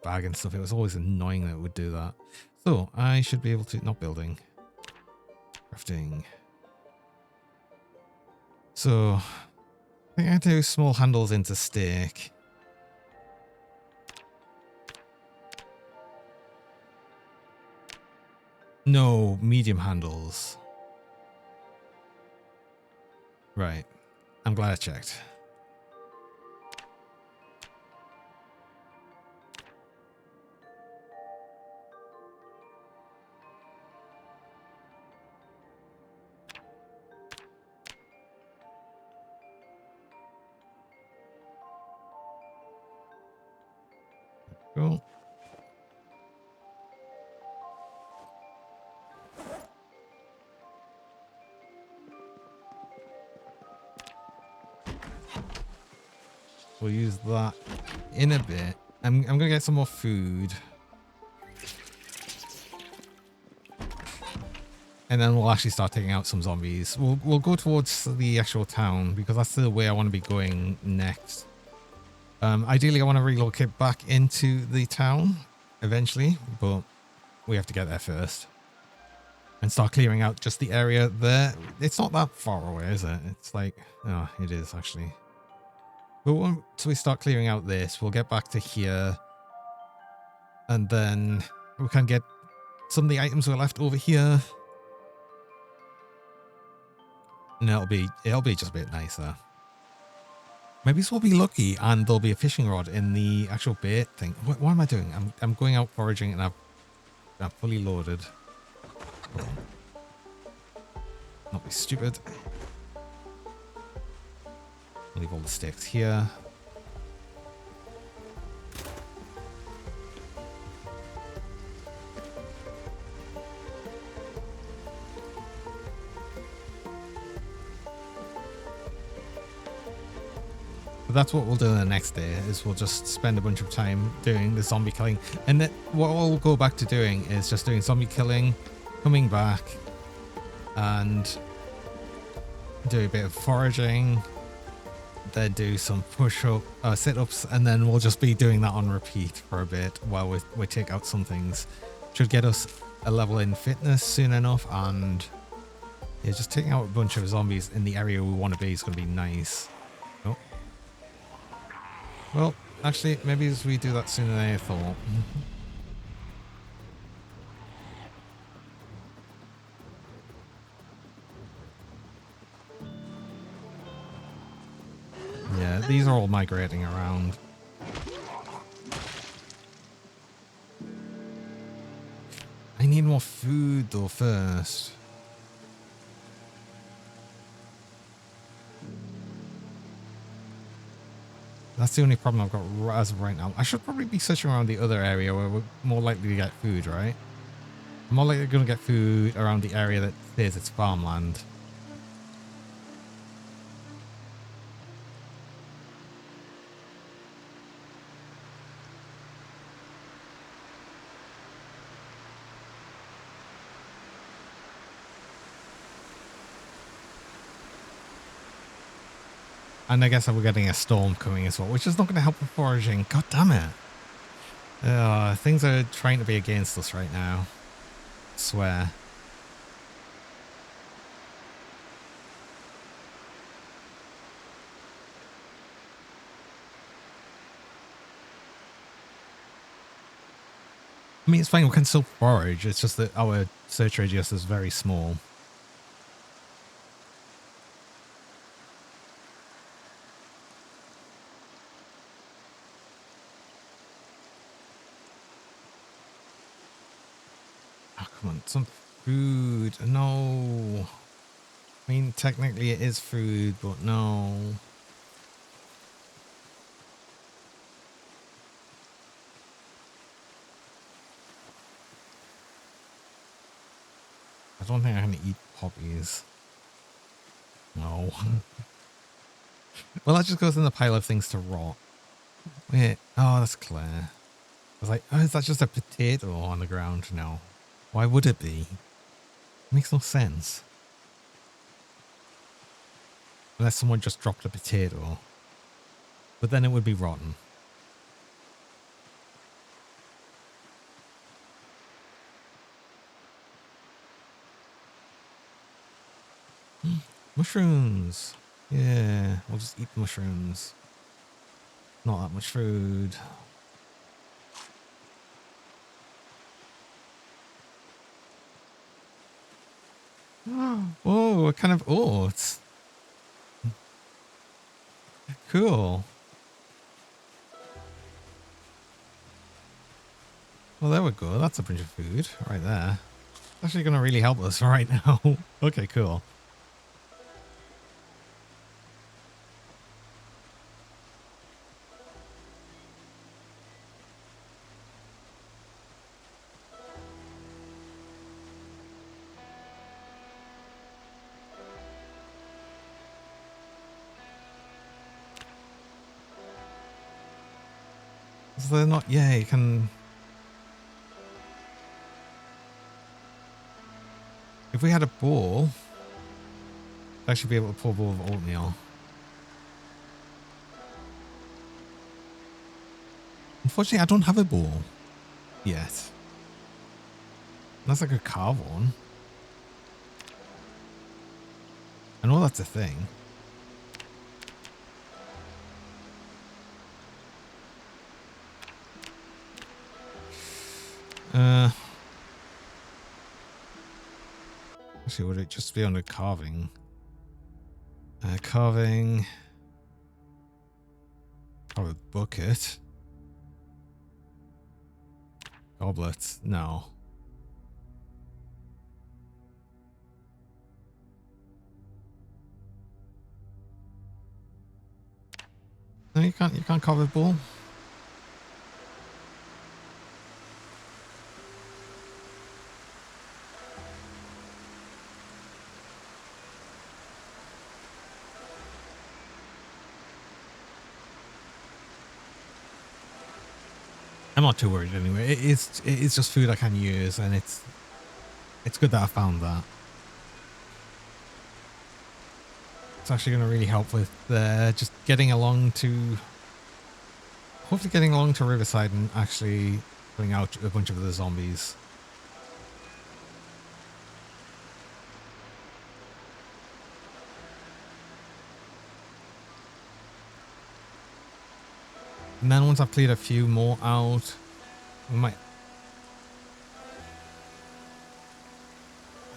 bag and stuff. It was always annoying that it would do that. So, I should be able to... Not building. Crafting. So, I think I do small handles into steak. No, medium handles. Right. I'm glad I checked. Cool. We'll use that in a bit. I'm gonna get some more food. And then we'll actually start taking out some zombies. We'll go towards the actual town because that's the way I want to be going next. Ideally, I want to relocate back into the town eventually, but we have to get there first. And start clearing out just the area there. It's not that far away, is it? It's like... Oh, it is actually. But once we start clearing out this, we'll get back to here. And then we can get some of the items we left over here. And it'll be just a bit nicer. Maybe we'll be lucky and there'll be a fishing rod in the actual bait thing. What am I doing? I'm going out foraging and I'm fully loaded. Hold on. Not be stupid. Leave all the sticks here. But that's what we'll do the next day, is we'll just spend a bunch of time doing the zombie killing. And then what we'll go back to doing is just doing zombie killing, coming back, and do a bit of foraging, then do some sit-ups, and then we'll just be doing that on repeat for a bit while we take out some things. Should get us a level in fitness soon enough, and yeah, just taking out a bunch of zombies in the area we want to be is going to be nice. Oh. Well, actually, maybe as we do that sooner than I thought. Yeah, these are all migrating around. I need more food though first. That's the only problem I've got as of right now. I should probably be searching around the other area where we're more likely to get food, right? I'm more likely going to get food around the area that says it's farmland. And I guess we're getting a storm coming as well, which is not going to help with foraging. God damn it. Things are trying to be against us right now. I swear. I mean, it's fine. We can still forage. It's just that our search radius is very small. Oh, come on. Some food. No. I mean, technically it is food, but no. I don't think I can eat poppies. No. Well, that just goes in the pile of things to rot. Wait. Oh, that's clear. I was like, oh, is that just a potato on the ground? No. Why would it be? It makes no sense. Unless someone just dropped a potato. But then it would be rotten. Mushrooms. Yeah, we'll just eat the mushrooms. Not that much food. Oh, what kind of oats? Cool. Well, there we go. That's a bunch of food right there. It's actually going to really help us right now. Okay, cool. Is there not? Yeah, you can. If we had a bowl, I should be able to pour a bowl of oatmeal. Unfortunately, I don't have a bowl yet. That's like a carve one. I know that's a thing. Actually, would it just be under carving? Carving. Oh, a bucket. Goblet. No. No, you can't. You can't carve a bowl. I'm not too worried anyway. It's just food I can use, and it's good that I found that. It's actually going to really help with just getting along to, hopefully getting along to Riverside and actually putting out a bunch of the zombies. And then once I've cleared a few more out, we might.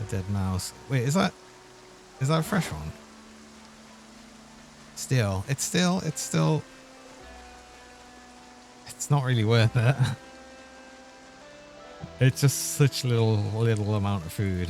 A dead mouse. Wait, is that a fresh one? It's not really worth it. It's just such little amount of food.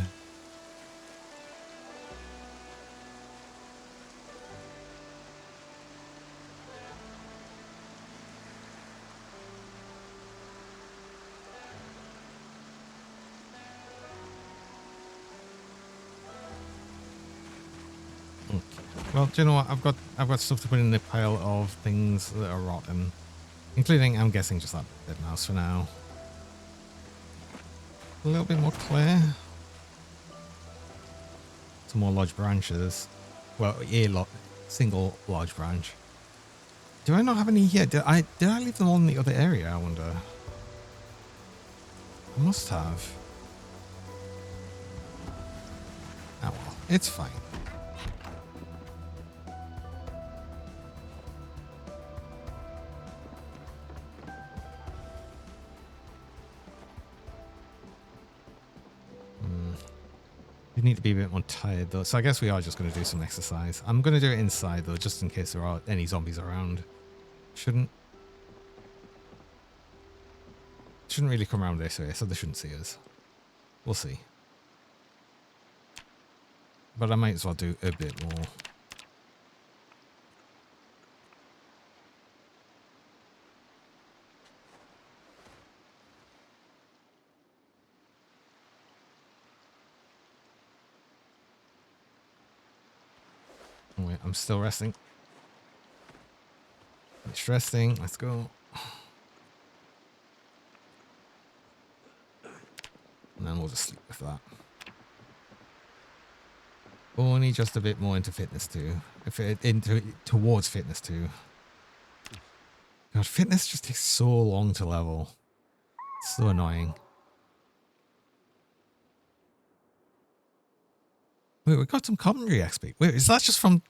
Well, do you know what? I've got stuff to put in the pile of things that are rotten, including, I'm guessing, just that dead mouse for now. A little bit more clay. Some more large branches. Well, single large branch. Do I not have any here? Did I leave them all in the other area? I wonder. I must have. Oh well, it's fine. We need to be a bit more tired though, so I guess we are just going to do some exercise. I'm going to do it inside though, just in case there are any zombies around. Shouldn't really come around this way, so they shouldn't see us. We'll see. But I might as well do a bit more. Oh, wait, I'm still resting. It's resting. Let's go. And then we'll just sleep with that. Only just a bit more into fitness 2. Towards fitness 2. God, fitness just takes so long to level. It's so annoying. Wait, we got some commentary XP. Wait, is that just from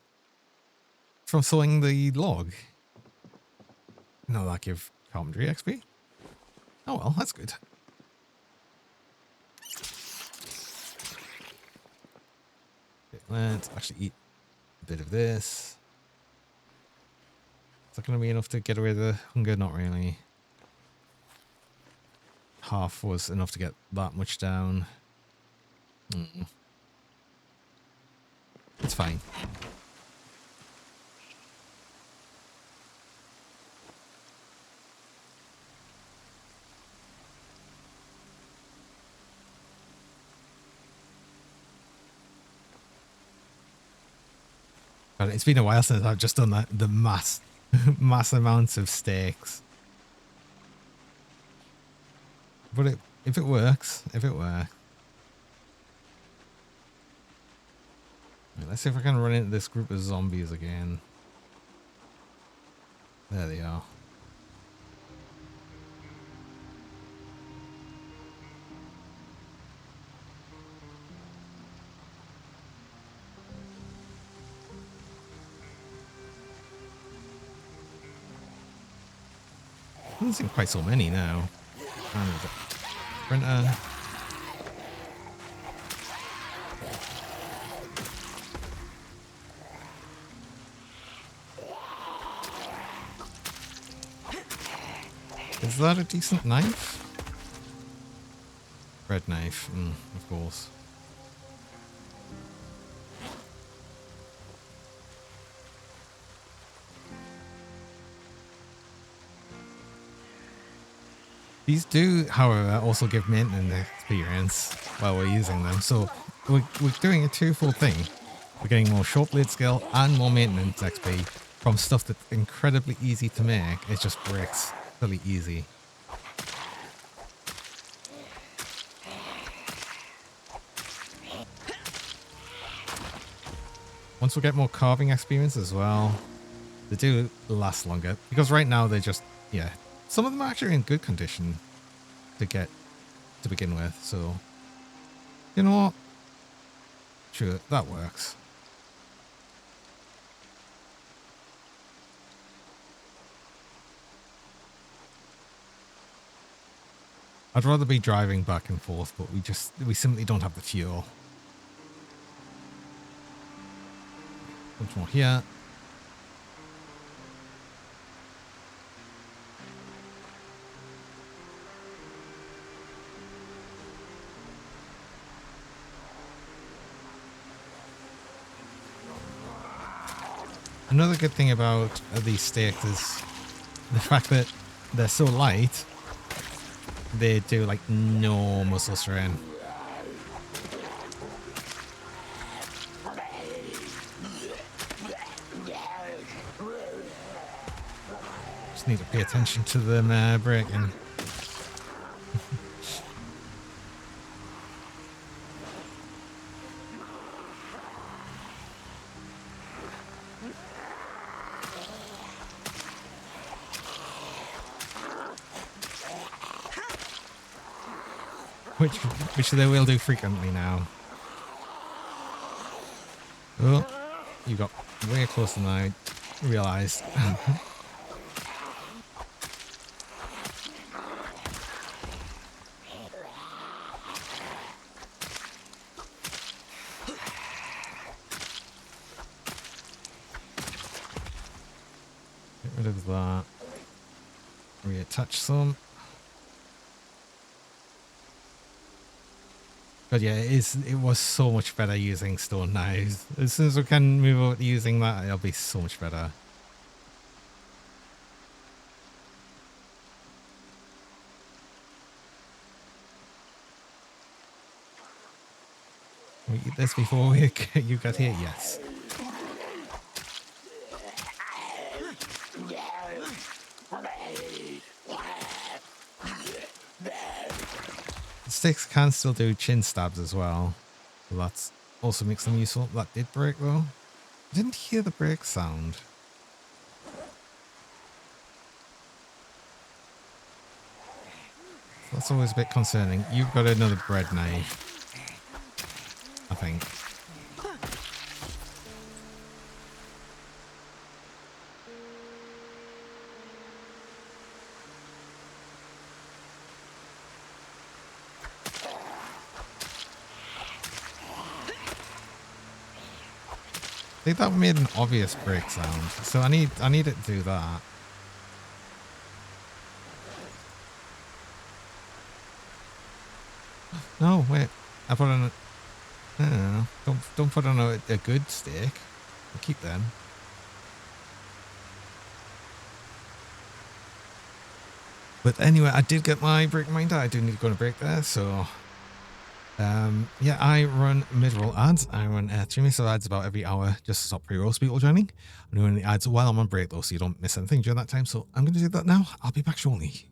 sewing the log? No, that give commentary XP? Oh well, that's good. Okay, let's actually eat a bit of this. Is that going to be enough to get away with the hunger? Not really. Half was enough to get that much down. It's fine. But it's been a while since I've just done that, the mass amounts of steaks. But if it works. Right, let's see if I can run into this group of zombies again. There they are. Doesn't seem quite so many now. And the printer. Is that a decent knife? Red knife, of course. These do, however, also give maintenance experience while we're using them. So we're doing a twofold thing. We're getting more short blade skill and more maintenance XP from stuff that's incredibly easy to make. It just breaks really easy. Once we get more carving experience as well, they do last longer. Because right now they're just, yeah, some of them are actually in good condition to get to begin with. So, you know what? Sure, that works. I'd rather be driving back and forth, but we simply don't have the fuel. Much more here. Another good thing about these steaks is the fact that they're so light, they do like no muscle strain. Just need to pay attention to them braking. Which they will do frequently now. Oh, you got way closer than I realized. Get rid of that. Reattach some. But yeah, it was so much better using stone knives. As soon as we can move over to using that, it'll be so much better. We eat this before you get here? Yes. sticks can still do chin stabs as well. So that's also makes them useful. That did break though. I didn't hear the break sound. So that's always a bit concerning. You've got another bread knife, I think. I think that made an obvious break sound, so I need it to do that. No, wait. I put on a... No, don't put on a good steak. I'll keep them. But anyway, I did get my break reminder. I do need to go on a break there, so... yeah, I run mid-roll ads. I run 3 ads about every hour just to stop pre-rolls people joining. I'm doing the ads while I'm on break though, so you don't miss anything during that time. So I'm going to do that now. I'll be back shortly.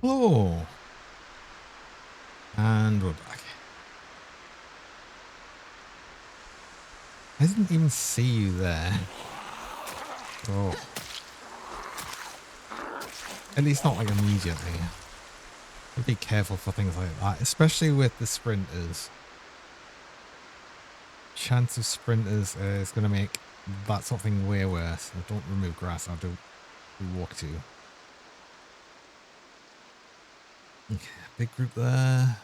Hello. And we're back. I didn't even see you there. Oh. At least not like immediately. Be careful for things like that, especially with the sprinters. Chance of sprinters is going to make that sort of thing way worse. I don't remove grass, I'll do walk to. Okay, big group there.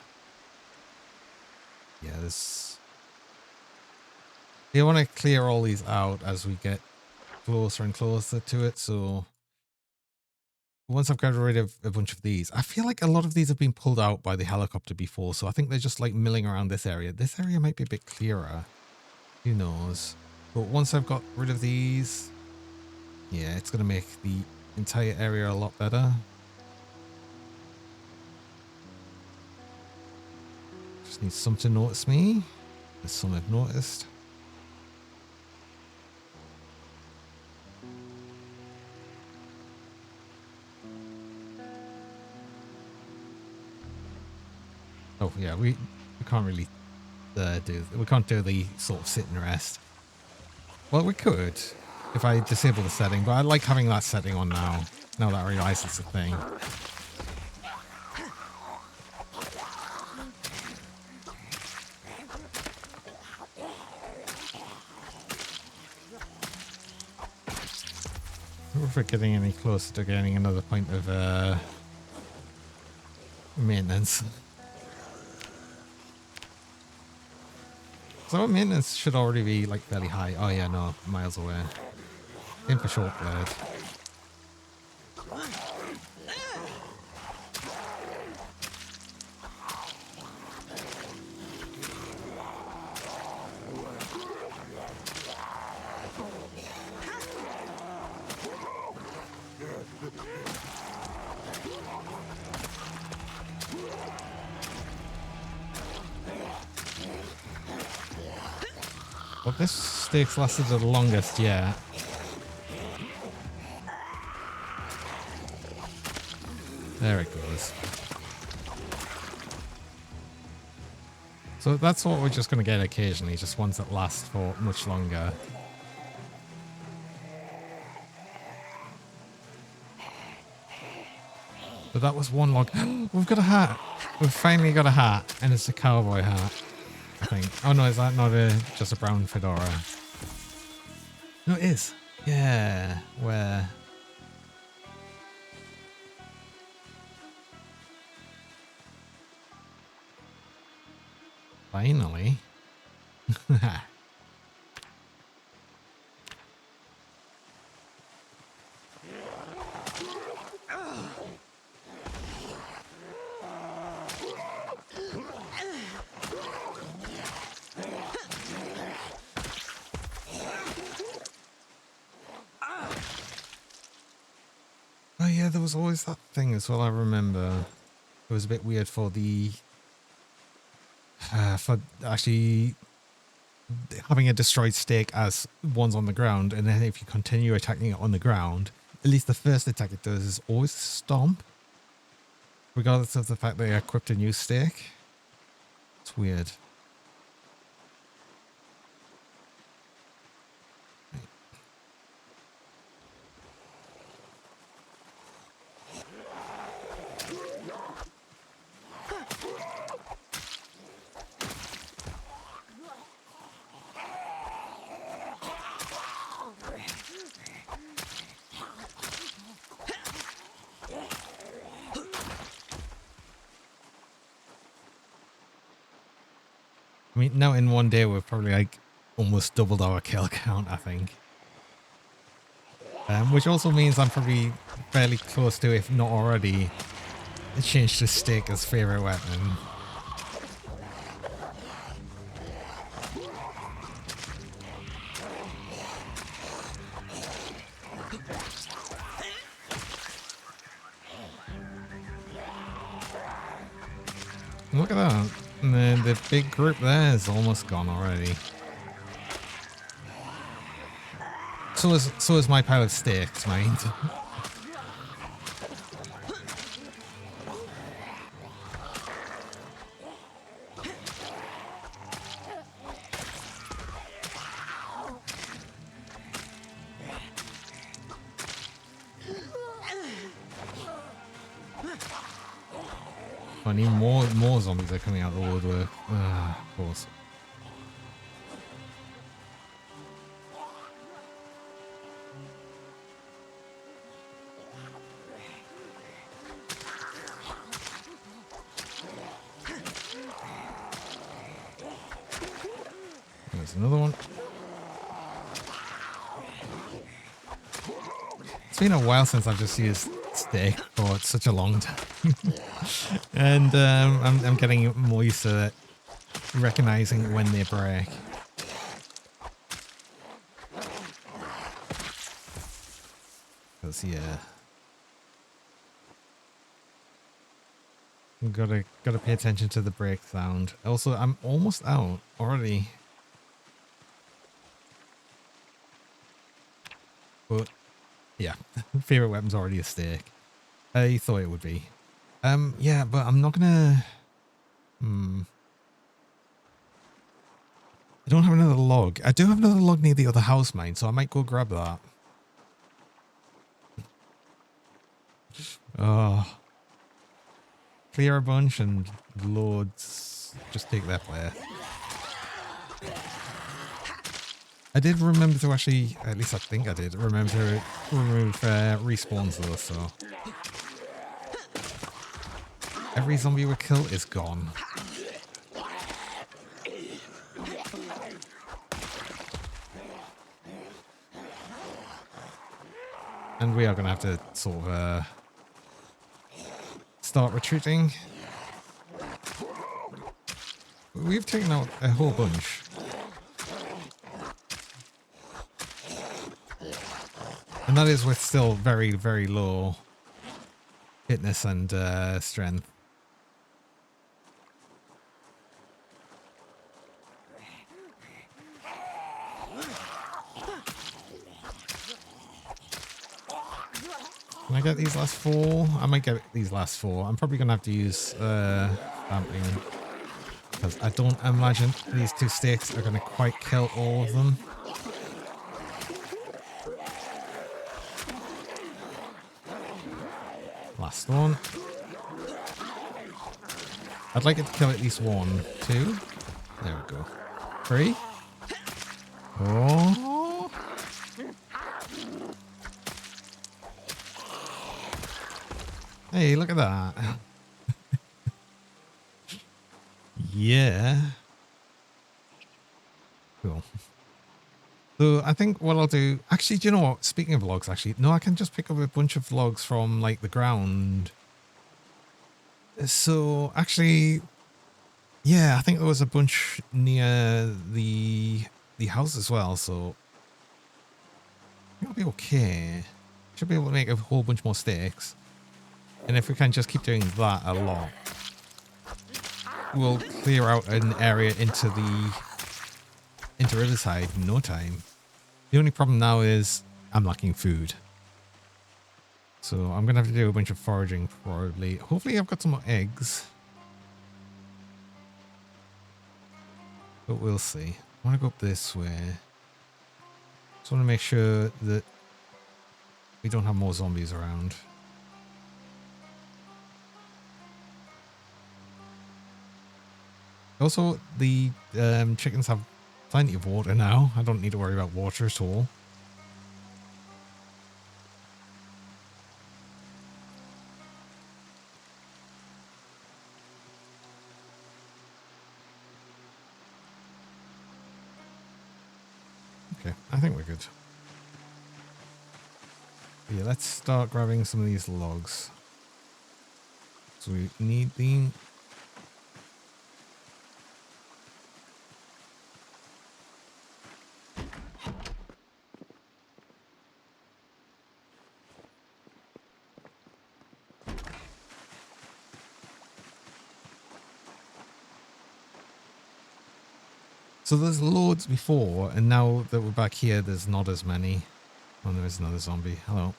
Yeah, there's... You want to clear all these out as we get closer and closer to it, so once I've got rid of a bunch of these, I feel like a lot of these have been pulled out by the helicopter before, so I think they're just like milling around this area. This area might be a bit clearer. Who knows? But once I've got rid of these, yeah, it's going to make the entire area a lot better. Just need some to notice me. There's some I've noticed. Oh yeah, we can't really we can't do the sort of sit and rest. Well, we could if I disable the setting, but I like having that setting on now. Now that I realise it's a thing. I wonder if we're getting any closer to getting another point of maintenance. So our maintenance should already be like fairly high. Oh yeah, no, miles away. Aim for short blade. Well, this stake's lasted the longest, yeah. There it goes. So that's what we're just going to get occasionally, just ones that last for much longer. But that was one log. We've got a hat. We've finally got a hat, and it's a cowboy hat, I think. Oh no, is that not just a brown fedora? No, it is. Yeah, where? Finally. Oh yeah, there was always that thing as well, I remember. It was a bit weird for the... for actually having a destroyed stake as one's on the ground, and then if you continue attacking it on the ground, at least the first attack it does is always stomp, regardless of the fact they equipped a new stake. It's weird. I mean, now in one day we've probably like almost doubled our kill count, I think. Which also means I'm probably fairly close to, if not already, changed to stick as favorite weapon. Look at that. And then the big group there is almost gone already. So is my pile of sticks, mind. I need more zombies are coming out of the woodwork. Of course. another one. It's been a while since I've just used stick for such a long time. And I'm getting more used to recognizing when they break. Because, yeah. Gotta pay attention to the break sound. Also, I'm almost out already. But yeah, favorite weapon's already a steak. I thought it would be. Yeah, but I'm not gonna. I don't have another log. I do have another log near the other house mine, so I might go grab that. Oh, clear a bunch and loads. Just take that player. I did remember to actually, at least I think I did, remember to remove respawns though, so. Every zombie we kill is gone. And we are going to have to sort of start retreating. We've taken out a whole bunch. And that is with still very, very low fitness and strength. Can I get these last 4? I might get these last 4. I'm probably going to have to use stamping. Because I don't imagine these 2 sticks are going to quite kill all of them. Last one. I'd like it to kill at least 1, 2. There we go. 3. Oh. Hey, look at that. Yeah. Cool. So I think what I'll do... Actually, do you know what? Speaking of logs, actually... No, I can just pick up a bunch of logs from, like, the ground. So, actually... Yeah, I think there was a bunch near the house as well, so... It'll be okay. Should be able to make a whole bunch more sticks. And if we can just keep doing that a lot, we'll clear out an area into Riverside in no time. The only problem now is I'm lacking food. So I'm going to have to do a bunch of foraging probably. Hopefully I've got some more eggs. But we'll see. I want to go up this way. Just want to make sure that we don't have more zombies around. Also, the chickens have plenty of water now. I don't need to worry about water at all. Okay, I think we're good. Yeah, let's start grabbing some of these logs. So we need the... So there's loads before, and now that we're back here, there's not as many. Oh, there is another zombie. Hello.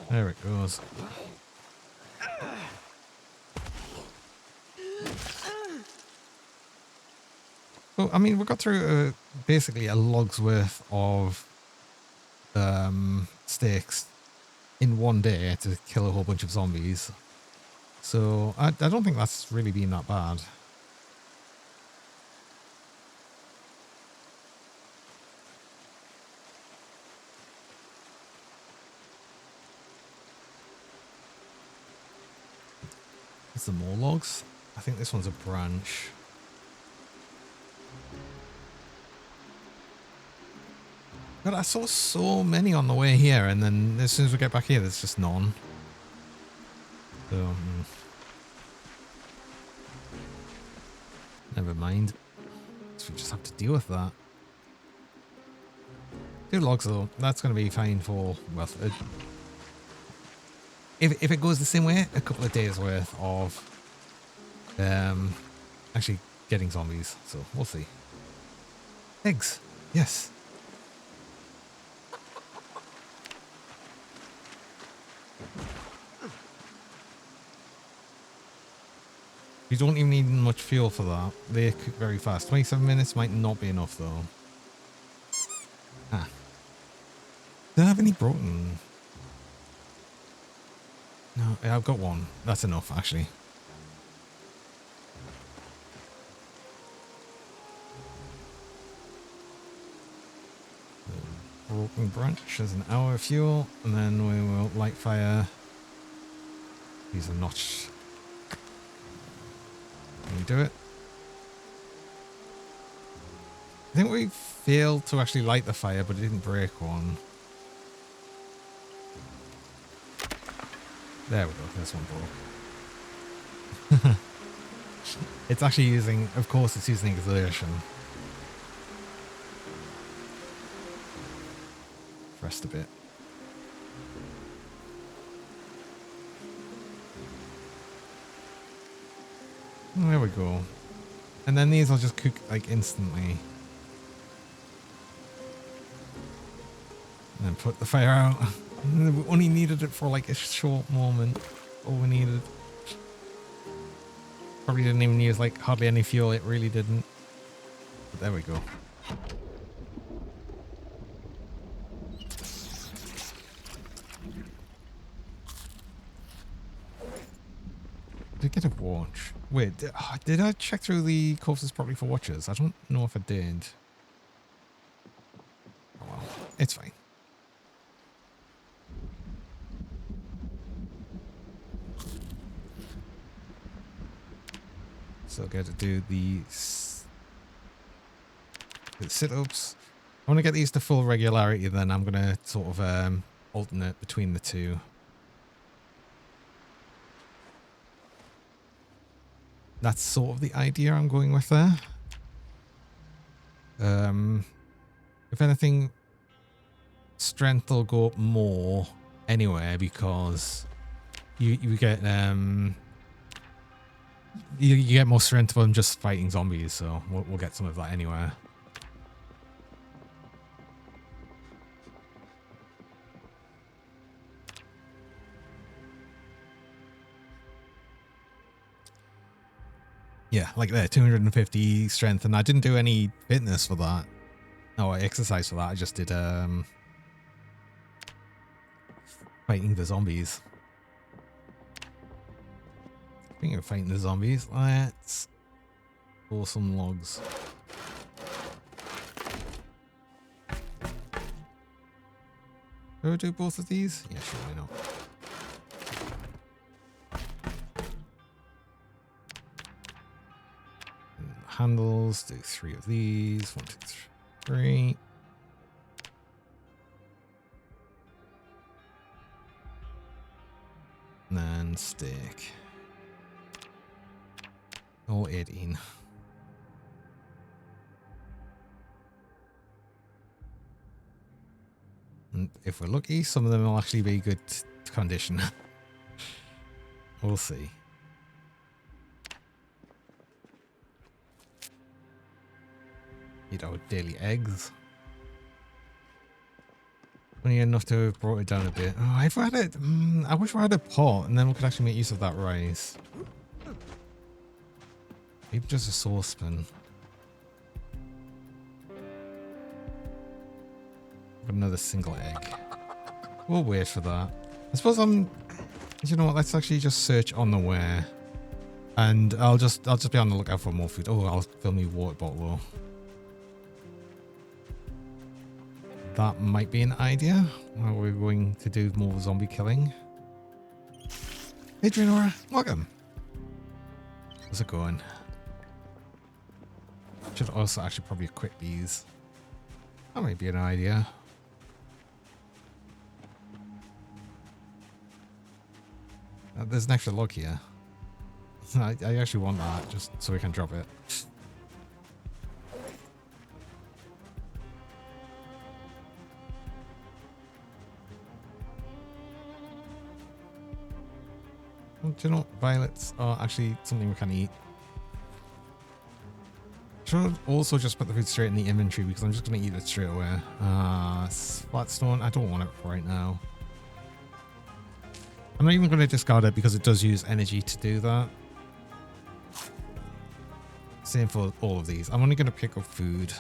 There it goes. Well, I mean, we got through basically a log's worth of sticks in one day to kill a whole bunch of zombies. So I don't think that's really been that bad. some more logs. I think this one's a branch. But I saw so many on the way here, and then as soon as we get back here, there's just none. So, never mind. So we just have to deal with that. 2 logs though, that's going to be fine for, well, if it goes the same way, a couple of days worth of actually getting zombies. So we'll see. Eggs, yes. You don't even need much fuel for that. They cook very fast. 27 minutes might not be enough though. Ah. Don't have any broken. No, I've got one. That's enough actually. Broken branch is an hour of fuel, and then we will light fire. These are notched. Can we do it? I think we failed to actually light the fire, but it didn't break one. There we go. This one broke. It's actually using, of course, it's using exertion. Rest a bit. There we go. And then these will just cook like instantly. And then put the fire out. We only needed it for like a short moment. All we needed. Probably didn't even use like hardly any fuel. It really didn't. But there we go. Did I get a watch? Wait, did I check through the courses properly for watches? I don't know if I did. Oh well, it's fine. So I got to do the sit-ups. I want to get these to full regularity, then I'm going to sort of alternate between the two. That's sort of the idea I'm going with there. If anything, strength will go up more anyway because you get you get more strength from just fighting zombies, so we'll get some of that anyway. Yeah, like there, 250 strength, and I didn't do any fitness for that. No, exercise for that. I just did fighting the zombies. Speaking of fighting the zombies, let's pull some logs. Do I do both of these? Yeah, sure, why not? Handles, do 3 of these. 1, 2, 3. And then stick. All 18. And if we're lucky, some of them will actually be good condition. We'll see. Eat our daily eggs. Only enough to have brought it down a bit. Oh, if I had it, I wish I had a pot, and then we could actually make use of that rice. Maybe just a saucepan. Another single egg. We'll wait for that. I suppose you know what? Let's actually just search on the way, and I'll just be on the lookout for more food. Oh, I'll fill me water bottle though. That might be an idea. Are we going to do more zombie killing? Hey, Drenora, welcome. How's it going? Should also actually probably equip these. That might be an idea. There's an extra log here. I actually want that just so we can drop it. Do you know what? Violets are actually something we can eat. Should also just put the food straight in the inventory because I'm just going to eat it straight away. Flatstone, I don't want it right now. I'm not even going to discard it because it does use energy to do that. Same for all of these. I'm only going to pick up food.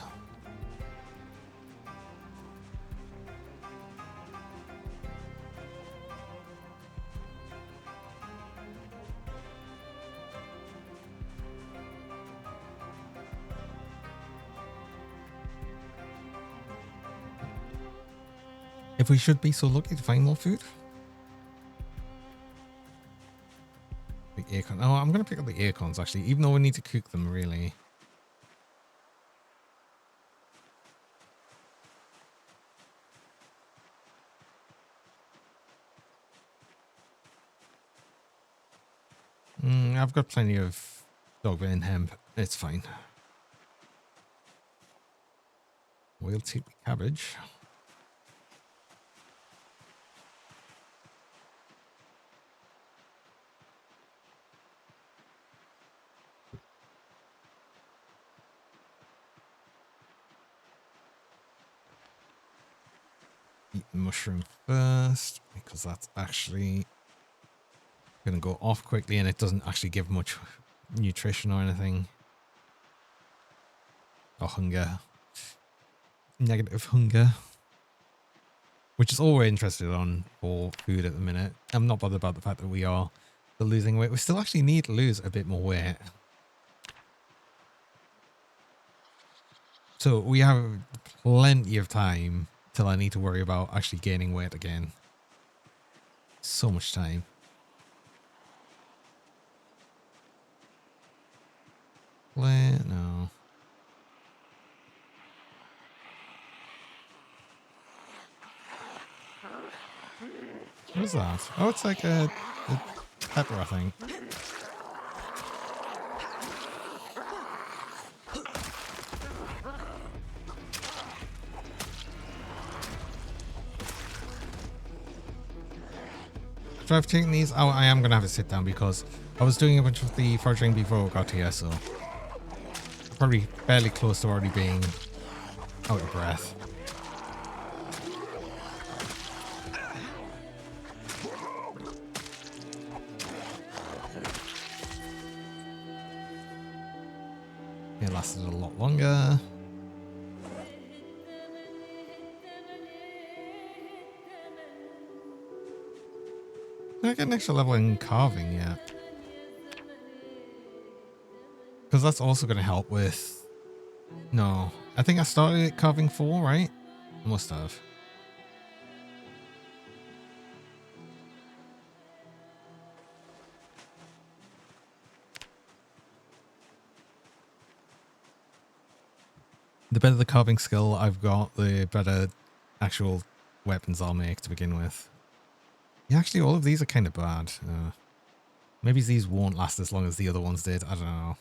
If we should be so lucky to find more food. The acorn. Oh, I'm going to pick up the acorns actually, even though we need to cook them really. I've got plenty of dogwood and hemp. It's fine. We'll take the cabbage. Eat the mushroom first because that's actually going to go off quickly and it doesn't actually give much nutrition or anything. Or hunger. Negative hunger. Which is all we're interested on for food at the minute. I'm not bothered about the fact that we are still losing weight. We still actually need to lose a bit more weight. So we have plenty of time till I need to worry about actually gaining weight again. So much time. No. What is that? Oh, it's like a pepper, I think. So I've taken these out. I am going to have to sit down because I was doing a bunch of the foraging before I got here, so probably fairly close to already being out of breath. It lasted a lot longer. Did I get an extra level in carving yet? Because that's also going to help with... No. I think I started at carving 4, right? I must have. The better the carving skill I've got, the better actual weapons I'll make to begin with. Yeah, actually, all of these are kind of bad. Maybe these won't last as long as the other ones did. I don't know.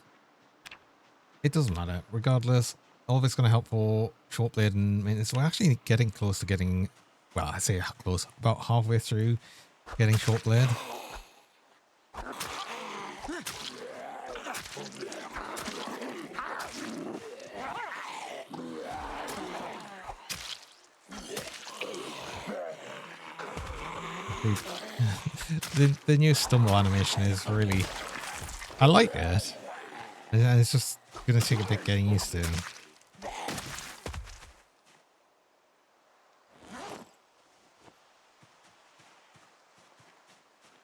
It doesn't matter. Regardless, all of it's going to help for short blade and maintenance. We're actually getting close to getting... Well, I say close. About halfway through getting short blade. The new stumble animation is really... I like it. And it's just going to take a bit getting used to.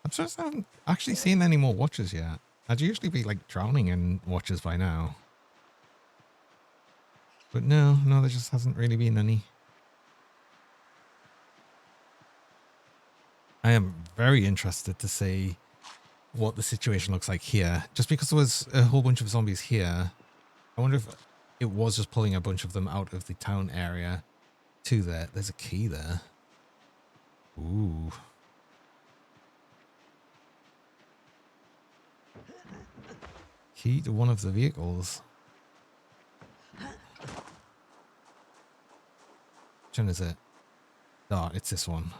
I'm surprised I haven't actually seen any more watches yet. I'd usually be like drowning in watches by now. But no, there just hasn't really been any. I am very interested to see what the situation looks like here. Just because there was a whole bunch of zombies here, I wonder if it was just pulling a bunch of them out of the town area to there. There's a key there. Ooh. Key to one of the vehicles. Which one is it? Oh, it's this one.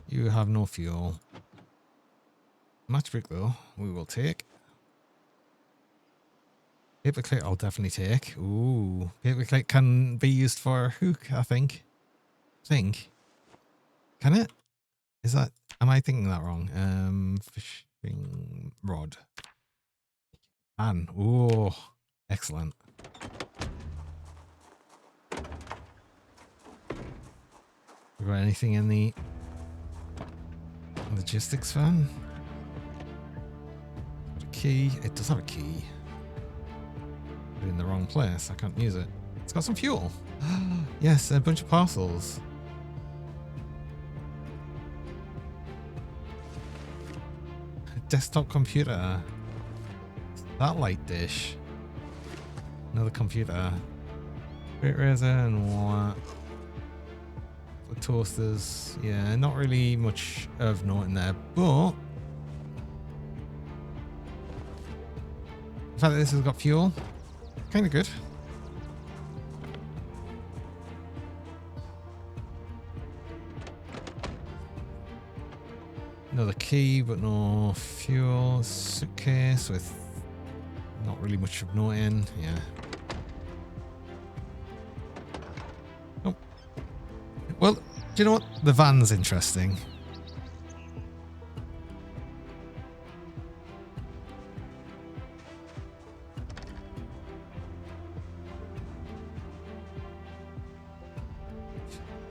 You have no fuel. Matchbook though, we will take. Paperclip I'll definitely take. Ooh, paperclip can be used for a hook, I think. Can it? Is that, am I thinking that wrong? Fishing rod. Man, ooh, excellent. We got anything in the logistics van? Got a key. It does have a key. Put it in the wrong place. I can't use it. It's got some fuel. Yes, a bunch of parcels. Desktop computer. Satellite dish. Another computer. Great razor and what? The toasters. Yeah, not really much of note in there, but the fact that this has got fuel, kind of good. Another key, but no fuel. Suitcase with not really much of note in. Yeah. Oh. Well, do you know what? The van's interesting.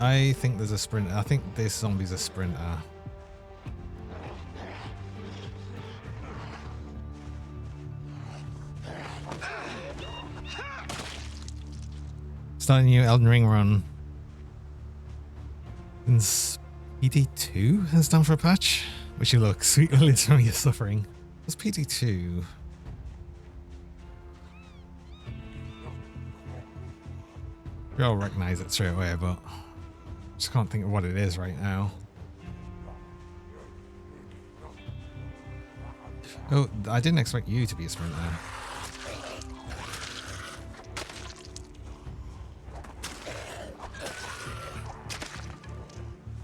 I think there's a sprinter. I think this zombie's a sprinter. Starting a new Elden Ring run. Since PD2 has done for a patch. Wish you luck. Sweet release from your suffering. What's PD2? We all recognize it straight away, but just can't think of what it is right now. Oh, I didn't expect you to be a sprinter.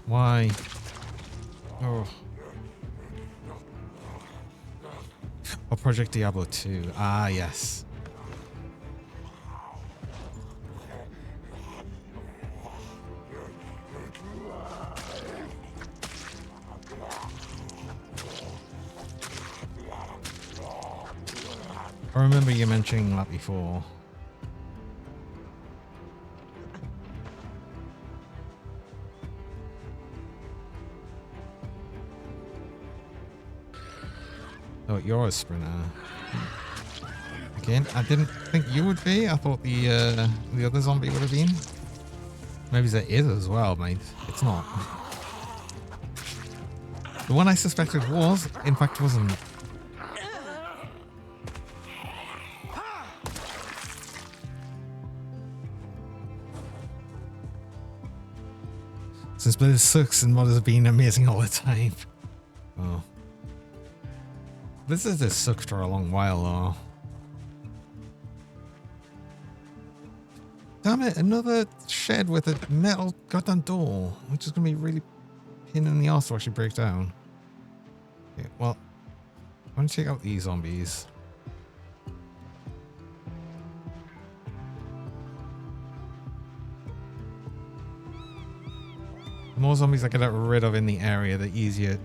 Why? Oh. Oh, Project Diablo 2. Ah, yes. I remember you mentioning that before. Oh, you're a sprinter. Again, I didn't think you would be. I thought the other zombie would have been. Maybe there is as well, mate. It's not. The one I suspected was, in fact, wasn't. Since Blizzard sucks and modders have been amazing all the time. Oh. Blizzard has sucked for a long while though. Damn it, another shed with a metal goddamn door, which is going to be really pain in the arse to actually break down. Okay, well, I'm going to take out these zombies. The more zombies I get rid of in the area, the easier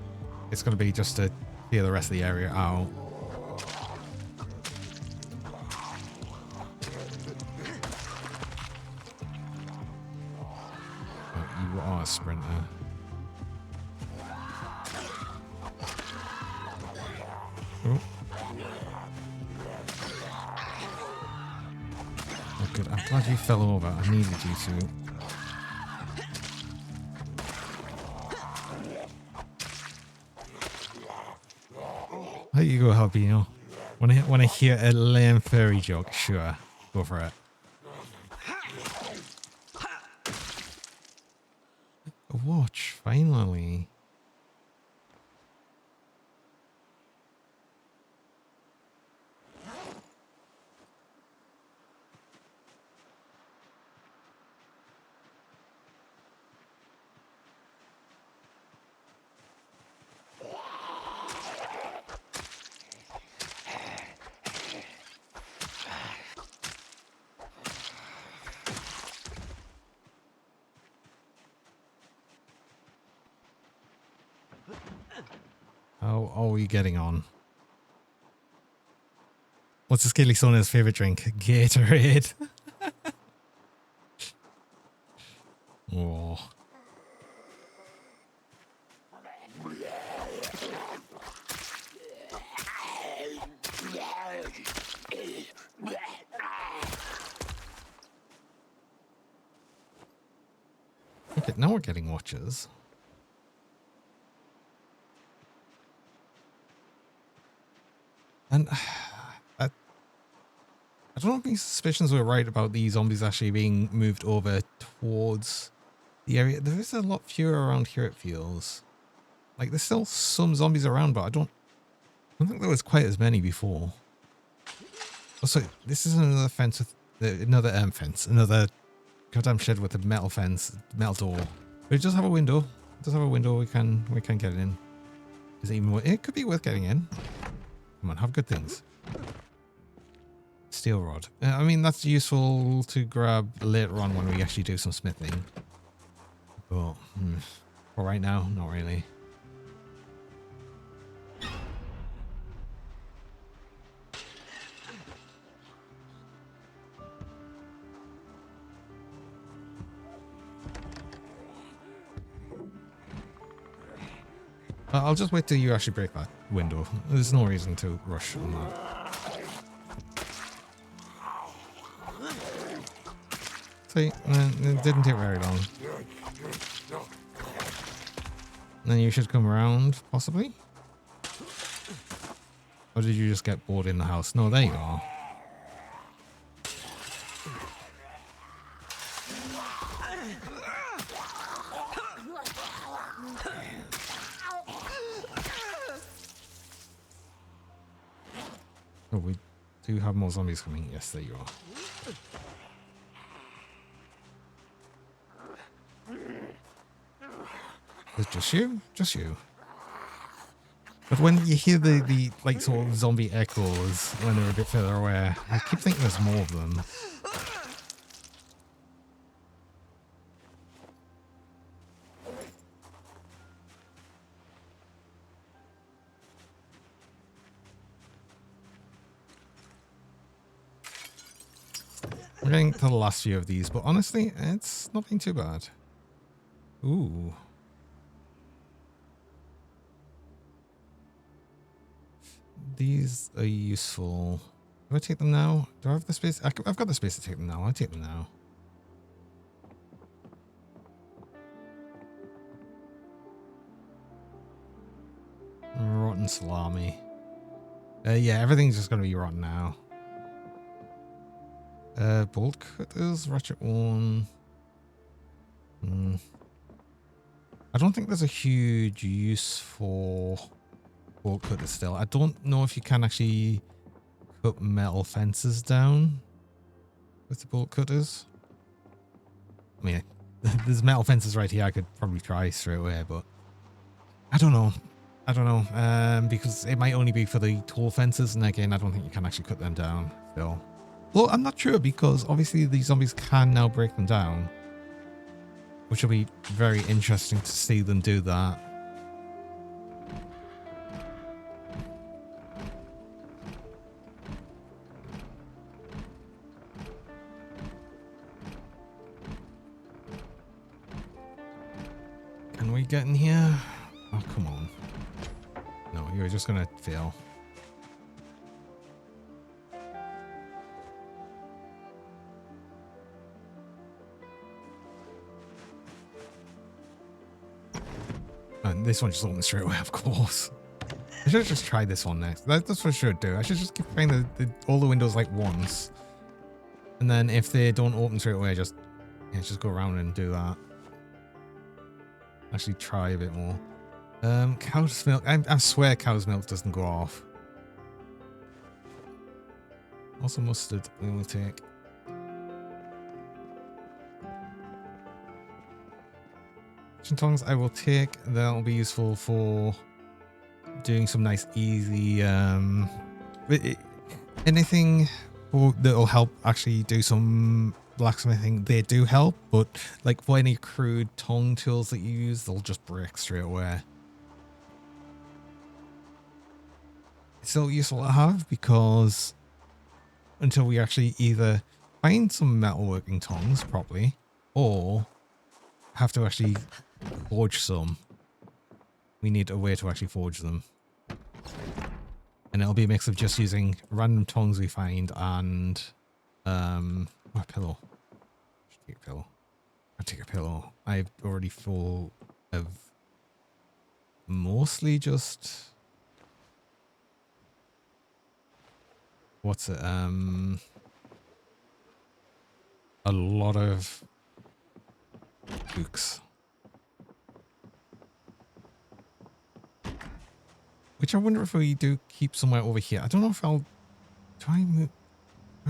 it's going to be just to clear the rest of the area out. Oh, you are a sprinter. Oh. Oh, good. I'm glad you fell over. I needed you to. How you go, Jalapeno? When I hear a lame furry joke, sure, go for it. A watch, finally. How are we getting on? What's the Scaly Sona's favorite drink? Gatorade. Oh. Okay, now we're getting watches. And I don't know if these suspicions were right about these zombies actually being moved over towards the area. There is a lot fewer around here, it feels. Like, there's still some zombies around, but I don't think there was quite as many before. Also, this is another fence with another fence, another goddamn shed with a metal fence, metal door. But it does have a window. It does have a window. We can get it in. Is it even? It could be worth getting in. Come on, have good things. Steel rod. I mean, that's useful to grab later on when we actually do some smithing. But for right now, not really. I'll just wait till you actually break that window. There's no reason to rush on that. See, it didn't take very long. Then you should come around, possibly? Or did you just get bored in the house? No, there you are. Oh, we do have more zombies coming. Yes, there you are. Is it just you? Just you. But when you hear the like sort of zombie echoes when they're a bit further away, I keep thinking there's more of them. We're getting to the last few of these, but honestly, it's not been too bad. Ooh. These are useful. Do I take them now? Do I have the space? I've got the space to take them now. I'll take them now. Rotten salami. Yeah, everything's just going to be rotten now. Bolt cutters, ratchet one. I don't think there's a huge use for bolt cutters still. I don't know if you can actually cut metal fences down with the bolt cutters. I mean, there's metal fences right here I could probably try straight away, but I don't know. I don't know, because it might only be for the tall fences, and again, I don't think you can actually cut them down still. Well, I'm not sure, because obviously these zombies can now break them down, which will be very interesting to see them do that. Can we get in here? Oh, come on. No, you're just gonna fail. And this one just opened straight away, of course. I should just try this one next. That's what I should do. I should just keep trying all the windows like once. And then if they don't open straight away, just go around and do that. Actually try a bit more. Cow's milk. I swear cow's milk doesn't go off. Also mustard we will take. Kitchen tongs I will take. That'll be useful for doing some nice easy anything that'll help actually do some blacksmithing. They do help, but like for any crude tongue tools that you use, they'll just break straight away. It's still useful to have because until we actually either find some metalworking tongs properly or have to actually forge some, we need a way to actually forge them. And it'll be a mix of just using random tongs we find and a pillow. Should take a pillow. I'll take a pillow. I'm already full of mostly just what's it? A lot of books. Which I wonder if we do keep somewhere over here. I don't know if I'll... Do I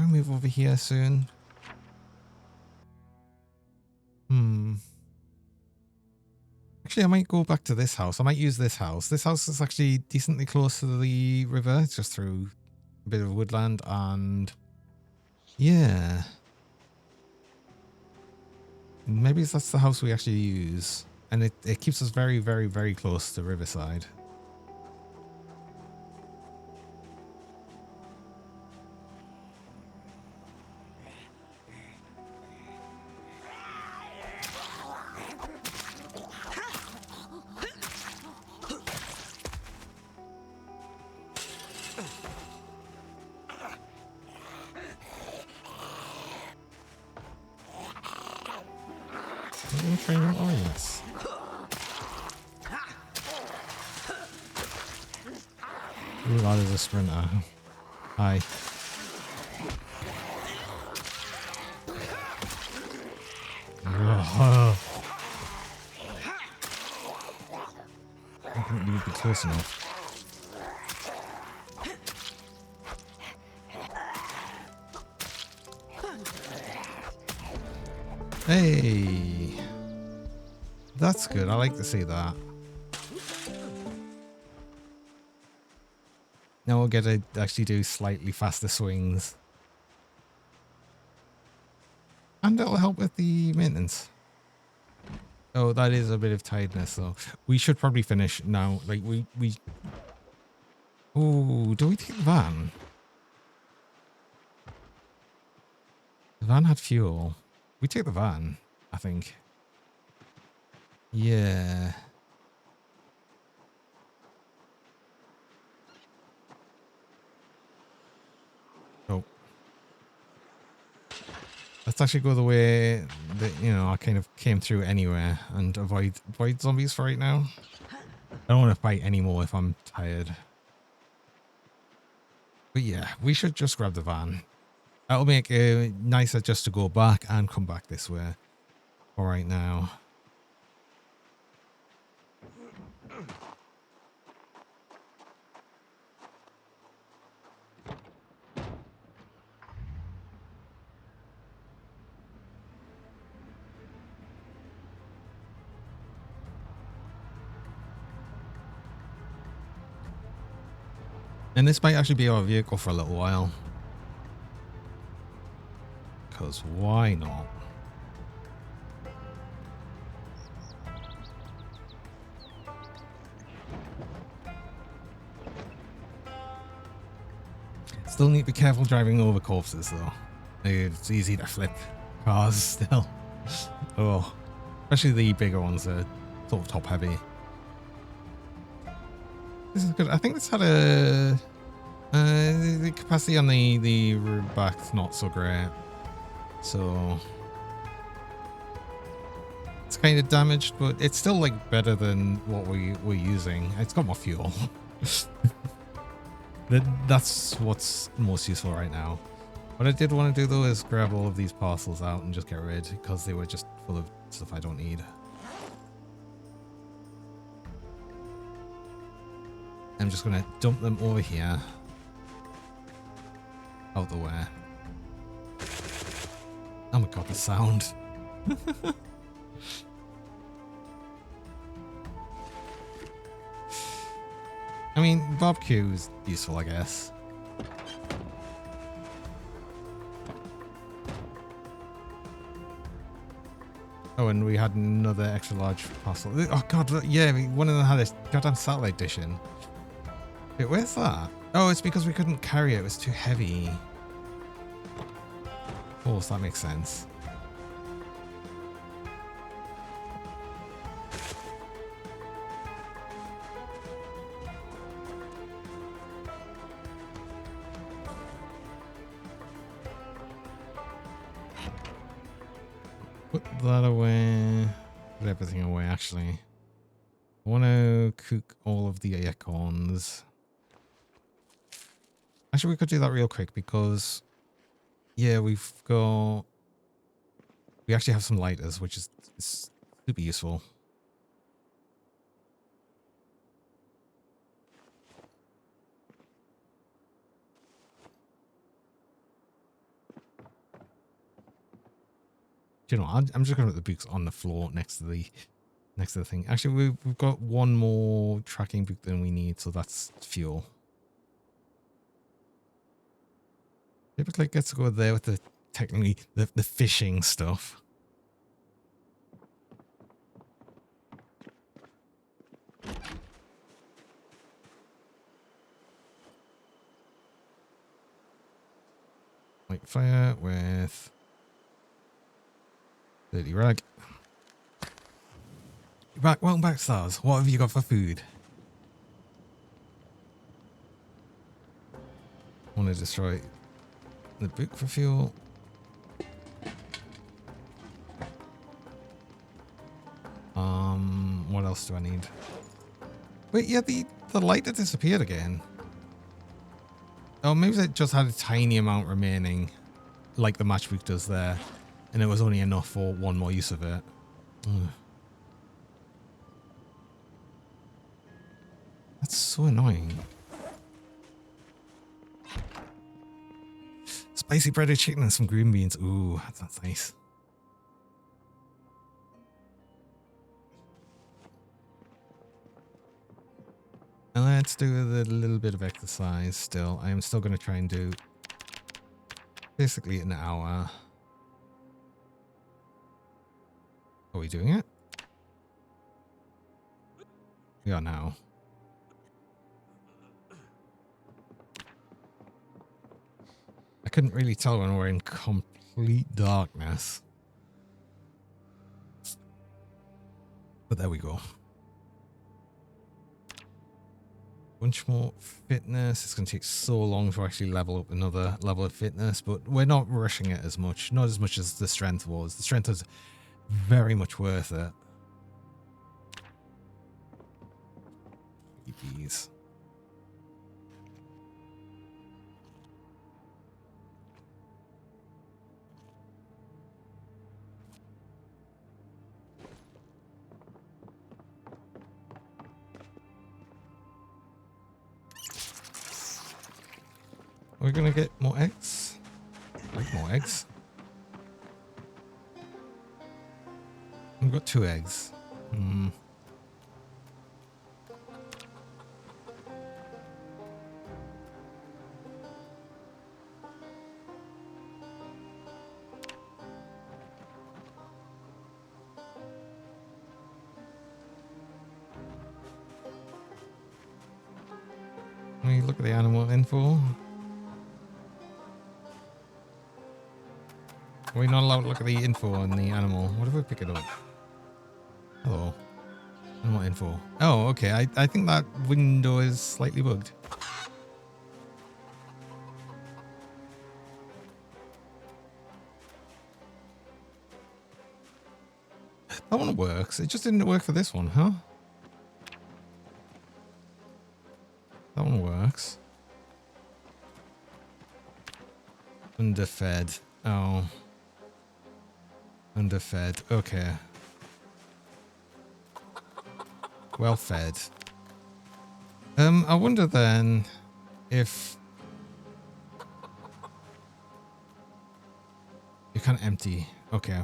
move over here soon? Actually, I might go back to this house. I might use this house. This house is actually decently close to the river. It's just through a bit of woodland and... Yeah. Maybe that's the house we actually use. And it keeps us very, very, very close to Riverside. Ooh, that is a sprinter. Hi. I think we would be close enough. Hey, that's good. I like to see that. Now we'll get to actually do slightly faster swings. And it'll help with the maintenance. Oh, that is a bit of tiredness though. We should probably finish now. Like we Oh, do we take the van? The van had fuel. We take the van, I think. Yeah. Oh. Let's actually go the way that, you know, I kind of came through anyway and avoid zombies for right now. I don't want to fight anymore if I'm tired. But yeah, we should just grab the van. That'll make it nicer just to go back and come back this way for right now. And this might actually be our vehicle for a little while. Because why not? Still need to be careful driving over corpses though. It's easy to flip cars still. Oh, especially the bigger ones are sort of top heavy. This is good. I think this had a the capacity on the back's not so great, so it's kind of damaged, but it's still like better than what we're using. It's got more fuel. That's what's most useful right now. What I did want to do though is grab all of these parcels out and just get rid because they were just full of stuff I don't need. I'm just going to dump them over here. Out the way. Oh my god, the sound. I mean, barbecue is useful, I guess. Oh, and we had another extra large parcel. Oh god, yeah, one of them had a goddamn satellite dish in. Wait, where's that? Oh, it's because we couldn't carry it. It was too heavy. Of course, that makes sense. Put that away. Put everything away, actually. I want to cook all of the acorns. Actually, we could do that real quick because, yeah, we actually have some lighters, which is super useful. Do you know, I'm just going to put the books on the floor next to the thing. Actually, we've got one more tracking book than we need, so that's fuel. Typically, it gets to go there with the technically the fishing stuff. Like fire with dirty rag. Welcome back, Stars. What have you got for food? I want to destroy the book for fuel. What else do I need? Wait, yeah, the lighter disappeared again. Oh, maybe it just had a tiny amount remaining, like the matchbook does there, and it was only enough for one more use of it. Ugh. That's so annoying. Spicy breaded chicken and some green beans. Ooh, that's nice. And let's do a little bit of exercise still. I am still going to try and do basically an hour. Are we doing it? We are now. I couldn't really tell when we're in complete darkness. But there we go. Bunch more fitness. It's going to take so long to actually level up another level of fitness, but we're not rushing it as much. Not as much as the strength was. The strength was very much worth it. EPs. We're gonna get more eggs. Like more eggs. We've got 2 eggs. Hmm. Let me look at the animal info. Are we not allowed to look at the info on the animal? What if we pick it up? Hello. Animal info. Oh, okay. I think that window is slightly bugged. That one works. It just didn't work for this one, huh? blocks. Underfed. Oh. Underfed. Okay. Well fed. I wonder then if you can't empty. Okay.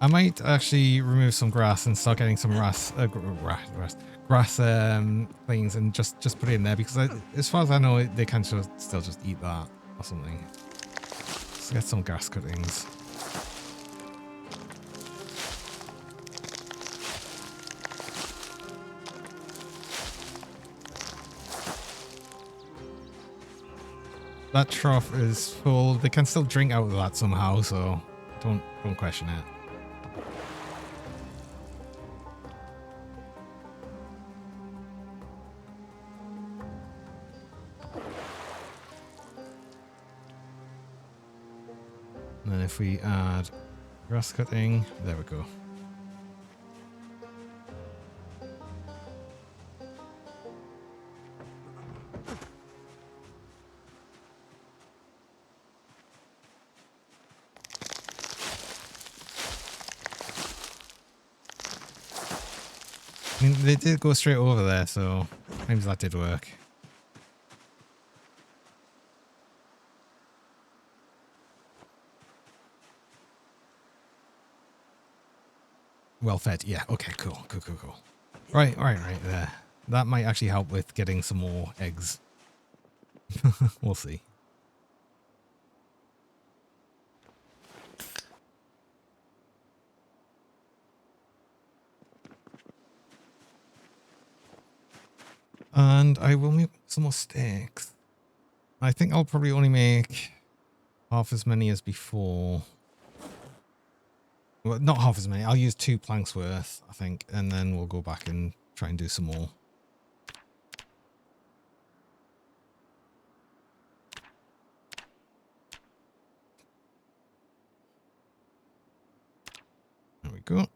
I might actually remove some grass and start getting some grass things and just put it in there because as far as I know, they can still just eat that or something. Let's get some grass cuttings. That trough is full. They can still drink out of that somehow, so don't question it. And then if we add grass cutting, there we go. I mean, they did go straight over there, so maybe that did work. Well fed, yeah. Okay, cool. Right there. That might actually help with getting some more eggs. We'll see. And I will make some more sticks. I think I'll probably only make half as many as before. Well, not half as many. I'll use 2 planks worth, I think, and then we'll go back and try and do some more. There we go.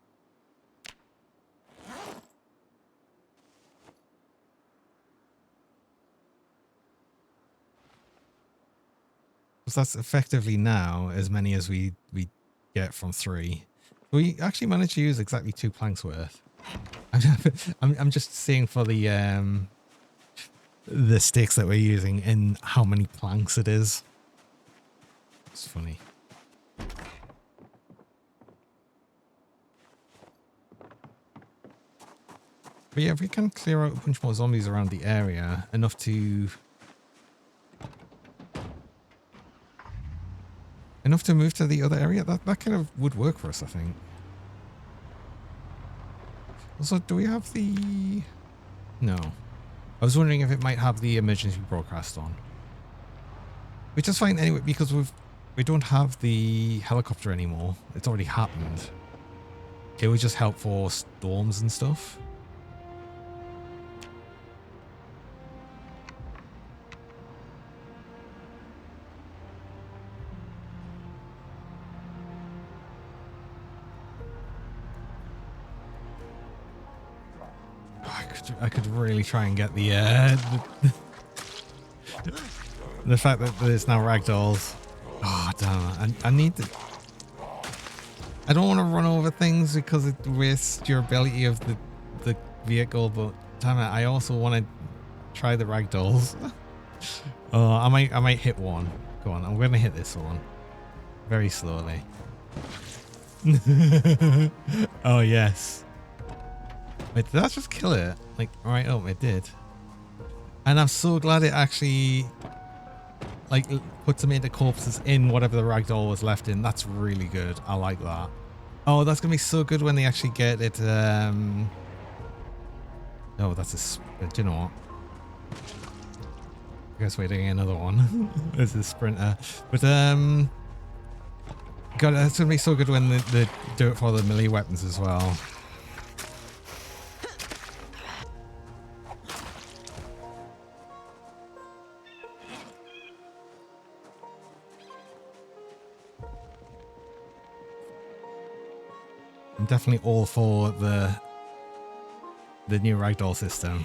So that's effectively now as many as we get from 3. We actually managed to use exactly 2 planks worth. I'm just seeing for the sticks that we're using and how many planks it is. It's funny. But yeah, if we can clear out a bunch more zombies around the area, enough to move to the other area, that kind of would work for us, I think. Also, do we have the... No. I was wondering if it might have the emergency broadcast on. Which is fine anyway, because we don't have the helicopter anymore. It's already happened. It would just help for storms and stuff. I could really try and get the fact that there's now ragdolls. Oh damn! I need to. I don't want to run over things because it wastes durability of the vehicle, but damn it, I also want to try the ragdolls. Oh, I might hit one. Go on, I'm going to hit this one very slowly. Oh yes. Wait, did that just kill it? Like, right up, it did. And I'm so glad it actually, like, puts them into corpses in whatever the ragdoll was left in. That's really good. I like that. Oh, that's going to be so good when they actually get it. Oh, that's a... Do you know what? I guess we're doing another one. It's a sprinter. But, God, that's going to be so good when they do it for the melee weapons as well. I'm definitely all for the new ragdoll system.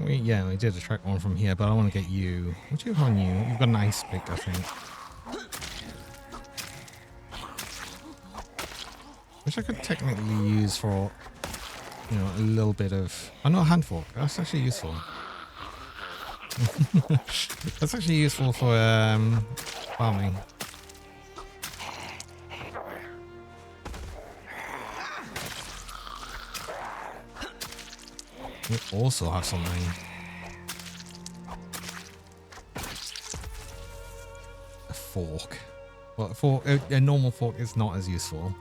we did attract one from here, but I want to get you. What do you have on you? You've got an ice pick, I think. Which I could technically use for, you know, a little bit of... Oh no, hand fork. That's actually useful. That's actually useful for farming. We also have something. A fork. Well, a normal fork is not as useful.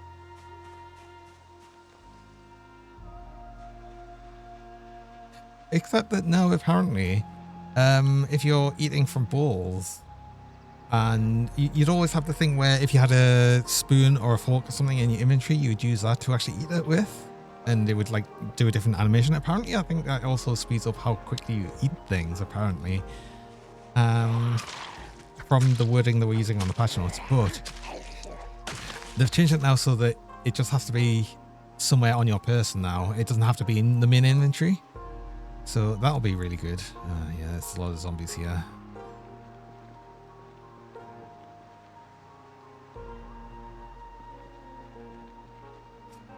Except that now, apparently, if you're eating from bowls, and you'd always have the thing where if you had a spoon or a fork or something in your inventory, you would use that to actually eat it with, and it would like do a different animation. Apparently, I think that also speeds up how quickly you eat things, apparently, from the wording that we're using on the patch notes. But they've changed it now so that it just has to be somewhere on your person now. It doesn't have to be in the main inventory. So that'll be really good. Yeah, there's a lot of zombies here.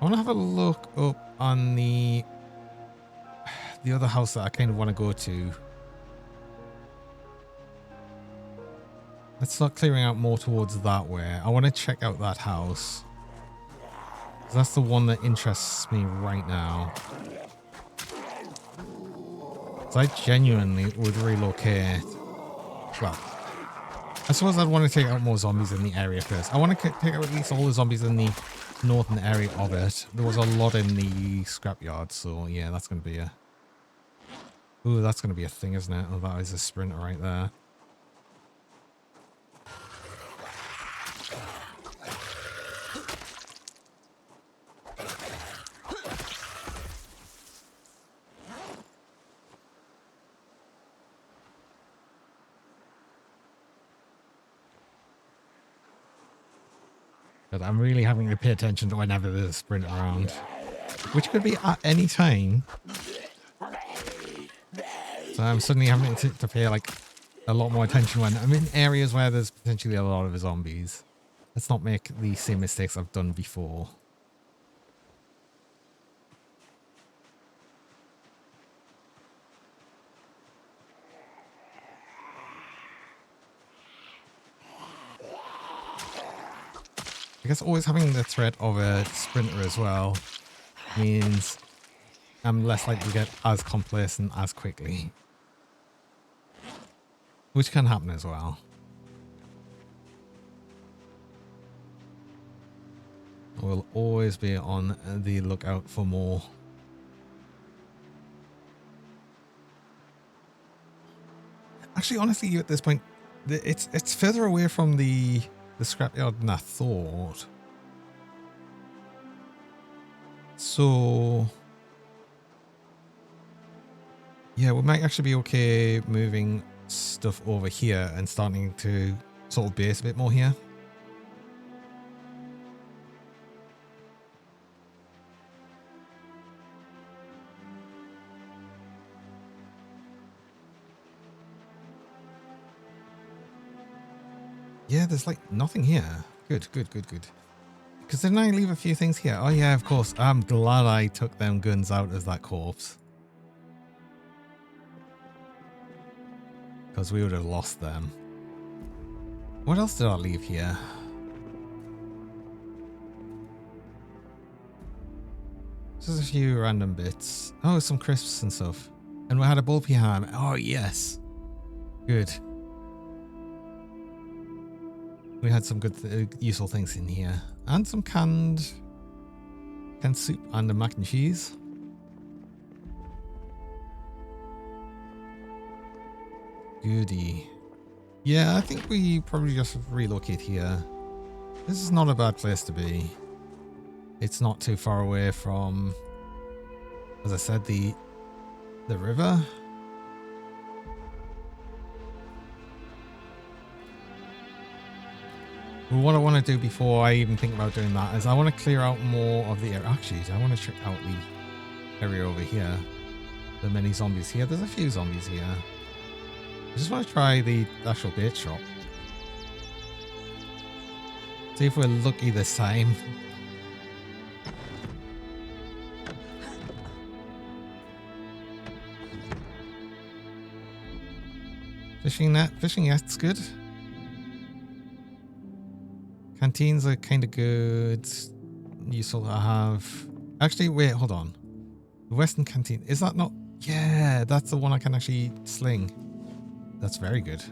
I want to have a look up on the other house that I kind of want to go to. Let's start clearing out more towards that way. I want to check out that house. That's the one that interests me right now. So I genuinely would relocate. Well, I suppose I'd want to take out more zombies in the area first. I want to take out at least all the zombies in the northern area of it. There was a lot in the scrapyard, so yeah, that's going to be a... Ooh, that's going to be a thing, isn't it? Oh, that is a sprinter right there. But I'm really having to pay attention to whenever there's a sprint around, which could be at any time. So I'm suddenly having to pay like a lot more attention when I'm in areas where there's potentially a lot of zombies. Let's not make the same mistakes I've done before. I guess always having the threat of a sprinter as well means I'm less likely to get as complacent as quickly. Which can happen as well. We'll always be on the lookout for more. Actually, honestly, at this point, it's further away from the scrapyard than I thought. So yeah, we might actually be okay moving stuff over here and starting to sort of base a bit more here. Yeah, there's like nothing here. Good. Because didn't I leave a few things here? Oh yeah, of course. I'm glad I took them guns out as that corpse. Because we would have lost them. What else did I leave here? Just a few random bits. Oh, some crisps and stuff. And we had a bulky ham. Oh yes. Good. We had some good, useful things in here. And some canned soup and a mac and cheese. Goody. Yeah, I think we probably just relocate here. This is not a bad place to be. It's not too far away from, as I said, the river. What I want to do before I even think about doing that is I want to clear out more of the area. Actually, I want to check out the area over here. the many zombies here. There's a few zombies here. I just want to try the actual bait shop. See if we're lucky this time. Fishing net. Fishing net's good. Canteens are kind of good. Useful to have. Actually, wait, hold on. The Western Canteen. Is that not? Yeah, that's the one I can actually sling. That's very good.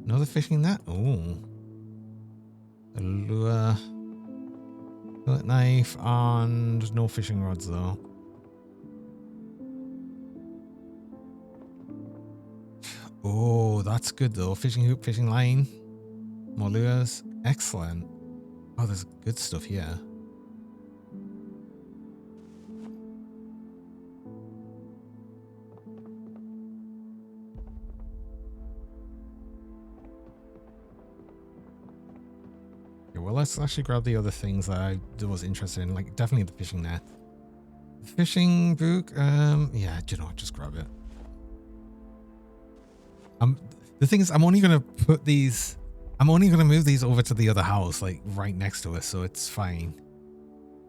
Another fishing net? Oh. A lure. Fillet knife and no fishing rods though. Oh, that's good though. Fishing hook, fishing line. More lures. Excellent. Oh, there's good stuff here. Well, let's actually grab the other things that I was interested in, like definitely the fishing net. The fishing book, yeah, do you know what, just grab it. The thing is, I'm only going to put these, I'm only going to move these over to the other house, like right next to us, so it's fine.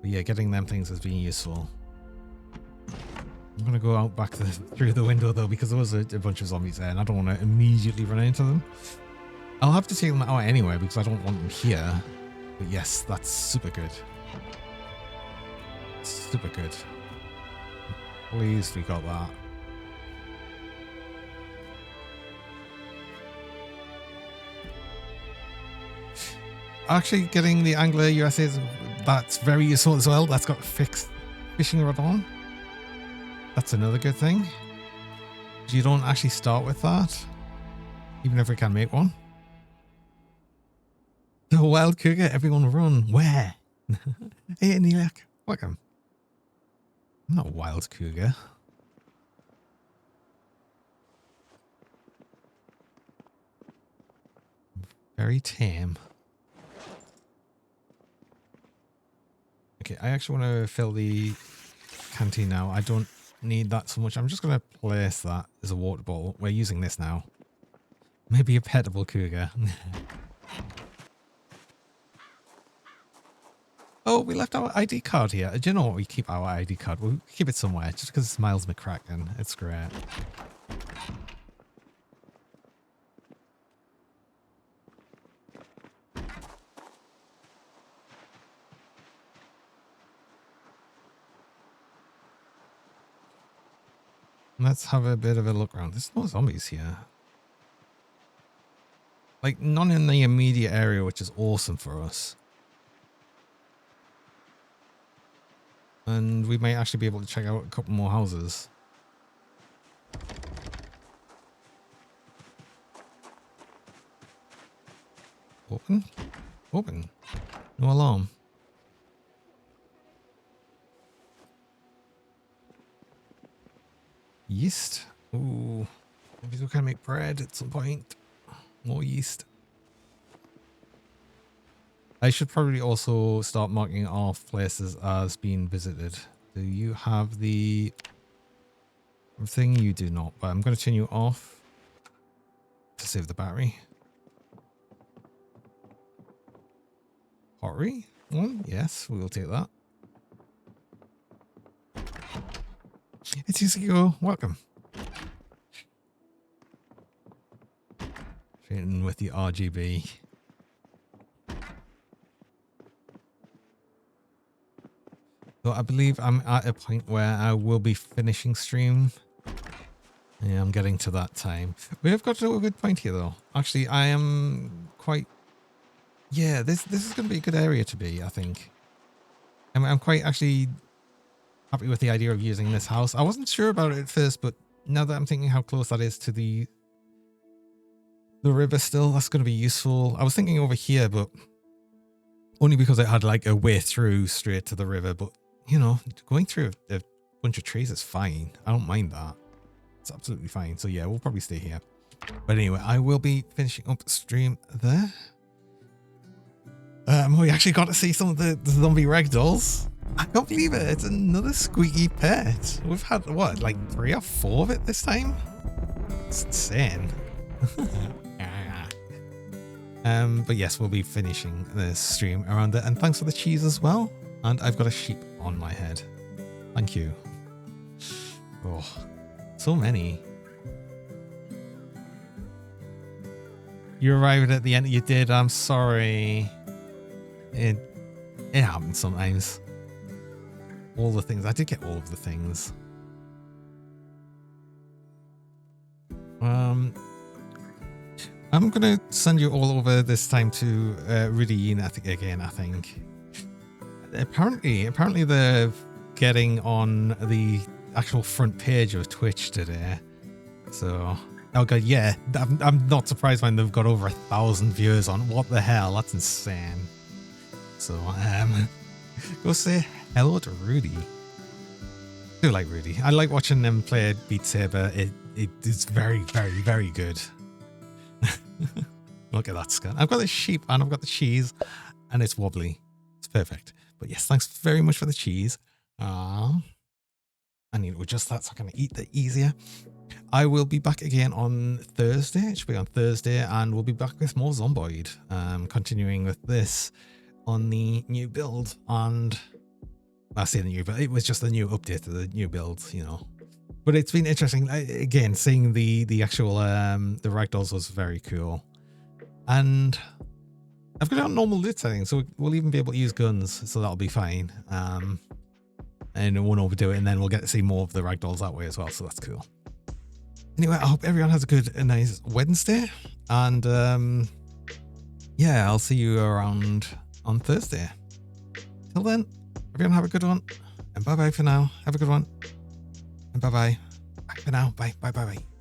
But yeah, getting them things has been useful. I'm going to go out back through the window though, because there was a bunch of zombies there and I don't want to immediately run into them. I'll have to take them out anyway because I don't want them here. But yes, that's super good. Super good. Pleased we got that. Actually, getting the Angler USA, that's very useful as well. That's got a fixed fishing rod on. That's another good thing. You don't actually start with that, even if we can make one. The wild cougar, everyone run. Where? Hey, Neelak, welcome. I'm not a wild cougar. Very tame. Okay, I actually want to fill the canteen now. I don't need that so much. I'm just going to place that as a water bottle. We're using this now. Maybe a petable cougar. Oh, we left our ID card here. Do you know what? We keep our ID card. We'll keep it somewhere just because it's Miles McCracken. It's great. Let's have a bit of a look around. There's no zombies here. Like, none in the immediate area, which is awesome for us. And we might actually be able to check out a couple more houses. Open? Open. No alarm. Yeast. Ooh. Maybe we can make bread at some point. More yeast. I should probably also start marking off places as being visited. Do you have the thing? You do not, but I'm going to turn you off to save the battery. Pottery? One? Yes, we will take that. It's easy to go. Welcome. Straight in with the RGB. So I believe I'm at a point where I will be finishing stream. Yeah, I'm getting to that time. We have got to a good point here though. Actually, I am quite... Yeah, this is going to be a good area to be, I think. I'm quite actually happy with the idea of using this house. I wasn't sure about it at first, but now that I'm thinking how close that is to the river still, that's going to be useful. I was thinking over here, but only because it had like a way through straight to the river, but you know, going through a bunch of trees is fine. I don't mind that. It's absolutely fine. So yeah, we'll probably stay here. But anyway, I will be finishing up stream there. We actually got to see some of the zombie ragdolls. I can't believe it. It's another squeaky pet. We've had, what, like 3 or 4 of it this time? It's insane. But yes, we'll be finishing the stream around it. And thanks for the cheese as well. And I've got a sheep on my head. Thank you. Oh, so many. You arrived at the end. You did. I'm sorry. It happens sometimes. All the things. I did get all of the things. I'm gonna send you all over this time to Rudy again. I think. Apparently they're getting on the actual front page of Twitch today. So, oh god, yeah, I'm not surprised when they've got over 1,000 viewers on. What the hell? That's insane. So, go say hello to Rudy. I do like Rudy. I like watching him play Beat Saber. It is very, very, very good. Look at that scan. I've got the sheep and I've got the cheese, and it's wobbly. It's perfect. But yes, thanks very much for the cheese. I need to adjust that so I can eat that easier. I will be back again on Thursday. It should be on Thursday, and we'll be back with more Zomboid. Continuing with this on the new build, and I say the new build. It was just a new update to the new build, you know. But it's been interesting. Again, seeing the actual the ragdolls was very cool, and I've got it on normal lit settings, so we'll even be able to use guns, so that'll be fine. And it won't overdo it, and then we'll get to see more of the ragdolls that way as well, so that's cool. Anyway, I hope everyone has a good and nice Wednesday, and yeah, I'll see you around on Thursday. Till then, everyone have a good one, and bye bye for now. Have a good one, and bye bye. Bye for now. Bye bye bye bye.